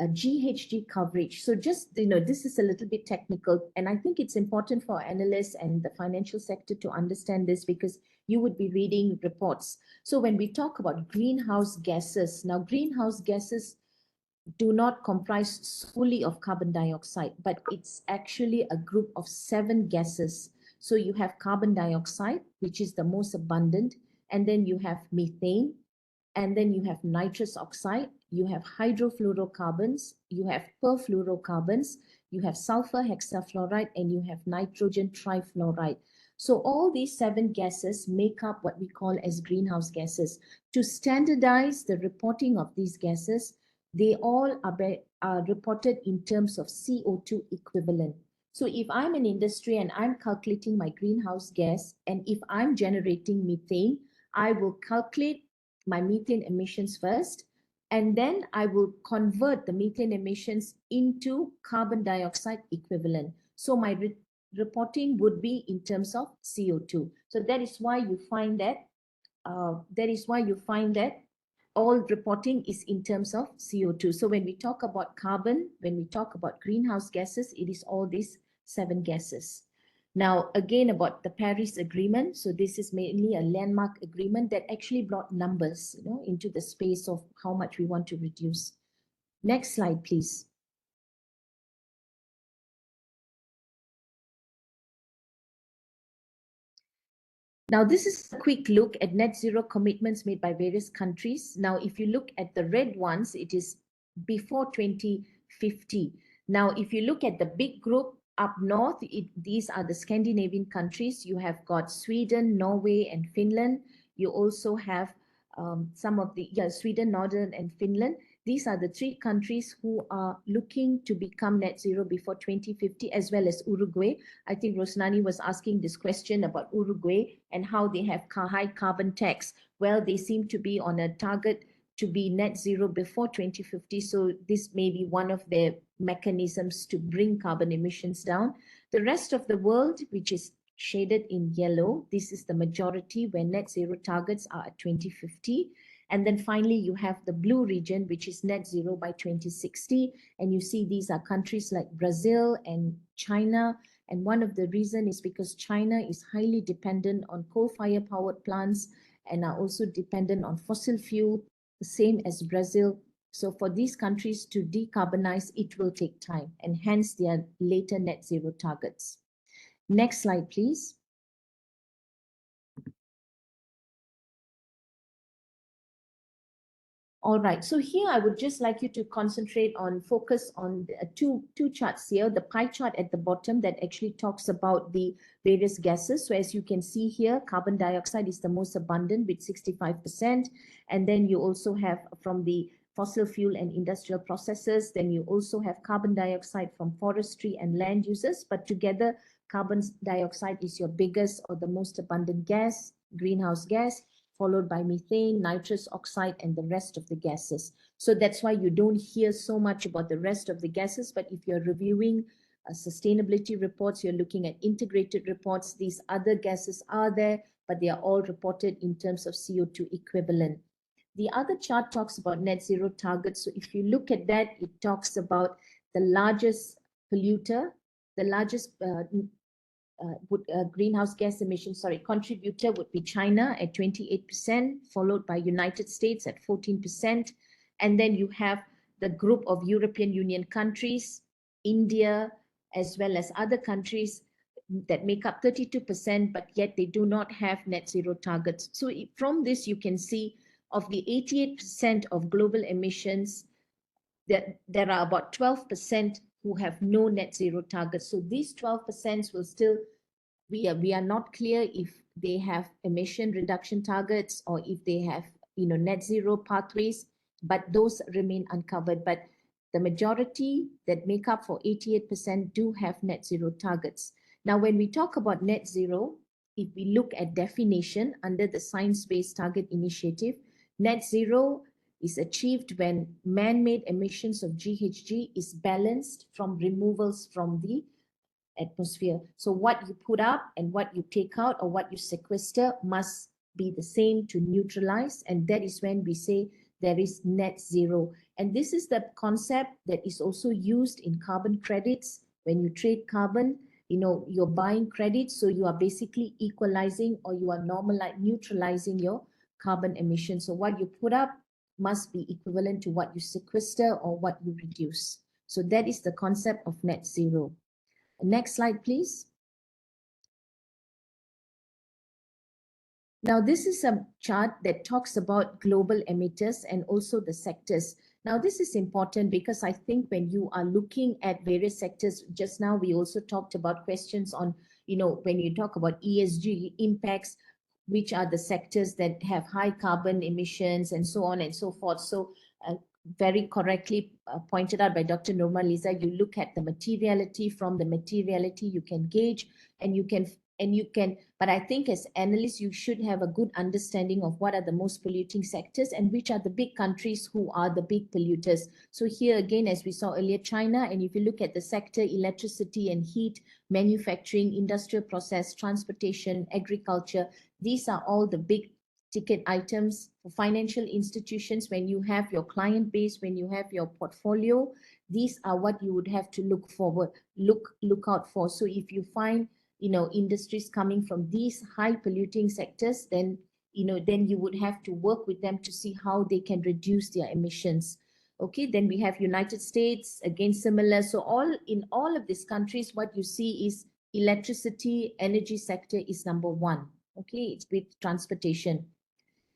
GHG coverage. So just, this is a little bit technical, and I think it's important for analysts and the financial sector to understand this, because you would be reading reports. So when we talk about greenhouse gases, now greenhouse gases do not comprise solely of carbon dioxide, but it's actually a group of 7 gases. So you have carbon dioxide, which is the most abundant, and then you have methane, and then you have nitrous oxide, you have hydrofluorocarbons, you have perfluorocarbons, you have sulfur hexafluoride, and you have nitrogen trifluoride. So all these 7 gases make up what we call as greenhouse gases. To standardize the reporting of these gases, they all are reported in terms of CO2 equivalent. So if I'm an industry and I'm calculating my greenhouse gas, and if I'm generating methane, I will calculate my methane emissions first, and then I will convert the methane emissions into carbon dioxide equivalent. So my reporting would be in terms of CO2. So that is why you find that all reporting is in terms of CO2. So when we talk about carbon, when we talk about greenhouse gases, it is all these 7 gases. Now, again, about the Paris Agreement. So this is mainly a landmark agreement that actually brought numbers, into the space of how much we want to reduce. Next slide, please. Now, this is a quick look at net zero commitments made by various countries. Now, if you look at the red ones, it is before 2050. Now, if you look at the big group up north, these are the Scandinavian countries. You have got Sweden, Norway, and Finland. You also have some of the, Sweden, Northern, and Finland. These are the three countries who are looking to become net zero before 2050, as well as Uruguay. I think Rosnani was asking this question about Uruguay and how they have high carbon tax. Well, they seem to be on a target to be net zero before 2050. So this may be one of their mechanisms to bring carbon emissions down. The rest of the world, which is shaded in yellow, this is the majority where net zero targets are at 2050. And then finally, you have the blue region, which is net zero by 2060. And you see these are countries like Brazil and China. And one of the reasons is because China is highly dependent on coal-fired powered plants and are also dependent on fossil fuel, the same as Brazil. So for these countries to decarbonize, it will take time, and hence their later net zero targets. Next slide, please. All right, so here I would just like you to concentrate on, focus on two charts here. The pie chart at the bottom that actually talks about the various gases. So as you can see here, carbon dioxide is the most abundant with 65%. And then you also have from the fossil fuel and industrial processes. Then you also have carbon dioxide from forestry and land uses. But together, carbon dioxide is your biggest or the most abundant gas, greenhouse gas, followed by methane, nitrous oxide, and the rest of the gases. So that's why you don't hear so much about the rest of the gases. But if you're reviewing sustainability reports, you're looking at integrated reports, these other gases are there, but they are all reported in terms of CO2 equivalent. The other chart talks about net zero targets. So if you look at that, it talks about the largest polluter, the largest greenhouse gas emissions, contributor would be China at 28%, followed by United States at 14%. And then you have the group of European Union countries, India, as well as other countries that make up 32%, but yet they do not have net zero targets. So from this, you can see of the 88% of global emissions, that there are about 12% who have no net zero targets. So these 12% will still, we are not clear if they have emission reduction targets or if they have, net zero pathways, but those remain uncovered. But the majority that make up for 88% do have net zero targets. Now, when we talk about net zero, if we look at definition under the Science-Based Target Initiative, net zero is achieved when man-made emissions of GHG is balanced from removals from the atmosphere. So what you put up and what you take out or what you sequester must be the same to neutralize. And that is when we say there is net zero. And this is the concept that is also used in carbon credits. When you trade carbon, you're buying credits. So you are basically equalizing or you are neutralizing your carbon emissions. So what you put up must be equivalent to what you sequester or what you reduce. So that is the concept of net zero. Next slide, please. Now, this is a chart that talks about global emitters and also the sectors. Now, this is important because I think when you are looking at various sectors, just now we also talked about questions on, when you talk about ESG impacts, which are the sectors that have high carbon emissions and so on and so forth. So very correctly pointed out by Dr. Nurmaliza, you look at the materiality. From the materiality, you can gauge and you can, but I think as analysts, you should have a good understanding of what are the most polluting sectors and which are the big countries who are the big polluters. So here again, as we saw earlier, China, and if you look at the sector, electricity and heat, manufacturing, industrial process, transportation, agriculture, these are all the big ticket items for financial institutions. When you have your client base, when you have your portfolio, these are what you would have to look out for. So if you find, industries coming from these high polluting sectors, then, then you would have to work with them to see how they can reduce their emissions. Okay, then we have United States, again, similar. So in all of these countries, what you see is electricity, energy sector is number one. Okay, it's with transportation.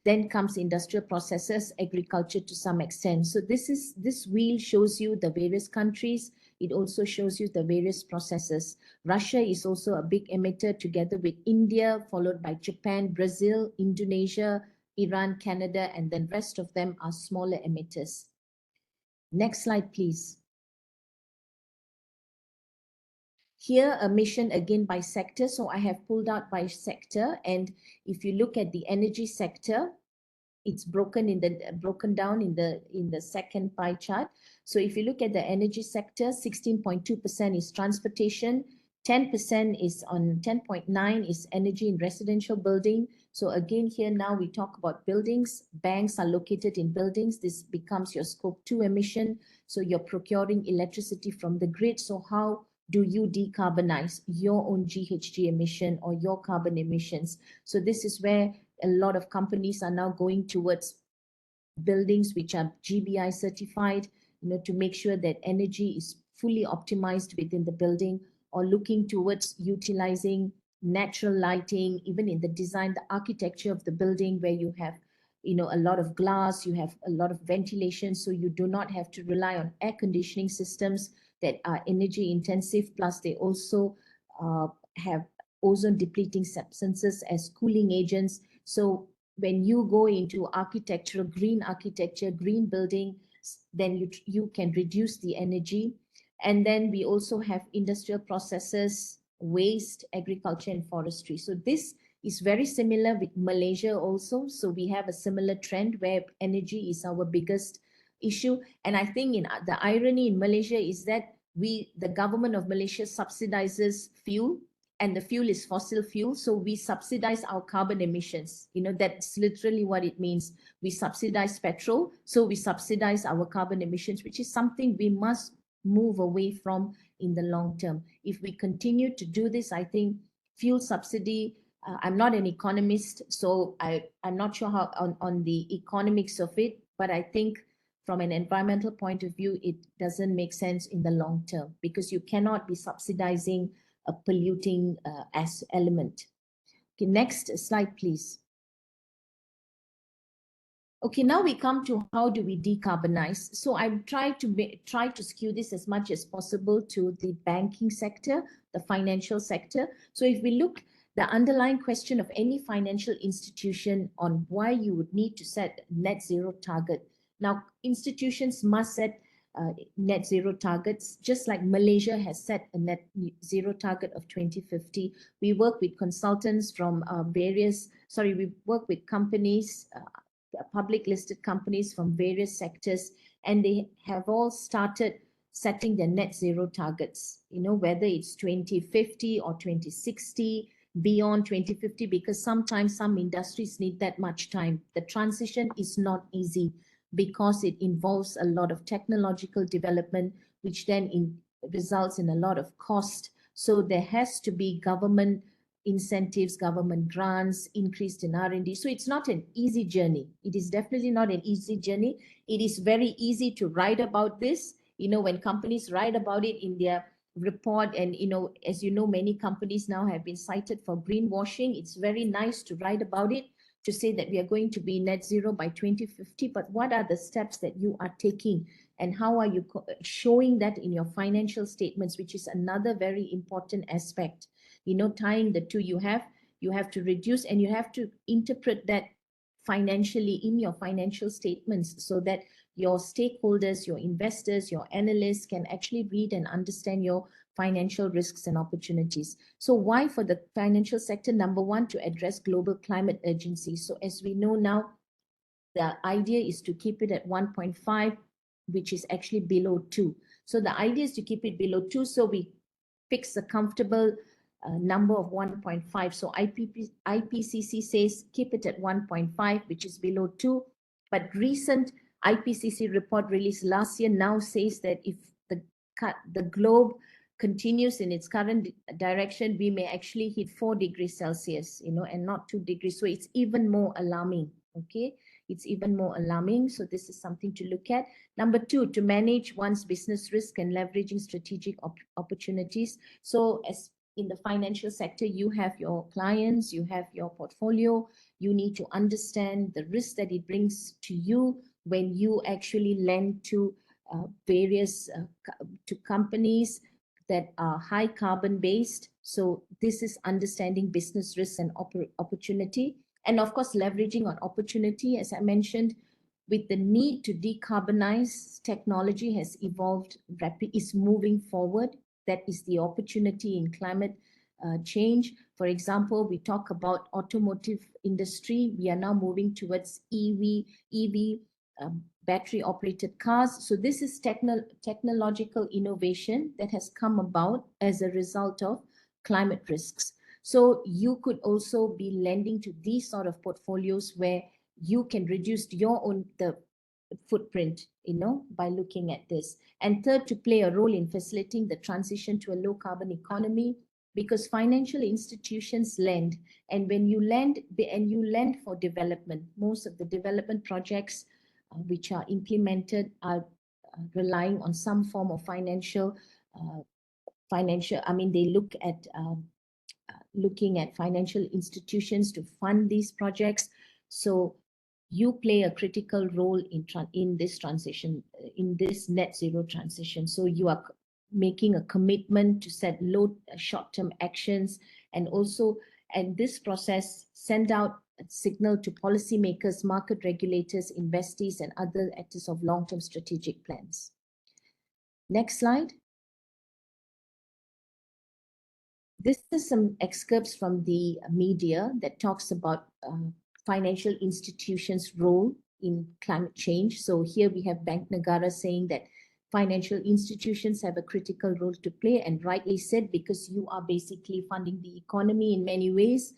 Then comes industrial processes, agriculture to some extent. So this wheel shows you the various countries. It also shows you the various processes. Russia is also a big emitter together with India, followed by Japan, Brazil, Indonesia, Iran, Canada, and then rest of them are smaller emitters. Next slide, please. Here, a mission again by sector. So I have pulled out by sector. And if you look at the energy sector, it's broken down in the second pie chart. So if you look at the energy sector, 16.2% is transportation, 10% is on 10.9 is energy in residential building. So again, here now we talk about buildings. Banks are located in buildings. This becomes your scope 2 emission. So you're procuring electricity from the grid. So how do you decarbonize your own GHG emission or your carbon emissions? So this is where a lot of companies are now going towards buildings which are GBI certified, to make sure that energy is fully optimized within the building, or looking towards utilizing natural lighting, even in the design, the architecture of the building, where you have, a lot of glass, you have a lot of ventilation, so you do not have to rely on air conditioning systems that are energy intensive. Plus, they also have ozone depleting substances as cooling agents. So when you go into architecture, green building, then you can reduce the energy. And then we also have industrial processes, waste, agriculture, and forestry. So this is very similar with Malaysia also. So we have a similar trend where energy is our biggest issue. And I think the irony in Malaysia is that the government of Malaysia subsidizes fuel, and the fuel is fossil fuel. So we subsidize our carbon emissions. That's literally what it means. We subsidize petrol, so we subsidize our carbon emissions, which is something we must move away from in the long term. If we continue to do this, I think fuel subsidy, I'm not an economist, so I'm not sure how on the economics of it, but I think from an environmental point of view, it doesn't make sense in the long term, because you cannot be subsidizing a polluting as element. Okay, next slide, please. Okay, now we come to how do we decarbonize. So I'm trying to skew this as much as possible to the banking sector, the financial sector. So if we look, the underlying question of any financial institution on why you would need to set net zero target. Now, institutions must set net zero targets, just like Malaysia has set a net zero target of 2050. We work with consultants from we work with companies, public listed companies from various sectors, and they have all started setting their net zero targets, whether it's 2050 or 2060, beyond 2050, because sometimes some industries need that much time. The transition is not easy, because it involves a lot of technological development, which then results in a lot of cost. So there has to be government incentives, government grants, increased in R&D. So it's not an easy journey. It is definitely not an easy journey. It is very easy to write about this, when companies write about it in their report, and as many companies now have been cited for greenwashing. It's very nice to write about it, to say that we are going to be net zero by 2050, but what are the steps that you are taking, and how are you showing that in your financial statements, which is another very important aspect. Tying the two, you have to reduce, and you have to interpret that financially in your financial statements, so that your stakeholders, your investors, your analysts can actually read and understand your financial risks and opportunities. So why for the financial sector? Number one, to address global climate urgency. So as we know now, the idea is to keep it at 1.5, which is actually below 2. So the idea is to keep it below 2. So we fix a comfortable number of 1.5. So IPCC says keep it at 1.5, which is below 2. But recent IPCC report released last year now says that if the globe continues in its current direction, we may actually hit 4 degrees Celsius, and not 2 degrees. So it's even more alarming. Okay, it's even more alarming. So this is something to look at. Number two, to manage one's business risk and leveraging strategic opportunities. So as in the financial sector, you have your clients, you have your portfolio, you need to understand the risk that it brings to you when you actually lend to various to companies that are high carbon based. So this is understanding business risks and opportunity. And of course, leveraging on opportunity, as I mentioned, with the need to decarbonize, technology has evolved is moving forward. That is the opportunity in climate change. For example, we talk about automotive industry. We are now moving towards EV battery operated cars. So this is technological innovation that has come about as a result of climate risks. So you could also be lending to these sort of portfolios where you can reduce your own footprint, by looking at this. And third, to play a role in facilitating the transition to a low carbon economy, because financial institutions lend, and when you lend for development, most of the development projects which are implemented are relying on some form of financial, they look at looking at financial institutions to fund these projects. So you play a critical role in this transition, in this net zero transition. So you are making a commitment to set low short-term actions, and also, and this process send out a signal to policymakers, market regulators, investees, and other actors of long-term strategic plans. Next slide. This is some excerpts from the media that talks about financial institutions' role in climate change. So here we have Bank Negara saying that financial institutions have a critical role to play, and rightly said, because you are basically funding the economy in many ways.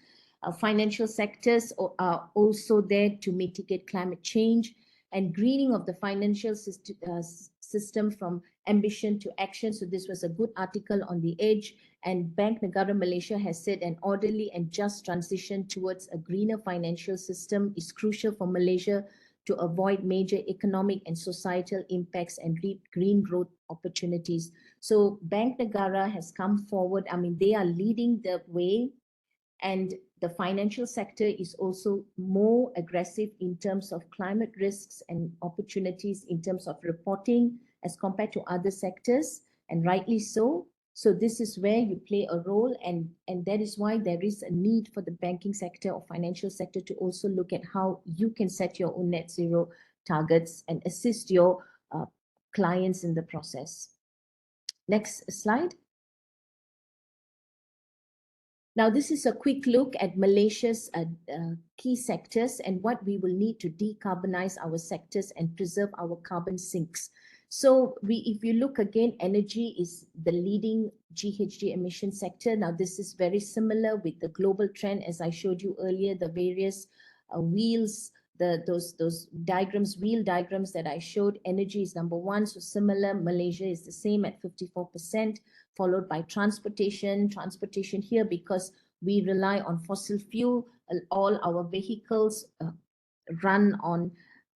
Financial sectors are also there to mitigate climate change and greening of the financial system from ambition to action. So this was a good article on The Edge. And Bank Negara Malaysia has said an orderly and just transition towards a greener financial system is crucial for Malaysia to avoid major economic and societal impacts and reap green growth opportunities. So Bank Negara has come forward. They are leading the way, and the financial sector is also more aggressive in terms of climate risks and opportunities in terms of reporting as compared to other sectors, and rightly so. So this is where you play a role, and that is why there is a need for the banking sector or financial sector to also look at how you can set your own net zero targets and assist your clients in the process. Next slide. Now, this is a quick look at Malaysia's key sectors and what we will need to decarbonize our sectors and preserve our carbon sinks. So if you look again, energy is the leading GHG emission sector. Now, this is very similar with the global trend, as I showed you earlier, the various wheels, those diagrams, wheel diagrams that I showed. Energy is number one, so similar. Malaysia is the same at 54%, followed by transportation. Transportation here, because we rely on fossil fuel, all our vehicles run on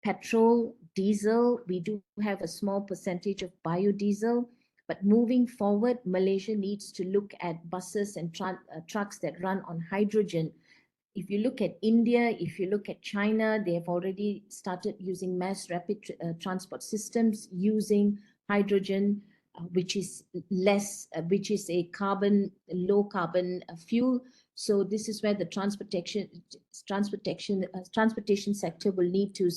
petrol, diesel. We do have a small percentage of biodiesel, but moving forward, Malaysia needs to look at buses and trucks that run on hydrogen. If you look at India, if you look at China, they have already started using mass rapid transport systems using hydrogen, which is a low carbon fuel. So this is where the transportation sector will need to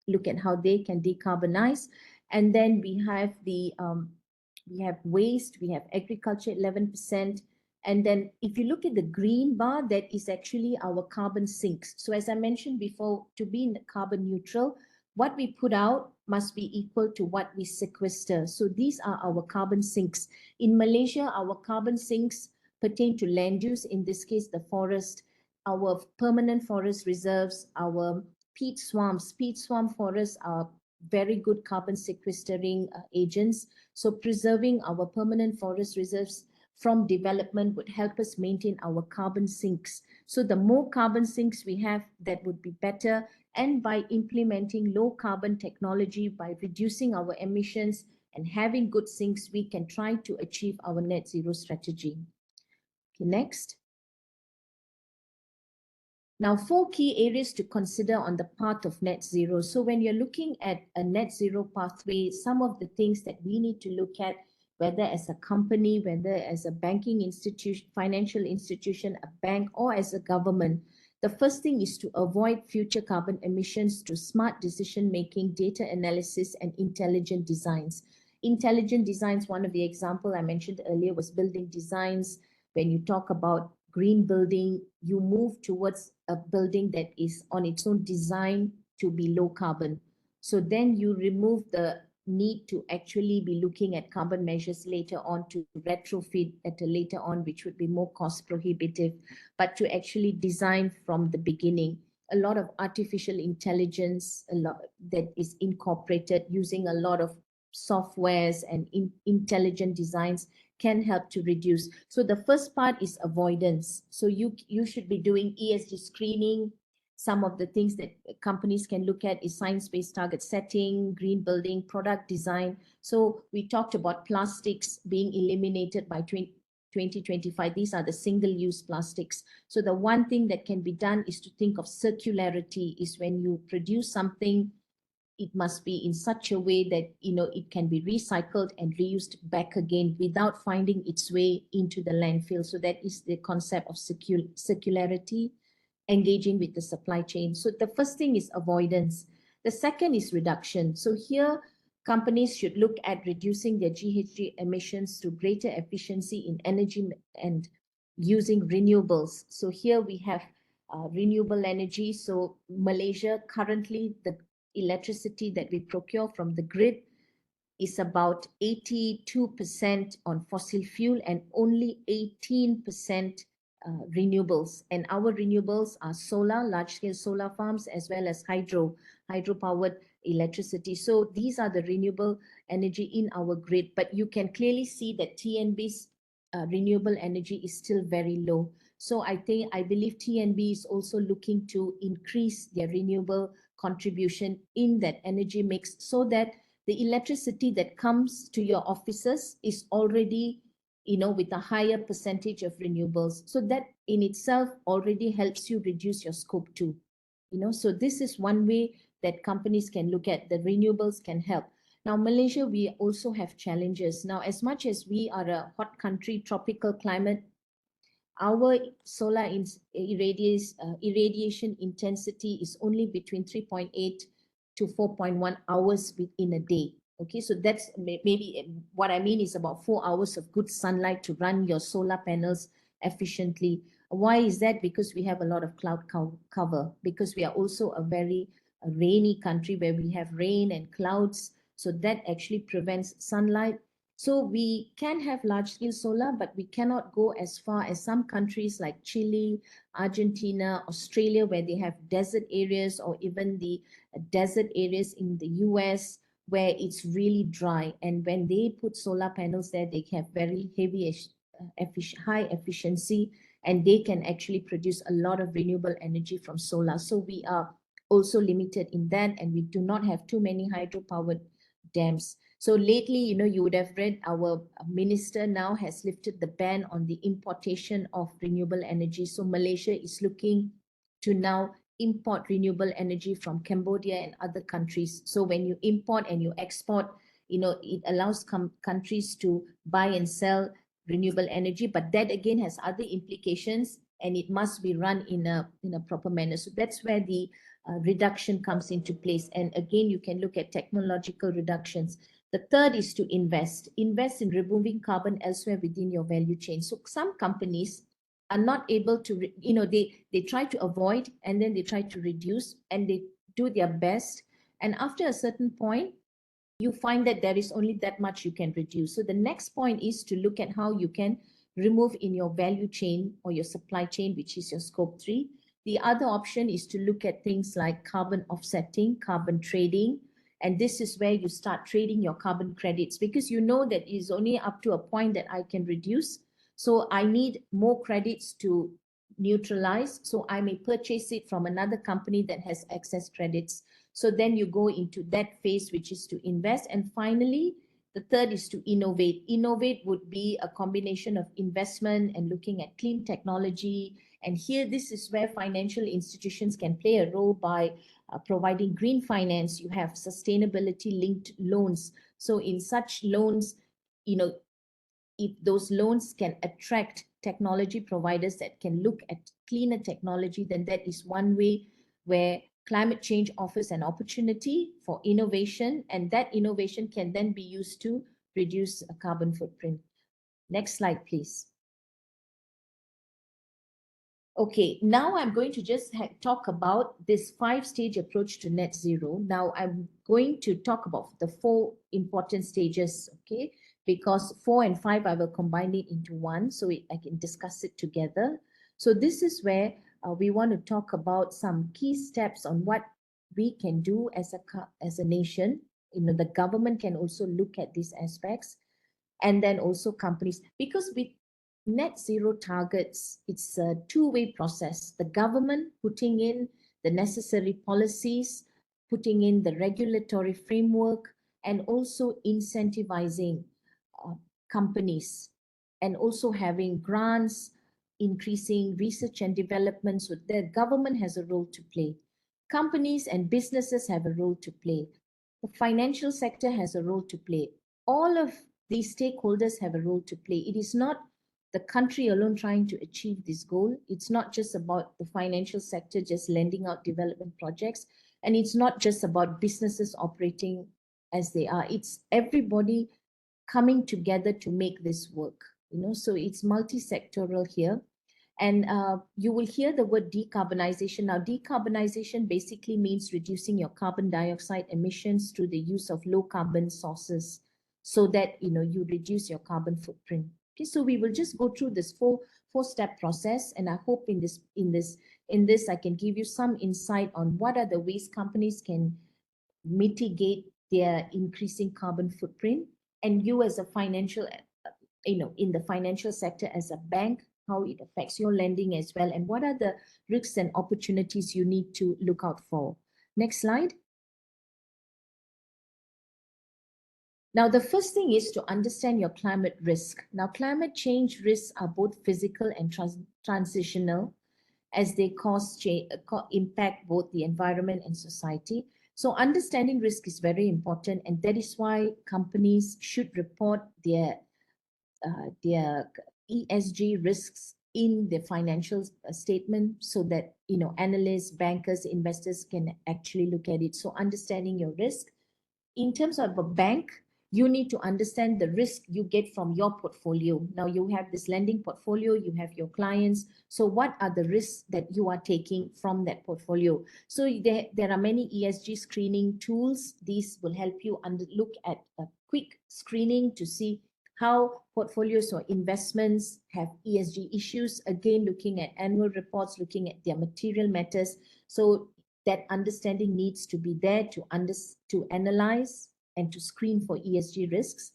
look at how they can decarbonize. And then we have we have waste, we have agriculture, 11%. And then if you look at the green bar, that is actually our carbon sinks. So as I mentioned before, to be carbon neutral, what we put out must be equal to what we sequester. So these are our carbon sinks. In Malaysia, our carbon sinks pertain to land use, in this case, the forest, our permanent forest reserves, our peat swamps. Peat swamp forests are very good carbon sequestering agents. So preserving our permanent forest reserves from development would help us maintain our carbon sinks. So the more carbon sinks we have, that would be better. And by implementing low carbon technology, by reducing our emissions and having good sinks, we can try to achieve our net zero strategy. Okay, next. Now, 4 key areas to consider on the path of net zero. So when you're looking at a net zero pathway, some of the things that we need to look at, whether as a company, whether as a banking institution, financial institution, a bank, or as a government, the first thing is to avoid future carbon emissions through smart decision-making, data analysis, and intelligent designs. Intelligent designs, one of the examples I mentioned earlier was building designs. When you talk about green building, you move towards a building that is on its own design to be low carbon. So then you remove the need to actually be looking at carbon measures later on to retrofit at a later on, which would be more cost prohibitive, but to actually design from the beginning. A lot of artificial intelligence, a lot that is incorporated using a lot of softwares and intelligent designs can help to reduce. So the first part is avoidance. So you should be doing ESG screening. Some of the things that companies can look at is science-based target setting, green building, product design. So we talked about plastics being eliminated by 2025. These are the single-use plastics. So the one thing that can be done is to think of circularity, is when you produce something, it must be in such a way that it can be recycled and reused back again without finding its way into the landfill. So that is the concept of circularity, engaging with the supply chain. So the first thing is avoidance. The second is reduction. So here companies should look at reducing their GHG emissions through greater efficiency in energy and using renewables. So here we have renewable energy. So Malaysia currently, the electricity that we procure from the grid is about 82% on fossil fuel and only 18% renewables. And our renewables are solar, large-scale solar farms, as well as hydro-powered electricity. So these are the renewable energy in our grid. But you can clearly see that TNB's renewable energy is still very low. So I believe TNB is also looking to increase their renewable contribution in that energy mix, so that the electricity that comes to your offices is already, with a higher percentage of renewables. So that in itself already helps you reduce your scope 2. So this is one way that companies can look at. The renewables can help. Now, Malaysia, we also have challenges. Now, as much as we are a hot country, tropical climate, our solar irradiation intensity is only between 3.8 to 4.1 hours in a day. Okay, so that's maybe what I mean is about 4 hours of good sunlight to run your solar panels efficiently. Why is that? Because we have a lot of cloud cover, because we are also a very rainy country where we have rain and clouds. So that actually prevents sunlight. So we can have large-scale solar, but we cannot go as far as some countries like Chile, Argentina, Australia, where they have desert areas, or even the desert areas in the US, where it's really dry. And when they put solar panels there, they have very heavy, high efficiency, and they can actually produce a lot of renewable energy from solar. So we are also limited in that, and we do not have too many hydro-powered dams. So lately, you would have read our minister now has lifted the ban on the importation of renewable energy. So Malaysia is looking to now import renewable energy from Cambodia and other countries. So when you import and you export, it allows countries to buy and sell renewable energy, but that again has other implications, and it must be run in a proper manner. So that's where the reduction comes into place. And again, you can look at technological reductions. The third is to invest in removing carbon elsewhere within your value chain. So some companies are not able to, they try to avoid, and then they try to reduce, and they do their best. And after a certain point, you find that there is only that much you can reduce. So the next point is to look at how you can remove in your value chain or your supply chain, which is your scope 3. The other option is to look at things like carbon offsetting, carbon trading. And this is where you start trading your carbon credits, because you know that it's only up to a point that I can reduce. So I need more credits to neutralize. So I may purchase it from another company that has excess credits. So then you go into that phase, which is to invest. And finally, The third is to innovate. Innovate would be a combination of investment and looking at clean technology. And here, this is where financial institutions can play a role by providing green finance. You have sustainability linked loans. So in such loans, you know, if those loans can attract technology providers that can look at cleaner technology, then that is one way where climate change offers an opportunity for innovation, and that innovation can then be used to reduce a carbon footprint. Next slide, please. Okay, now I'm going to just talk about this 5-stage approach to net zero. Now I'm going to talk about the 4 important stages, okay? Because 4 and 5, I will combine it into one so I can discuss it together. So this is where we want to talk about some key steps on what we can do as a nation. You know, the government can also look at these aspects, and then also companies, because with net zero targets, it's a two-way process. The government putting in the necessary policies, putting in the regulatory framework, and also incentivizing companies, and also having grants, increasing research and development. So the government has a role to play. Companies and businesses have a role to play. The financial sector has a role to play. All of these stakeholders have a role to play. It is not the country alone trying to achieve this goal. It's not just about the financial sector just lending out development projects, and it's not just about businesses operating as they are. It's everybody coming together to make this work, you know, so it's multi-sectoral here. And you will hear the word decarbonization. Now, decarbonization basically means reducing your carbon dioxide emissions through the use of low carbon sources, so that, you know, you reduce your carbon footprint. Okay, so we will just go through this four-step process, and I hope in this I can give you some insight on what are the ways companies can mitigate their increasing carbon footprint, and you as a financial, you know, in the financial sector as a bank, how it affects your lending as well, and what are the risks and opportunities you need to look out for. Next slide. Now, the first thing is to understand your climate risk. Now, climate change risks are both physical and transitional, as they impact both the environment and society. So understanding risk is very important, and that is why companies should report their ESG risks in the financial statement, so that, you know, analysts, bankers, investors can actually look at it. So understanding your risk. In terms of a bank, you need to understand the risk you get from your portfolio. Now you have this lending portfolio, you have your clients. So what are the risks that you are taking from that portfolio? So there are many ESG screening tools. These will help you look at a quick screening to see how portfolios or investments have ESG issues. Again, looking at annual reports, looking at their material matters. So that understanding needs to be there to analyze and to screen for ESG risks.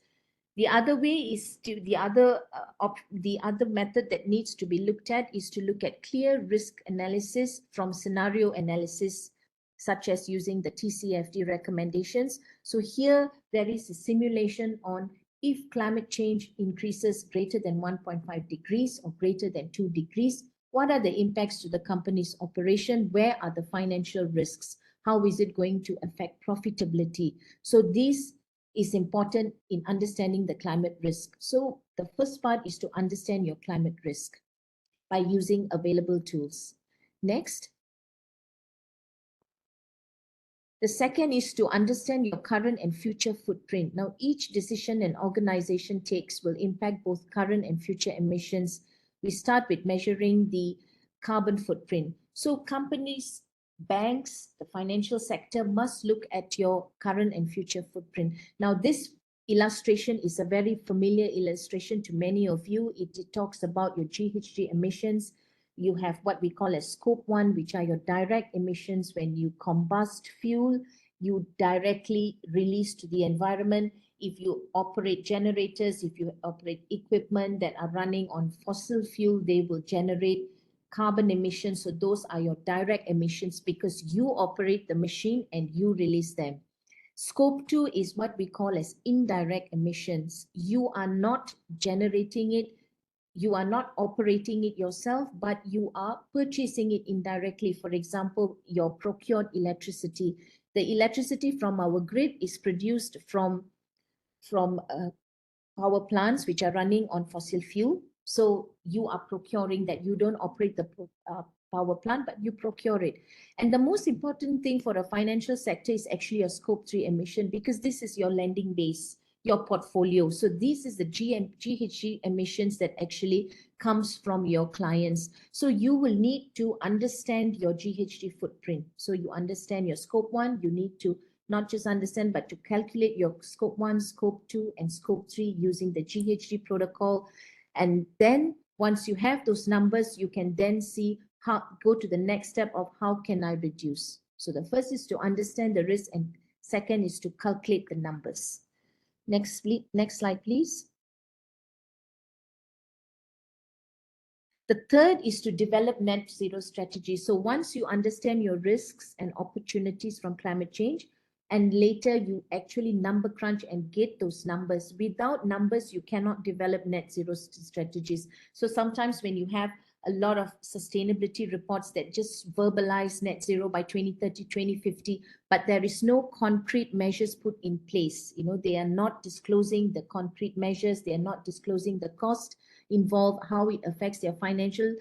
The other way is the other method that needs to be looked at is to look at clear risk analysis from scenario analysis, such as using the TCFD recommendations. So here there is a simulation on if climate change increases greater than 1.5 degrees or greater than 2 degrees, what are the impacts to the company's operation? Where are the financial risks? How is it going to affect profitability? So this is important in understanding the climate risk. So the first part is to understand your climate risk by using available tools. Next. The second is to understand your current and future footprint. Now, each decision an organization takes will impact both current and future emissions. We start with measuring the carbon footprint. So companies, banks, the financial sector must look at your current and future footprint. Now, this illustration is a very familiar illustration to many of you. It talks about your GHG emissions. You have what we call as scope 1, which are your direct emissions. When you combust fuel, you directly release to the environment. If you operate generators, if you operate equipment that are running on fossil fuel, they will generate carbon emissions. So those are your direct emissions because you operate the machine and you release them. Scope 2 is what we call as indirect emissions. You are not generating it, you are not operating it yourself, but you are purchasing it indirectly. For example, your procured electricity. The electricity from our grid is produced from power plants which are running on fossil fuel. So you are procuring that. You don't operate the power plant, but you procure it. And the most important thing for a financial sector is actually a scope 3 emission, because this is your lending base, your portfolio. So this is the GHG emissions that actually comes from your clients. So you will need to understand your GHG footprint. So you understand your scope 1, you need to not just understand, but to calculate your scope 1, scope 2, and scope 3 using the GHG protocol. And then once you have those numbers, you can then see how, go to the next step of how can I reduce. So the first is to understand the risk, and second is to calculate the numbers. Next slide, please. The third is to develop net zero strategy. So once you understand your risks and opportunities from climate change, and later you actually number crunch and get those numbers. Without numbers, you cannot develop net zero strategies. So sometimes when you have a lot of sustainability reports that just verbalize net zero by 2030, 2050, but there is no concrete measures put in place. You know, they are not disclosing the concrete measures, they are not disclosing the cost involved, how it affects their financial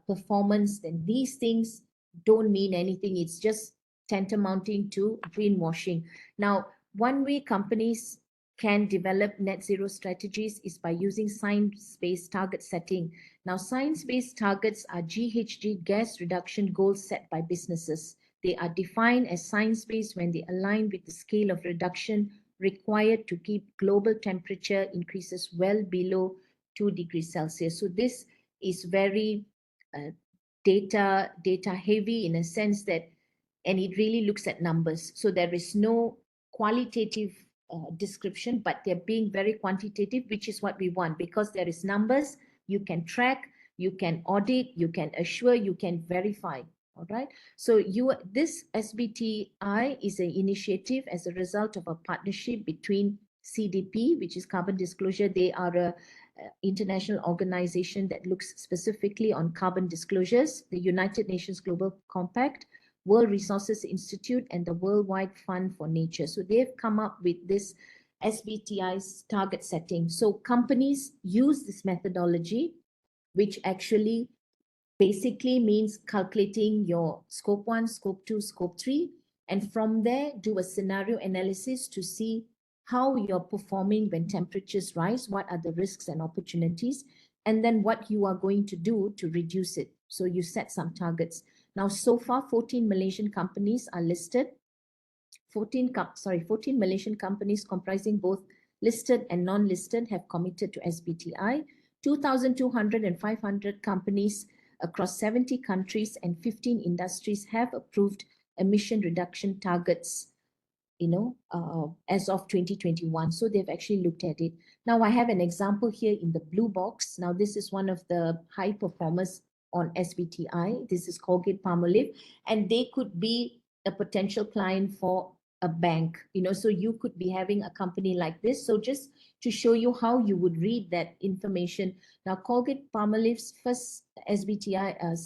performance, then these things don't mean anything. It's just tantamounting to greenwashing. Now, one way companies can develop net zero strategies is by using science-based target setting. Now, science-based targets are GHG gas reduction goals set by businesses. They are defined as science-based when they align with the scale of reduction required to keep global temperature increases well below 2 degrees Celsius. So this is very data heavy in a sense that, and it really looks at numbers. So there is no qualitative description, but they're being very quantitative, which is what we want, because there is numbers, you can track, you can audit, you can assure, you can verify. All right. So this SBTI is an initiative as a result of a partnership between CDP, which is Carbon Disclosure. They are a international organization that looks specifically on carbon disclosures, the United Nations Global Compact, World Resources Institute, and the Worldwide Fund for Nature. So they've come up with this SBTI's target setting. So companies use this methodology, which actually basically means calculating your scope 1, scope 2, scope 3, and from there do a scenario analysis to see how you're performing when temperatures rise, what are the risks and opportunities, and then what you are going to do to reduce it. So you set some targets. Now, so far, 14 Malaysian companies are listed. 14 Malaysian companies comprising both listed and non-listed have committed to SBTI. 2,200 and 500 companies across 70 countries and 15 industries have approved emission reduction targets, as of 2021. So they've actually looked at it. Now I have an example here in the blue box. Now this is one of the high performers on SBTI. This is Colgate-Palmolive, and they could be a potential client for a bank. So you could be having a company like this. So just to show you how you would read that information. Now Colgate-Palmolive's first SBTI,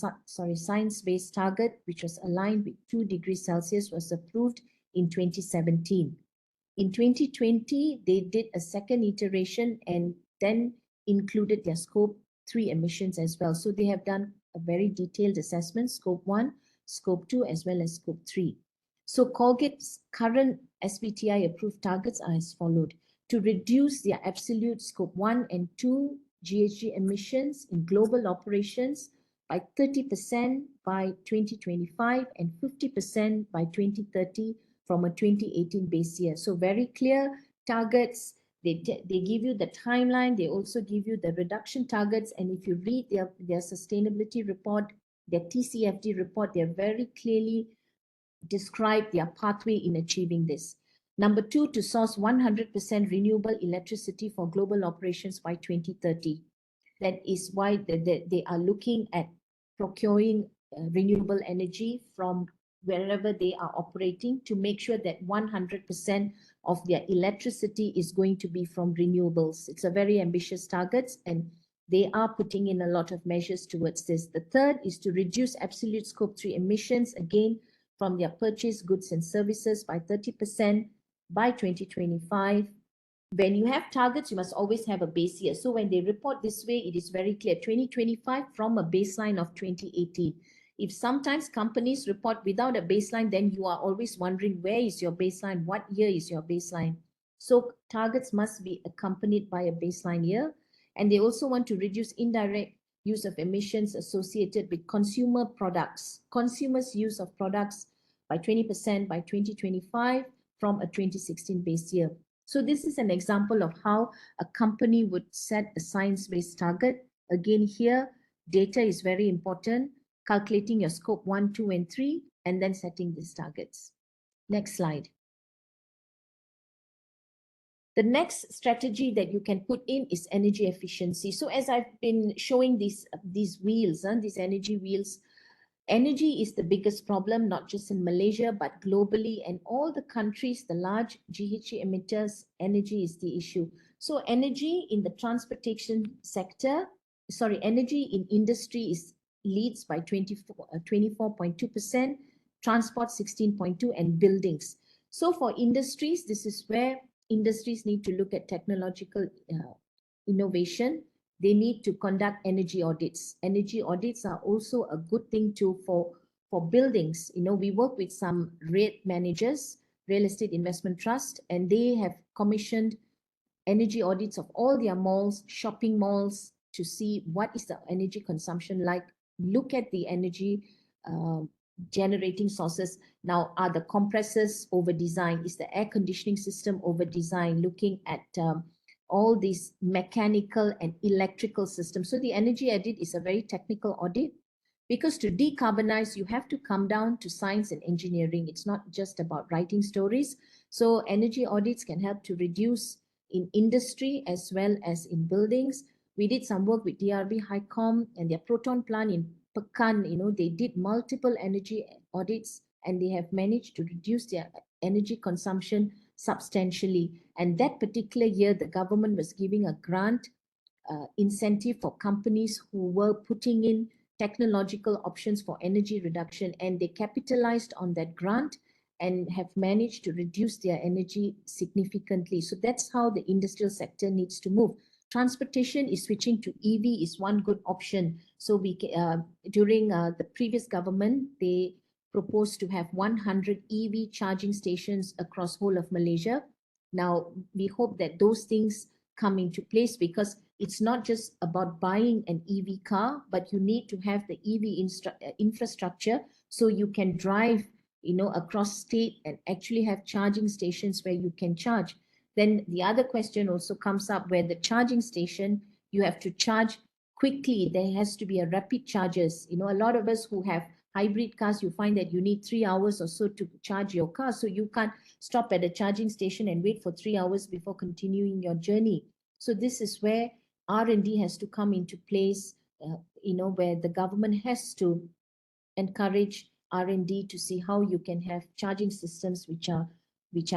science-based target, which was aligned with 2 degrees Celsius, was approved in 2017. In 2020, they did a second iteration and then included their scope 3 emissions as well. So they have done a very detailed assessment, scope 1, scope 2, as well as scope 3. So Colgate's current SBTI approved targets are as followed: to reduce their absolute scope 1 and 2 GHG emissions in global operations by 30% by 2025 and 50% by 2030 from a 2018 base year. So very clear targets. They give you the timeline. They also give you the reduction targets. And if you read their sustainability report, their TCFD report, they're very clearly describe their pathway in achieving this. Number 2, to source 100% renewable electricity for global operations by 2030. That is why they are looking at procuring renewable energy from wherever they are operating to make sure that 100% of their electricity is going to be from renewables. It's a very ambitious target, and they are putting in a lot of measures towards this. The third is to reduce absolute scope 3 emissions, again, from their purchased goods and services by 30% by 2025. When you have targets, you must always have a base year. So when they report this way, it is very clear, 2025 from a baseline of 2018. If sometimes companies report without a baseline, then you are always wondering, where is your baseline? What year is your baseline? So targets must be accompanied by a baseline year. And they also want to reduce indirect use of emissions associated with consumer products, consumers' use of products by 20% by 2025 from a 2016 base year. So this is an example of how a company would set a science-based target. Again, here, data is very important, calculating your scope 1, 2, and 3, and then setting these targets. Next slide. The next strategy that you can put in is energy efficiency. So as I've been showing these wheels, these energy wheels, energy is the biggest problem, not just in Malaysia, but globally, and all the countries, the large GHG emitters, energy is the issue. So energy in the transportation sector, energy in industry leads by 24.2%, transport 16.2%, and buildings. So for industries, this is where industries need to look at technological innovation. They need to conduct energy audits. Energy audits are also a good thing too for buildings. You know, we work with some REIT managers, real estate investment trust, and they have commissioned energy audits of all their malls, shopping malls, to see what is the energy consumption like, look at the energy generating sources. Now, are the compressors over designed? Is the air conditioning system over designed? Looking at all these mechanical and electrical systems. So the energy audit is a very technical audit, because to decarbonize, you have to come down to science and engineering. It's not just about writing stories. So energy audits can help to reduce in industry as well as in buildings. We did some work with DRB HICOM and their proton plant in Pekan. You know, they did multiple energy audits and they have managed to reduce their energy consumption substantially. And that particular year, the government was giving a grant incentive for companies who were putting in technological options for energy reduction, and they capitalized on that grant and have managed to reduce their energy significantly. So that's how the industrial sector needs to move. Transportation is switching to EV is one good option. So we during the previous government, they proposed to have 100 EV charging stations across whole of Malaysia. Now, we hope that those things come into place, because it's not just about buying an EV car, but you need to have the EV infrastructure so you can drive, you know, across state and actually have charging stations where you can charge. Then the other question also comes up, where the charging station, you have to charge quickly. There has to be a rapid charges. You know, a lot of us who have hybrid cars, you find that you need 3 hours or so to charge your car. So you can't stop at a charging station and wait for 3 hours before continuing your journey. So this is where R&D has to come into place, you know, where the government has to encourage R&D to see how you can have charging systems which are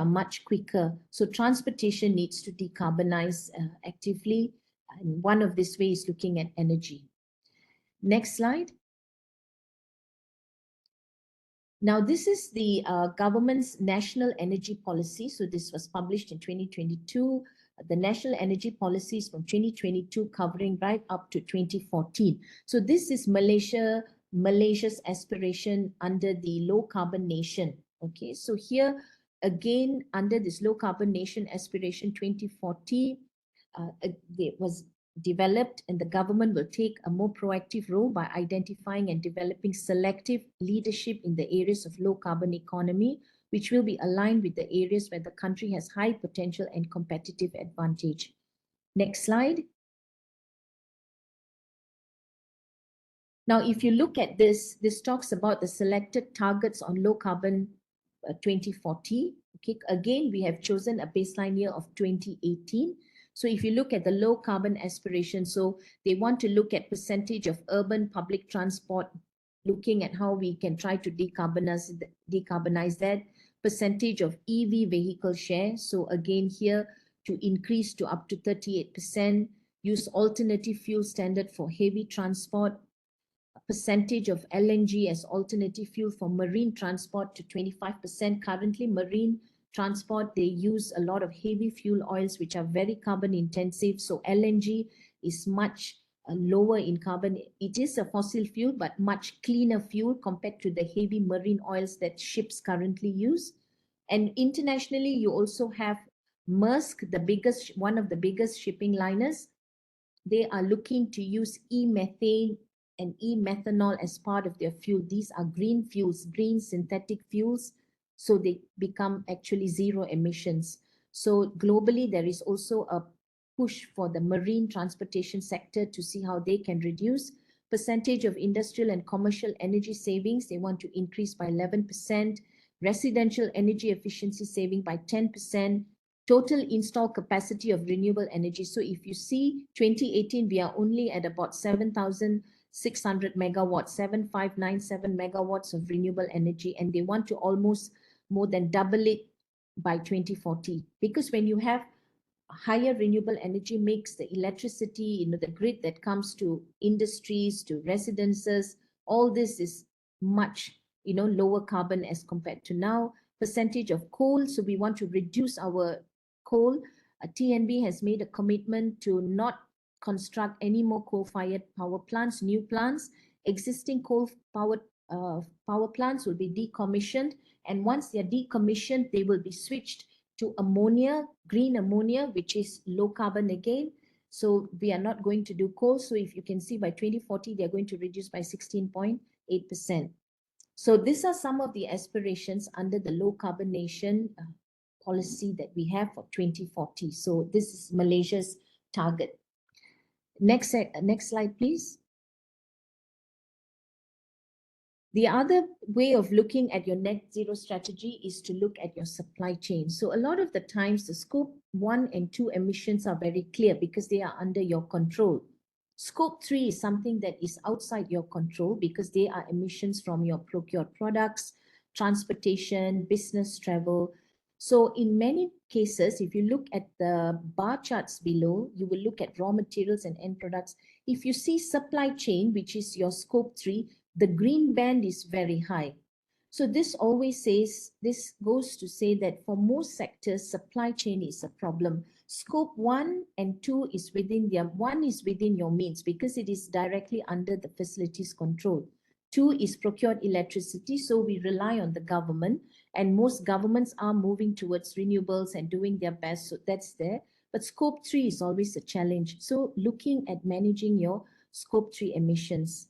much quicker. So transportation needs to decarbonize actively. And one of these ways is looking at energy. Next slide. Now, this is the government's national energy policy. So this was published in 2022. The national energy policies from 2022 covering right up to 2014. So this is Malaysia's aspiration under the low carbon nation. Okay, so here again, under this low carbon nation aspiration 2040, it was developed, and the government will take a more proactive role by identifying and developing selective leadership in the areas of low carbon economy, which will be aligned with the areas where the country has high potential and competitive advantage. Next slide. Now, if you look at this talks about the selected targets on low carbon 2040. Okay, again, we have chosen a baseline year of 2018. So if you look at the low carbon aspiration, so they want to look at percentage of urban public transport looking at how we can try to decarbonize that. Percentage of EV vehicle share. So again here, to increase to up to 38%, use alternative fuel standard for heavy transport, percentage of LNG as alternative fuel for marine transport to 25%. Currently, marine transport, they use a lot of heavy fuel oils, which are very carbon intensive. So LNG is much lower in carbon. It is a fossil fuel, but much cleaner fuel compared to the heavy marine oils that ships currently use. And internationally, you also have Maersk, one of the biggest shipping liners. They are looking to use e-methane and e-methanol as part of their fuel. These are green fuels, green synthetic fuels, so they become actually zero emissions. So globally, there is also a push for the marine transportation sector to see how they can reduce. Percentage of industrial and commercial energy savings, they want to increase by 11%. Residential energy efficiency saving by 10%. Total installed capacity of renewable energy. So if you see 2018, we are only at about 7,600 megawatts, 7,597 megawatts of renewable energy, and they want to almost more than double it by 2040. Because when you have higher renewable energy mix, the electricity, the grid that comes to industries, to residences, all this is much, lower carbon as compared to now. Percentage of coal, so we want to reduce our coal. TNB has made a commitment to not construct any more coal-fired power plants, new plants. Existing coal-powered power plants will be decommissioned, and once they are decommissioned, they will be switched to ammonia, green ammonia, which is low carbon again. So we are not going to do coal. So if you can see by 2040, they're going to reduce by 16.8%. So these are some of the aspirations under the low carbon nation policy that we have for 2040. So this is Malaysia's target. Next slide, please. The other way of looking at your net zero strategy is to look at your supply chain. So a lot of the times the scope 1 and 2 emissions are very clear because they are under your control. Scope 3 is something that is outside your control because they are emissions from your procured products, transportation, business travel. So in many cases, if you look at the bar charts below, you will look at raw materials and end products. If you see supply chain, which is your scope 3, the green band is very high. So this goes to say that for most sectors, supply chain is a problem. Scope 1 and 2 is within your means because it is directly under the facilities control. 2 is procured electricity, so we rely on the government, and most governments are moving towards renewables and doing their best, so that's there. But scope 3 is always a challenge. So looking at managing your scope 3 emissions.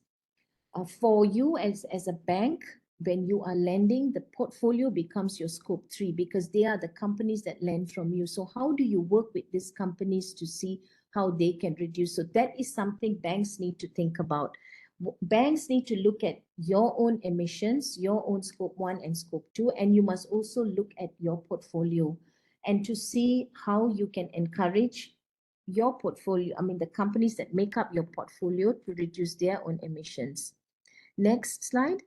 For you as a bank, when you are lending, the portfolio becomes your scope 3 because they are the companies that lend from you. So how do you work with these companies to see how they can reduce? So that is something banks need to think about. Banks need to look at your own emissions, your own scope 1 and scope 2, and you must also look at your portfolio and to see how you can encourage your portfolio, the companies that make up your portfolio to reduce their own emissions. Next slide.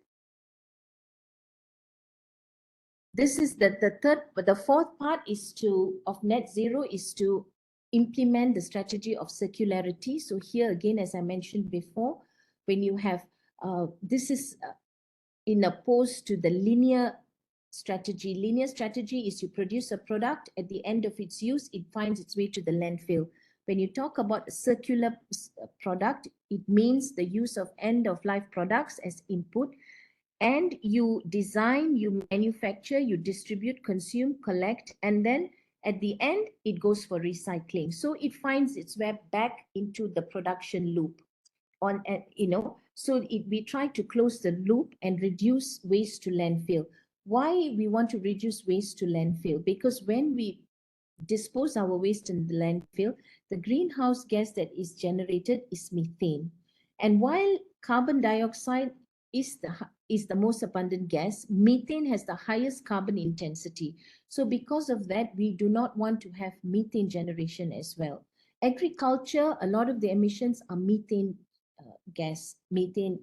This is the fourth part of net zero is to implement the strategy of circularity. So here again, as I mentioned before, when you have, this is in opposed to the linear strategy. Linear strategy is you produce a product, at the end of its use, it finds its way to the landfill. When you talk about a circular product, it means the use of end-of-life products as input, and you design, you manufacture, you distribute, consume, collect, and then at the end, it goes for recycling. So it finds its way back into the production loop. We try to close the loop and reduce waste to landfill. Why we want to reduce waste to landfill? Because when we dispose our waste in the landfill, the greenhouse gas that is generated is methane. And while carbon dioxide is the most abundant gas, methane has the highest carbon intensity. So because of that, we do not want to have methane generation as well. Agriculture, a lot of the emissions are methane gas, methane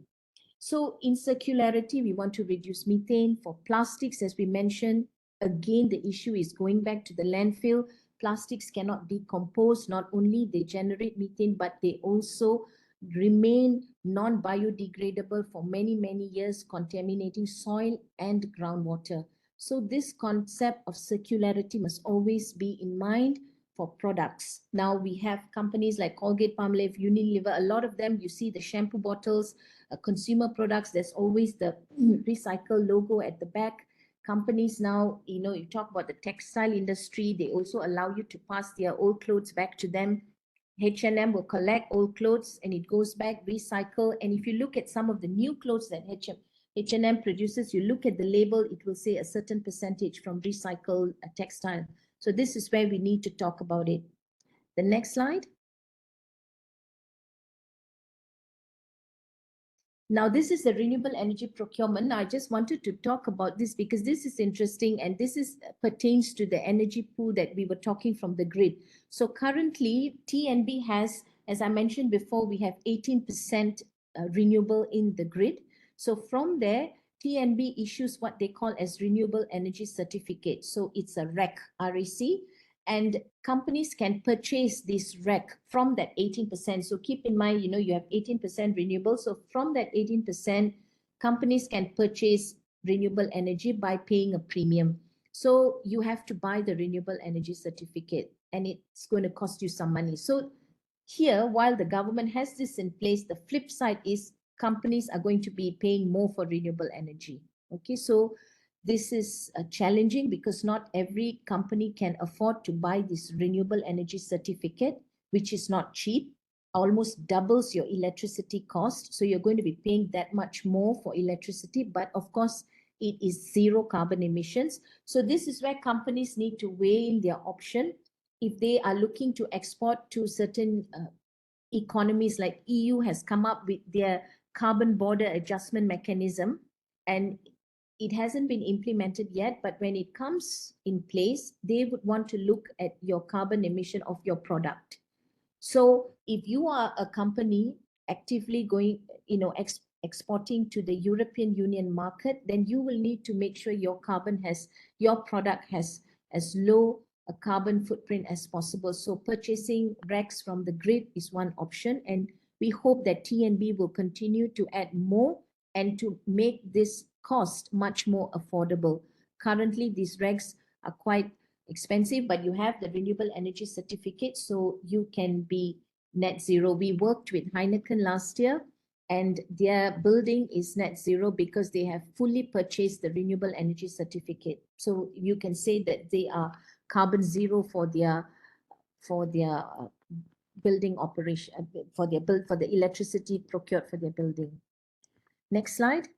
So in circularity, we want to reduce methane. For plastics, as we mentioned, again, the issue is going back to the landfill. Plastics cannot decompose. Not only they generate methane, but they also remain non-biodegradable for many, many years, contaminating soil and groundwater. So this concept of circularity must always be in mind for products. Now we have companies like Colgate, Palmolive, Unilever, a lot of them, you see the shampoo bottles, consumer products, there's always the recycle logo at the back. Companies now, you talk about the textile industry, they also allow you to pass their old clothes back to them. H&M will collect old clothes and it goes back, recycle. And if you look at some of the new clothes that H&M produces, you look at the label, it will say a certain percentage from recycled textile. So this is where we need to talk about it. The next slide. Now, this is the renewable energy procurement. Now, I just wanted to talk about this because this is interesting and this pertains to the energy pool that we were talking from the grid. So currently, TNB has, as I mentioned before, we have 18% renewable in the grid. So from there, TNB issues what they call as renewable energy certificate. So it's a REC, REC, and companies can purchase this REC from that 18%. So keep in mind, you have 18% renewable. So from that 18%, companies can purchase renewable energy by paying a premium. So you have to buy the renewable energy certificate and it's going to cost you some money. So here, while the government has this in place, the flip side is companies are going to be paying more for renewable energy. Okay, so this is challenging because not every company can afford to buy this renewable energy certificate, which is not cheap, almost doubles your electricity cost. So you're going to be paying that much more for electricity, but of course, it is zero carbon emissions. So this is where companies need to weigh in their option. If they are looking to export to certain economies, like EU has come up with their carbon border adjustment mechanism, and it hasn't been implemented yet, but when it comes in place, they would want to look at your carbon emission of your product. So if you are a company actively going, exporting to the European Union market, then you will need to make sure your product has as low a carbon footprint as possible. So purchasing RECs from the grid is one option, and we hope that TNB will continue to add more and to make this cost much more affordable. Currently, these RECs are quite expensive, but you have the renewable energy certificate, so you can be net zero. We worked with Heineken last year, and their building is net zero because they have fully purchased the renewable energy certificate. So you can say that they are carbon zero for their building operation, for the electricity procured for their building. Next slide.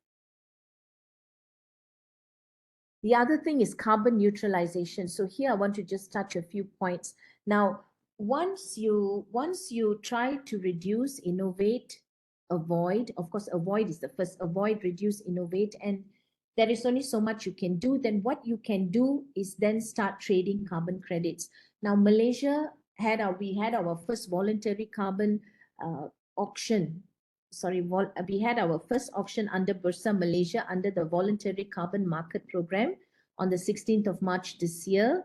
The other thing is carbon neutralization. So here I want to just touch a few points. Now, once you try to reduce, innovate, avoid, of course, avoid is the first, avoid, reduce, innovate, and there is only so much you can do. Then what you can do is then start trading carbon credits. Now, Malaysia we had our first voluntary carbon auction. We had our first auction under Bursa Malaysia under the voluntary carbon market program on the 16th of March this year.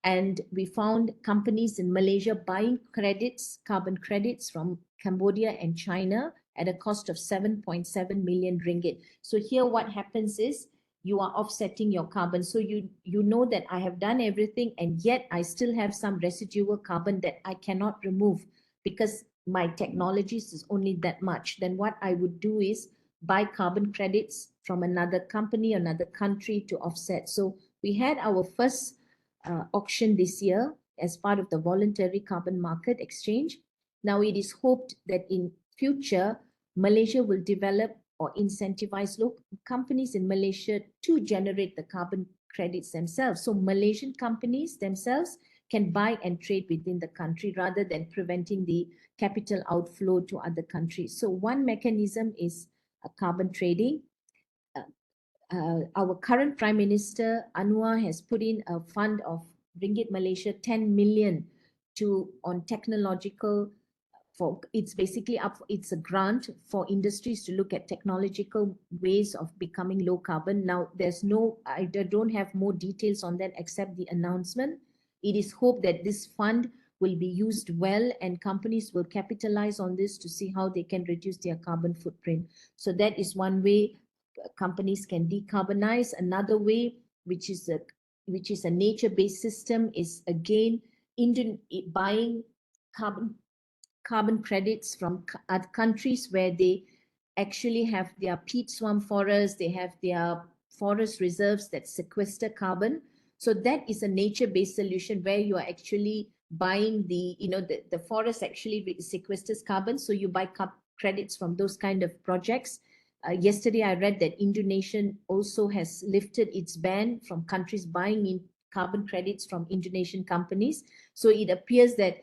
And we found companies in Malaysia buying carbon credits from Cambodia and China at a cost of 7.7 million ringgit. So here what happens is you are offsetting your carbon. So you know that I have done everything and yet I still have some residual carbon that I cannot remove because my technologies is only that much. Then what I would do is buy carbon credits from another company, another country to offset. So we had our first auction this year as part of the voluntary carbon market exchange. Now it is hoped that in future, Malaysia will develop or incentivize local companies in Malaysia to generate the carbon credits themselves. So Malaysian companies themselves can buy and trade within the country rather than preventing the capital outflow to other countries. So one mechanism is carbon trading. Our current Prime Minister Anwar has put in a fund of Ringgit Malaysia 10 million on technological it's basically it's a grant for industries to look at technological ways of becoming low carbon. Now, I don't have more details on that except the announcement. It is hoped that this fund will be used well and companies will capitalize on this to see how they can reduce their carbon footprint. So that is one way companies can decarbonize. Another way, which is a nature-based system, is again buying carbon credits from other countries where they actually have their peat swamp forests, they have their forest reserves that sequester carbon. So that is a nature-based solution where you are actually buying the forest actually sequesters carbon. So you buy credits from those kind of projects. Yesterday, I read that Indonesia also has lifted its ban from countries buying in carbon credits from Indonesian companies. So it appears that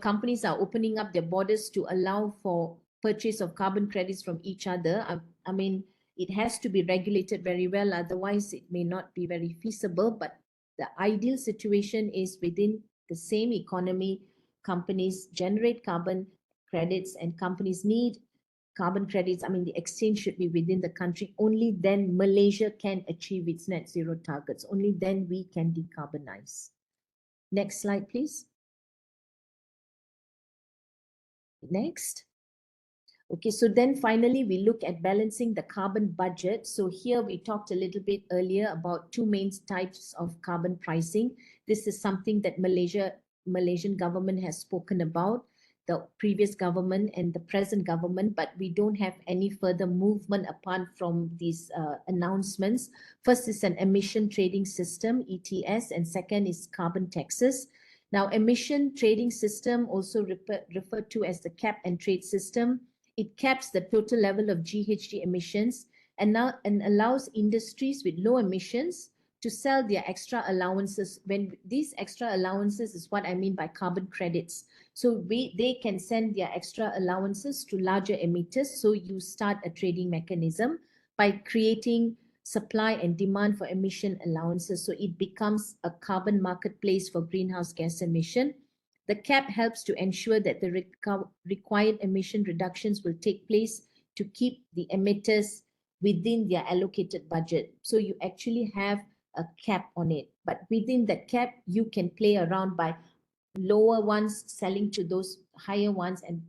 companies are opening up their borders to allow for purchase of carbon credits from each other. I mean, it has to be regulated very well, otherwise it may not be very feasible. But the ideal situation is within the same economy, companies generate carbon credits and companies need carbon credits. I mean, the exchange should be within the country. Only then Malaysia can achieve its net zero targets. Only then we can decarbonize. Next slide, please. Next. Okay, so then finally we look at balancing the carbon budget. So here we talked a little bit earlier about two main types of carbon pricing. This is something that Malaysian government has spoken about, the previous government and the present government, but we don't have any further movement apart from these announcements. First is an emission trading system, ETS, and second is carbon taxes. Now, emission trading system, also referred to as the cap and trade system, it caps the total level of GHG emissions and allows industries with low emissions to sell their extra allowances. When these extra allowances is what I mean by carbon credits. So they can send their extra allowances to larger emitters. So you start a trading mechanism by creating supply and demand for emission allowances. So it becomes a carbon marketplace for greenhouse gas emission. The cap helps to ensure that the required emission reductions will take place to keep the emitters within their allocated budget. So you actually have a cap on it, but within the cap, you can play around by lower ones selling to those higher ones, and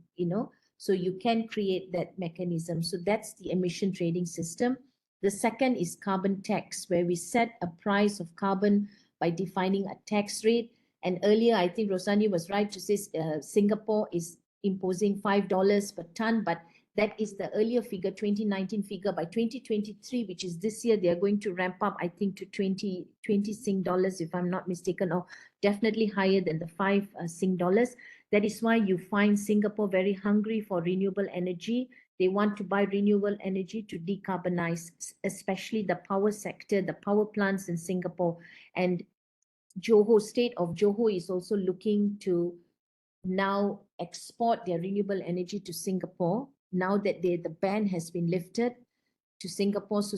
so you can create that mechanism. So that's the emission trading system. The second is carbon tax, where we set a price of carbon by defining a tax rate. And earlier, I think Rosani was right to say Singapore is imposing $5 per ton, but that is the earlier figure, 2019 figure. By 2023, which is this year, they are going to ramp up, I think, to 20 Sing dollars, if I'm not mistaken, or definitely higher than the 5 Sing dollars. That is why you find Singapore very hungry for renewable energy. They want to buy renewable energy to decarbonize, especially the power sector, the power plants in Singapore. And state of Johor is also looking to now export their renewable energy to Singapore, now that the ban has been lifted to Singapore, so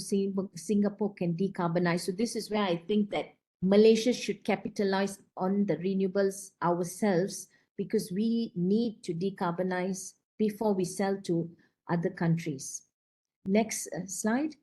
Singapore can decarbonize. So this is where I think that Malaysia should capitalize on the renewables ourselves, because we need to decarbonize before we sell to other countries. Next slide.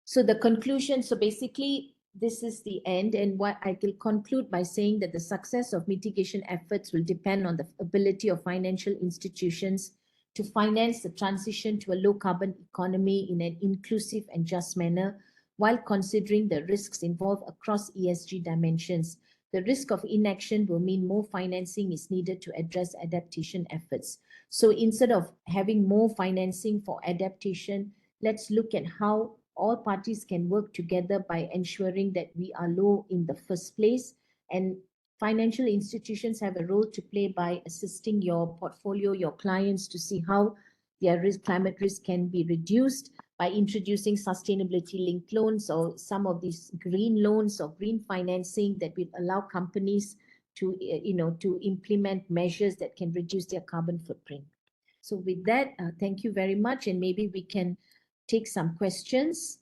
So the conclusion, so basically this is the end, and what I will conclude by saying that the success of mitigation efforts will depend on the ability of financial institutions to finance the transition to a low carbon economy in an inclusive and just manner, while considering the risks involved across ESG dimensions. The risk of inaction will mean more financing is needed to address adaptation efforts. So instead of having more financing for adaptation, let's look at how all parties can work together by ensuring that we are low in the first place. And financial institutions have a role to play by assisting your portfolio, your clients, to see how their climate risk can be reduced by introducing sustainability linked loans or some of these green loans or green financing that will allow companies to to implement measures that can reduce their carbon footprint. So with that, thank you very much, and maybe we can take some questions.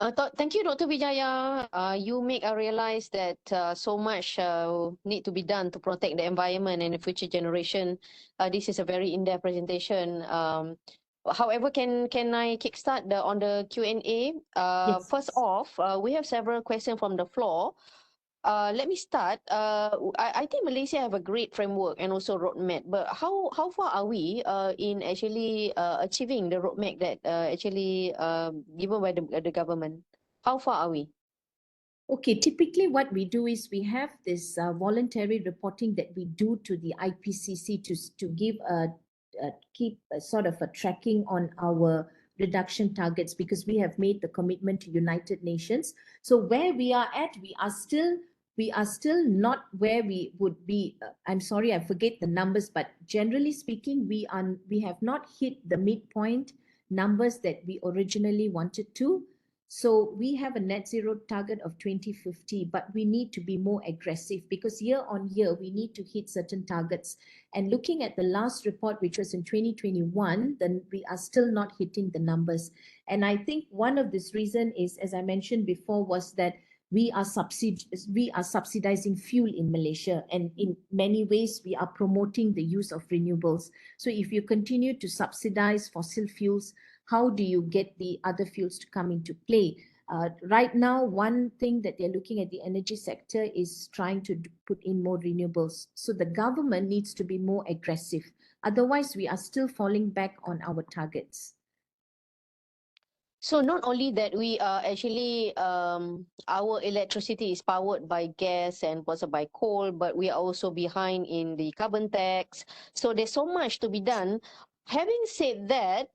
Thank you, Dr. Vijaya. You make I realize that so much need to be done to protect the environment and the future generation. This is a very in-depth presentation. However, can I kickstart on the Q&A? Yes, First please. off, we have several questions from the floor. Let me start. I think Malaysia have a great framework and also roadmap, but how far are we in actually achieving the roadmap that actually given by the government? How far are we? Okay, typically what we do is we have this voluntary reporting that we do to the IPCC to give keep a sort of a tracking on our reduction targets, because we have made the commitment to United Nations. So where we are at, we are still not where we would be. I'm sorry, I forget the numbers, but generally speaking, we have not hit the midpoint numbers that we originally wanted to. So we have a net zero target of 2050, but we need to be more aggressive, because year on year we need to hit certain targets. And looking at the last report, which was in 2021, then we are still not hitting the numbers. And I think one of this reason is, as I mentioned before, was that we are subsidizing fuel in Malaysia, and in many ways we are promoting the use of renewables. So if you continue to subsidize fossil fuels, how do you get the other fuels to come into play? Right now, one thing that they're looking at the energy sector is trying to put in more renewables. So the government needs to be more aggressive. Otherwise, we are still falling back on our targets. So not only that we are actually our electricity is powered by gas and also by coal, but we are also behind in the carbon tax. So there's so much to be done. Having said that,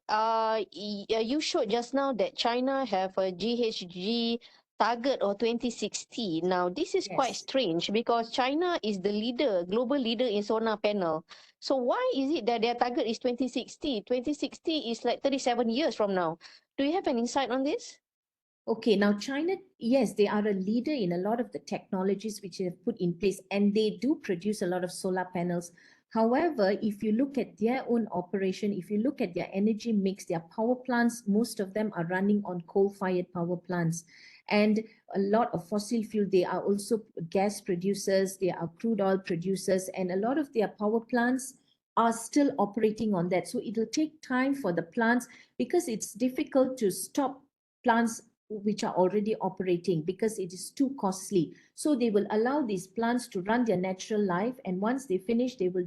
you showed just now that China have a GHG target of 2060. Now this is quite Yes. strange because China is the leader, global leader in solar panel. So why is it that their target is 2060? 2060 is like 37 years from now. Do you have an insight on this? Okay, now China, yes, they are a leader in a lot of the technologies which they have put in place, and they do produce a lot of solar panels. However, if you look at their own operation, if you look at their energy mix, their power plants, most of them are running on coal-fired power plants. And a lot of fossil fuel, they are also gas producers, they are crude oil producers, and a lot of their power plants are still operating on that. So it'll take time for the plants, because it's difficult to stop plants which are already operating, because it is too costly. So they will allow these plants to run their natural life, and once they finish, they will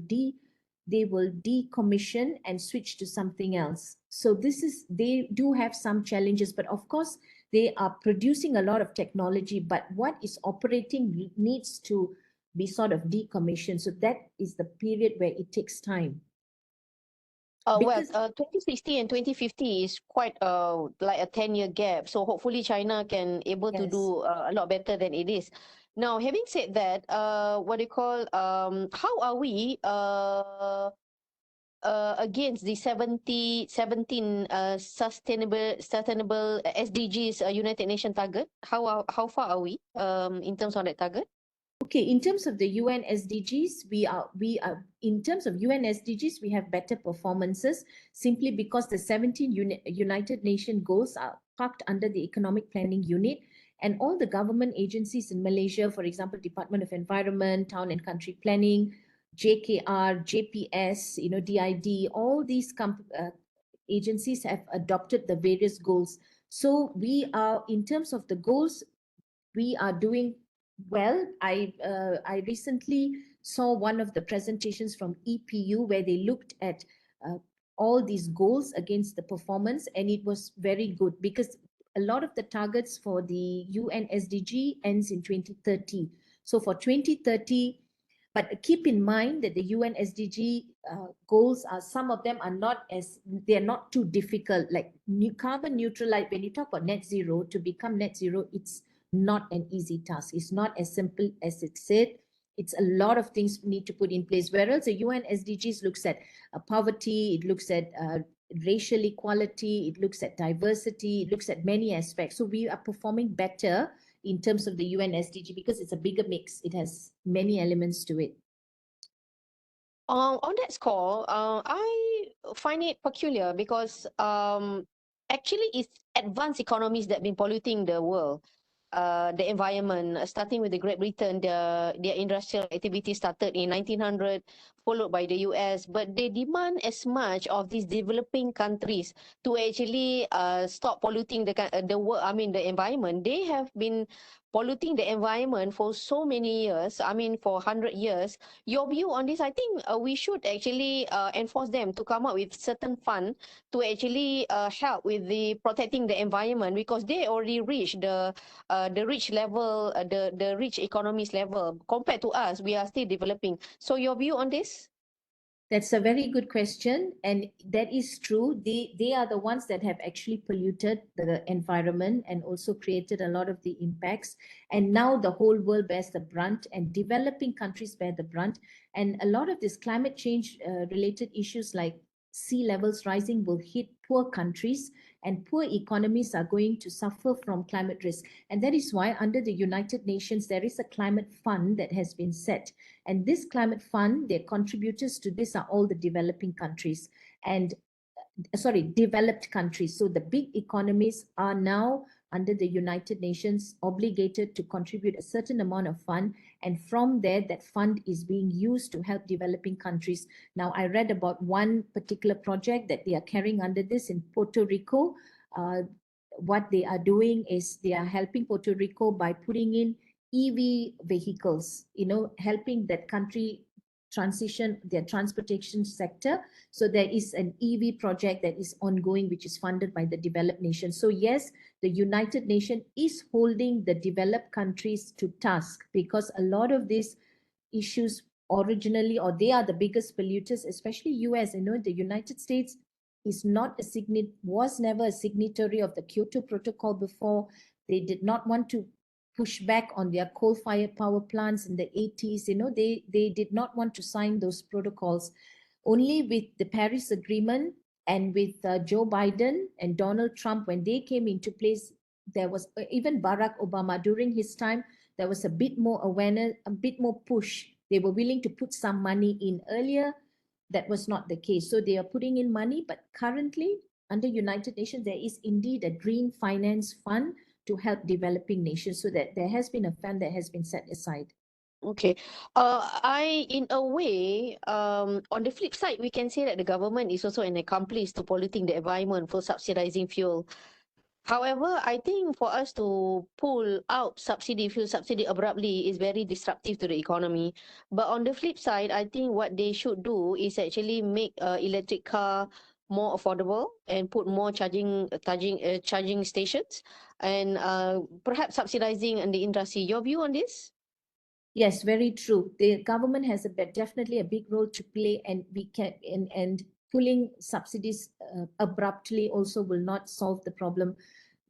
decommission and switch to something else. So they do have some challenges, but of course they are producing a lot of technology, but what is operating needs to be sort of decommissioned. So that is the period where it takes time. Well, Because 2060 and 2050 is quite like a 10-year gap. So hopefully China can able to yes. do a lot better than it is. Now, having said that, what do you call, how are we against the 17 sustainable SDGs United Nations target? How far are we in terms of that target? Okay, in terms of the UN SDGs, we are in terms of UN SDGs, we have better performances, simply because the 17 United Nations goals are parked under the Economic Planning Unit, and all the government agencies in Malaysia, for example, Department of Environment, Town and Country Planning, JKR, JPS, DID, all these agencies have adopted the various goals. So we are, in terms of the goals, we are doing well. I recently saw one of the presentations from EPU where they looked at uh, all these goals against the performance, and it was very good, because a lot of the targets for the UN SDG ends in 2030. So for 2030, but keep in mind that the UN SDG goals are, some of them are not as, they're not too difficult. Like carbon neutral, like when you talk about net zero, to become net zero, it's not an easy task. It's not as simple as it said. It's a lot of things need to put in place. Whereas the UN SDGs looks at poverty, it looks at racial equality, it looks at diversity, it looks at many aspects. So we are performing better in terms of the UN SDG, because it's a bigger mix. It has many elements to it. On that score, I find it peculiar because actually it's advanced economies that been polluting the world, the environment, starting with the Great Britain. Their industrial activity started in 1900, followed by the US. But they demand as much of these developing countries to actually stop polluting the world. I mean, the environment. They have been polluting the environment for so many years. I mean, for 100 years. Your view on this? I think we should actually enforce them to come up with certain fund to actually help with the protecting the environment, because they already reached the rich level, the rich economies level. Compared to us, we are still developing. So your view on this? That's a very good question, and that is true. They are the ones that have actually polluted the environment and also created a lot of the impacts. And now the whole world bears the brunt, and developing countries bear the brunt. And a lot of this climate change related issues like sea levels rising will hit poor countries, and poor economies are going to suffer from climate risk. And that is why under the United Nations, there is a climate fund that has been set. And this climate fund, their contributors to this are all the developing countries and developed countries. So the big economies are now under the United Nations obligated to contribute a certain amount of fund. And from there, that fund is being used to help developing countries. Now, I read about one particular project that they are carrying under this in Puerto Rico. What they are doing is they are helping Puerto Rico by putting in EV vehicles, helping that country transition their transportation sector. So there is an EV project that is ongoing, which is funded by the developed nations. So yes, the United Nations is holding the developed countries to task, because a lot of these issues originally, or they are the biggest polluters, especially US. The United States is not was never a signatory of the Kyoto Protocol before. They did not want to push back on their coal-fired power plants in the 80s. They did not want to sign those protocols. Only with the Paris Agreement and with Joe Biden and Donald Trump, when they came into place, there was even Barack Obama during his time, there was a bit more awareness, a bit more push. They were willing to put some money in earlier. That was not the case. So they are putting in money, but currently under United Nations, there is indeed a green finance fund to help developing nations, so that there has been a fund that has been set aside. Okay. In a way, on the flip side, we can say that the government is also an accomplice to polluting the environment for subsidizing fuel. However, I think for us to pull out fuel subsidy abruptly is very disruptive to the economy. But on the flip side, I think what they should do is actually make electric car more affordable and put more charging stations, and perhaps subsidizing in the industry. Your view on this? Yes, very true. The government has definitely a big role to play, and and pulling subsidies abruptly also will not solve the problem.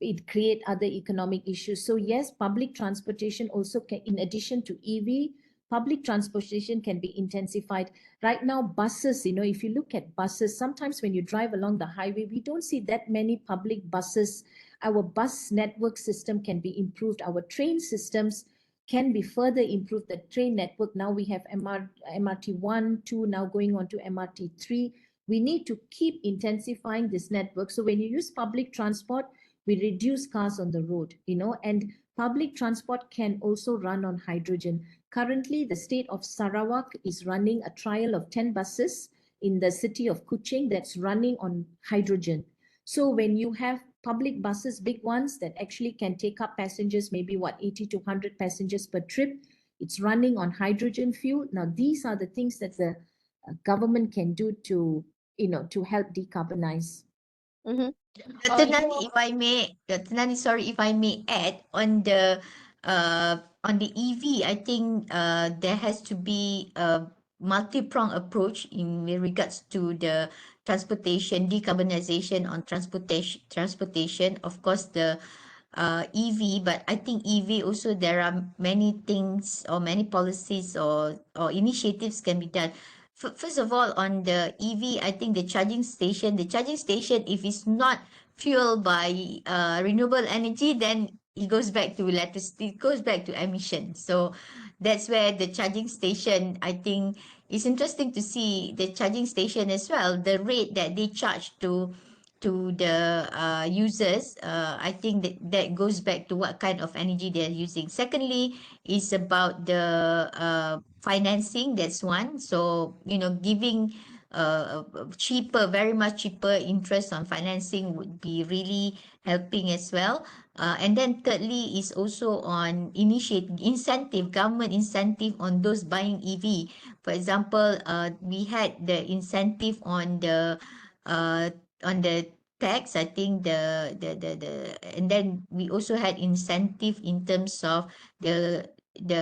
It create other economic issues. So yes, public transportation also can, in addition to EV, public transportation can be intensified. Right now, buses, if you look at buses, sometimes when you drive along the highway, we don't see that many public buses. Our bus network system can be improved. Our train systems can be further improved. The train network, now we have MRT 1, 2, now going on to MRT 3. We need to keep intensifying this network. So when you use public transport, we reduce cars on the road, and public transport can also run on hydrogen. Currently, the state of Sarawak is running a trial of 10 buses in the city of Kuching that's running on hydrogen. So when you have public buses, big ones that actually can take up passengers, maybe 80 to 100 passengers per trip, it's running on hydrogen fuel. Now, these are the things that the government can do to help decarbonize. Mm-hmm. Dr. Nani, if I may, Dr. Nani, sorry, if I may add on the EV, I think there has to be a multi-pronged approach in regards to the transportation, decarbonization on transportation. Of course, the EV, but I think EV also there are many things or many policies or initiatives can be done. First of all, on the EV, I think the charging station, if it's not fueled by renewable energy, then it goes back to electricity, it goes back to emission. So that's where the charging station, I think, it's interesting to see the charging station as well, the rate that they charge to to the users, I think that goes back to what kind of energy they're using. Secondly, is about the financing. That's one. So, giving cheaper, very much cheaper interest on financing would be really helping as well. And then thirdly is also on government incentive on those buying EV. For example, we had the incentive uh, on the tax. I think and then we also had incentive in terms of the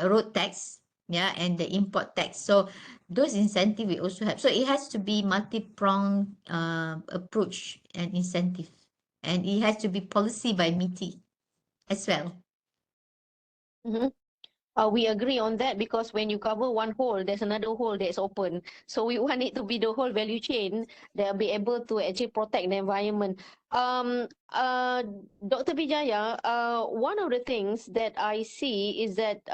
road tax, yeah, and the import tax. So those incentive we also have. So it has to be multi-pronged approach and incentive, and it has to be policy by MITI as well. Mhm. We agree on that, because when you cover one hole, there's another hole that's open. So we want it to be the whole value chain that will be able to actually protect the environment. Dr. Vijaya, one of the things that I see is that,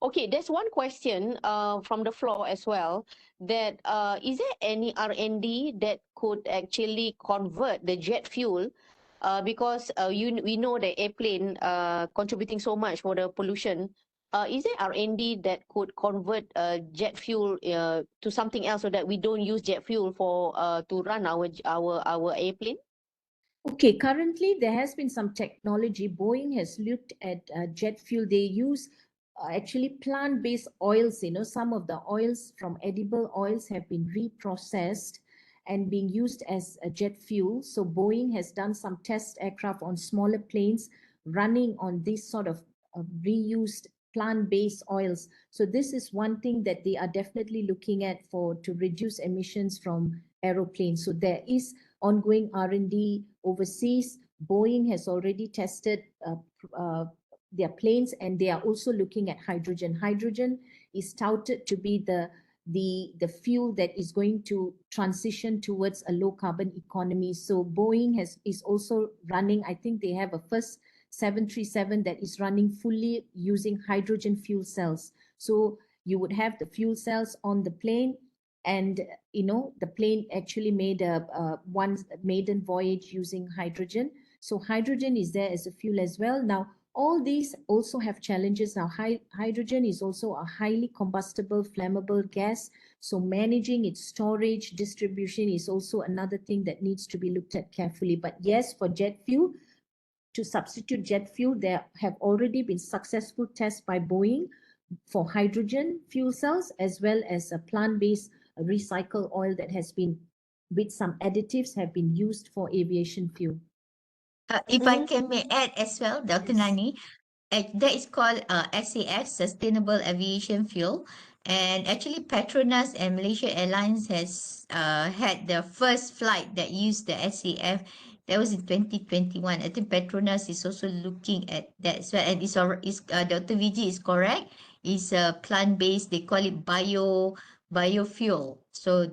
okay, there's one question from the floor as well, that is there any R&D that could actually convert the jet fuel? Because we know the airplane contributing so much for the pollution. Is there R&D that could convert jet fuel to something else, so that we don't use jet fuel for to run our airplane? Okay, currently there has been some technology. Boeing has looked at jet fuel. They use actually plant-based oils. Some of the oils from edible oils have been reprocessed and being used as a jet fuel. So Boeing has done some test aircraft on smaller planes running on this sort of reused plant-based oils. So this is one thing that they are definitely looking at to reduce emissions from aeroplanes. So there is ongoing R&D overseas. Boeing has already tested their planes, and they are also looking at hydrogen. Hydrogen is touted to be the fuel that is going to transition towards a low carbon economy. So Boeing is also running, I think they have a first 737 that is running fully using hydrogen fuel cells. So you would have the fuel cells on the plane, and the plane actually made one maiden voyage using hydrogen. So hydrogen is there as a fuel as well. Now all these also have challenges. Now hydrogen is also a highly combustible flammable gas, so managing its storage distribution is also another thing that needs to be looked at carefully. But yes, for jet fuel, to substitute jet fuel, there have already been successful tests by Boeing for hydrogen fuel cells, as well as a plant-based recycled oil that has been, with some additives, have been used for aviation fuel. If I can may add as well, Dr. Nani, that is called SAF, Sustainable Aviation Fuel. And actually Petronas and Malaysia Airlines has had the first flight that used the SAF. That was in 2021. I think Petronas is also looking at that as well. And Dr. VG is correct. It's plant-based. They call it biofuel. So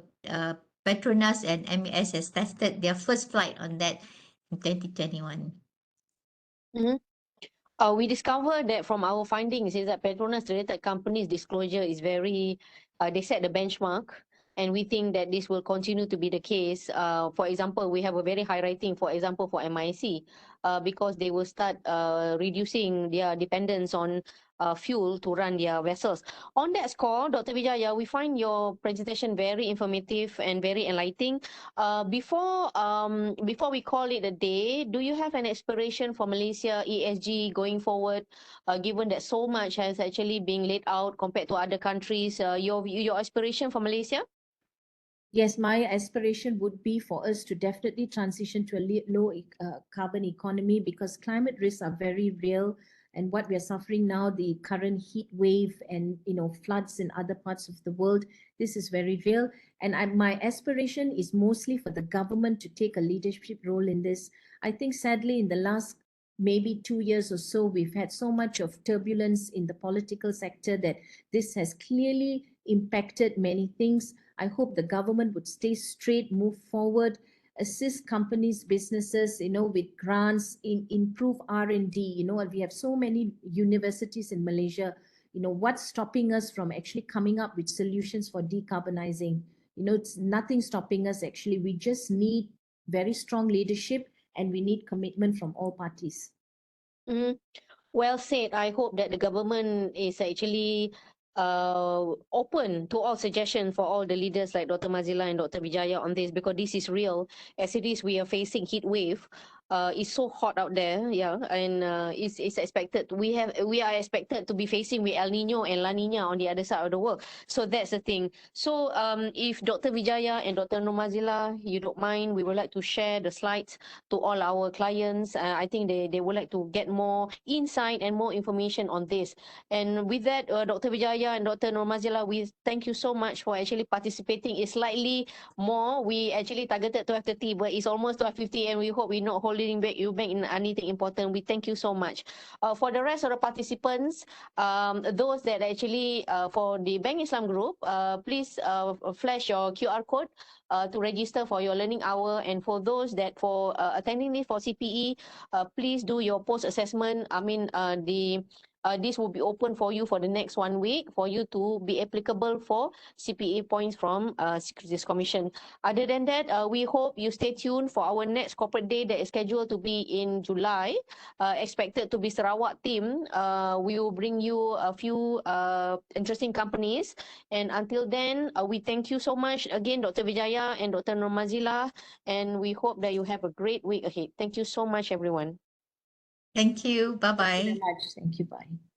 Petronas and MES has tested their first flight on that in 2021. Mm-hmm. We discovered that from our findings is that Petronas related companies disclosure is very, they set the benchmark, and we think that this will continue to be the case. For example, we have a very high rating, for example, for MIC, because they will start reducing their dependence on fuel to run their vessels. On that score, Dr. Vijaya, we find your presentation very informative and very enlightening. Before we call it a day, do you have an aspiration for Malaysia ESG going forward, given that so much has actually been laid out compared to other countries? Your aspiration for Malaysia? Yes, my aspiration would be for us to definitely transition to a low carbon economy, because climate risks are very real. And what we are suffering now, the current heat wave and floods in other parts of the world, this is very real. And my aspiration is mostly for the government to take a leadership role in this. I think sadly in the last maybe 2 years or so, we've had so much of turbulence in the political sector that this has clearly impacted many things. I hope the government would stay straight, move forward, assist companies, businesses, with grants, improve R&D. We have so many universities in Malaysia. What's stopping us from actually coming up with solutions for decarbonizing? It's nothing stopping us actually. We just need very strong leadership, and we need commitment from all parties. Mhm. Well said. I hope that the government is actually open to all suggestions for all the leaders like Dr. Mazila and Dr. Vijaya on this, because this is real. As it is, we are facing heat wave. It's so hot out there, yeah, and it's expected. We are expected to be facing with El Nino and La Nina on the other side of the world. So that's the thing. So if Dr. Vijaya and Dr. Nomazila, you don't mind, we would like to share the slides to all our clients. I think they would like to get more insight and more information on this. And with that, Dr. Vijaya and Dr. Normazila, we thank you so much for actually participating. It's slightly more. We actually targeted 12:30, but it's almost 12:50, and we hope we're not holding back you back in anything important. We thank you so much. For the rest of the participants, those that actually for the Bank Islam group, please flash your QR code to register for your learning hour. And for those that for attending this for CPE, please do your post assessment. I mean, this will be open for you for the next 1 week for you to be applicable for CPA points from Securities Commission. Other than that, we hope you stay tuned for our next corporate day that is scheduled to be in July. Expected to be Sarawak team. We will bring you a few interesting companies. And until then, we thank you so much again, Dr. Vijaya and Dr. Normazila, and we hope that you have a great week ahead. Thank you so much, everyone. Thank you. Thank you very Bye-bye. much. Thank you. Bye.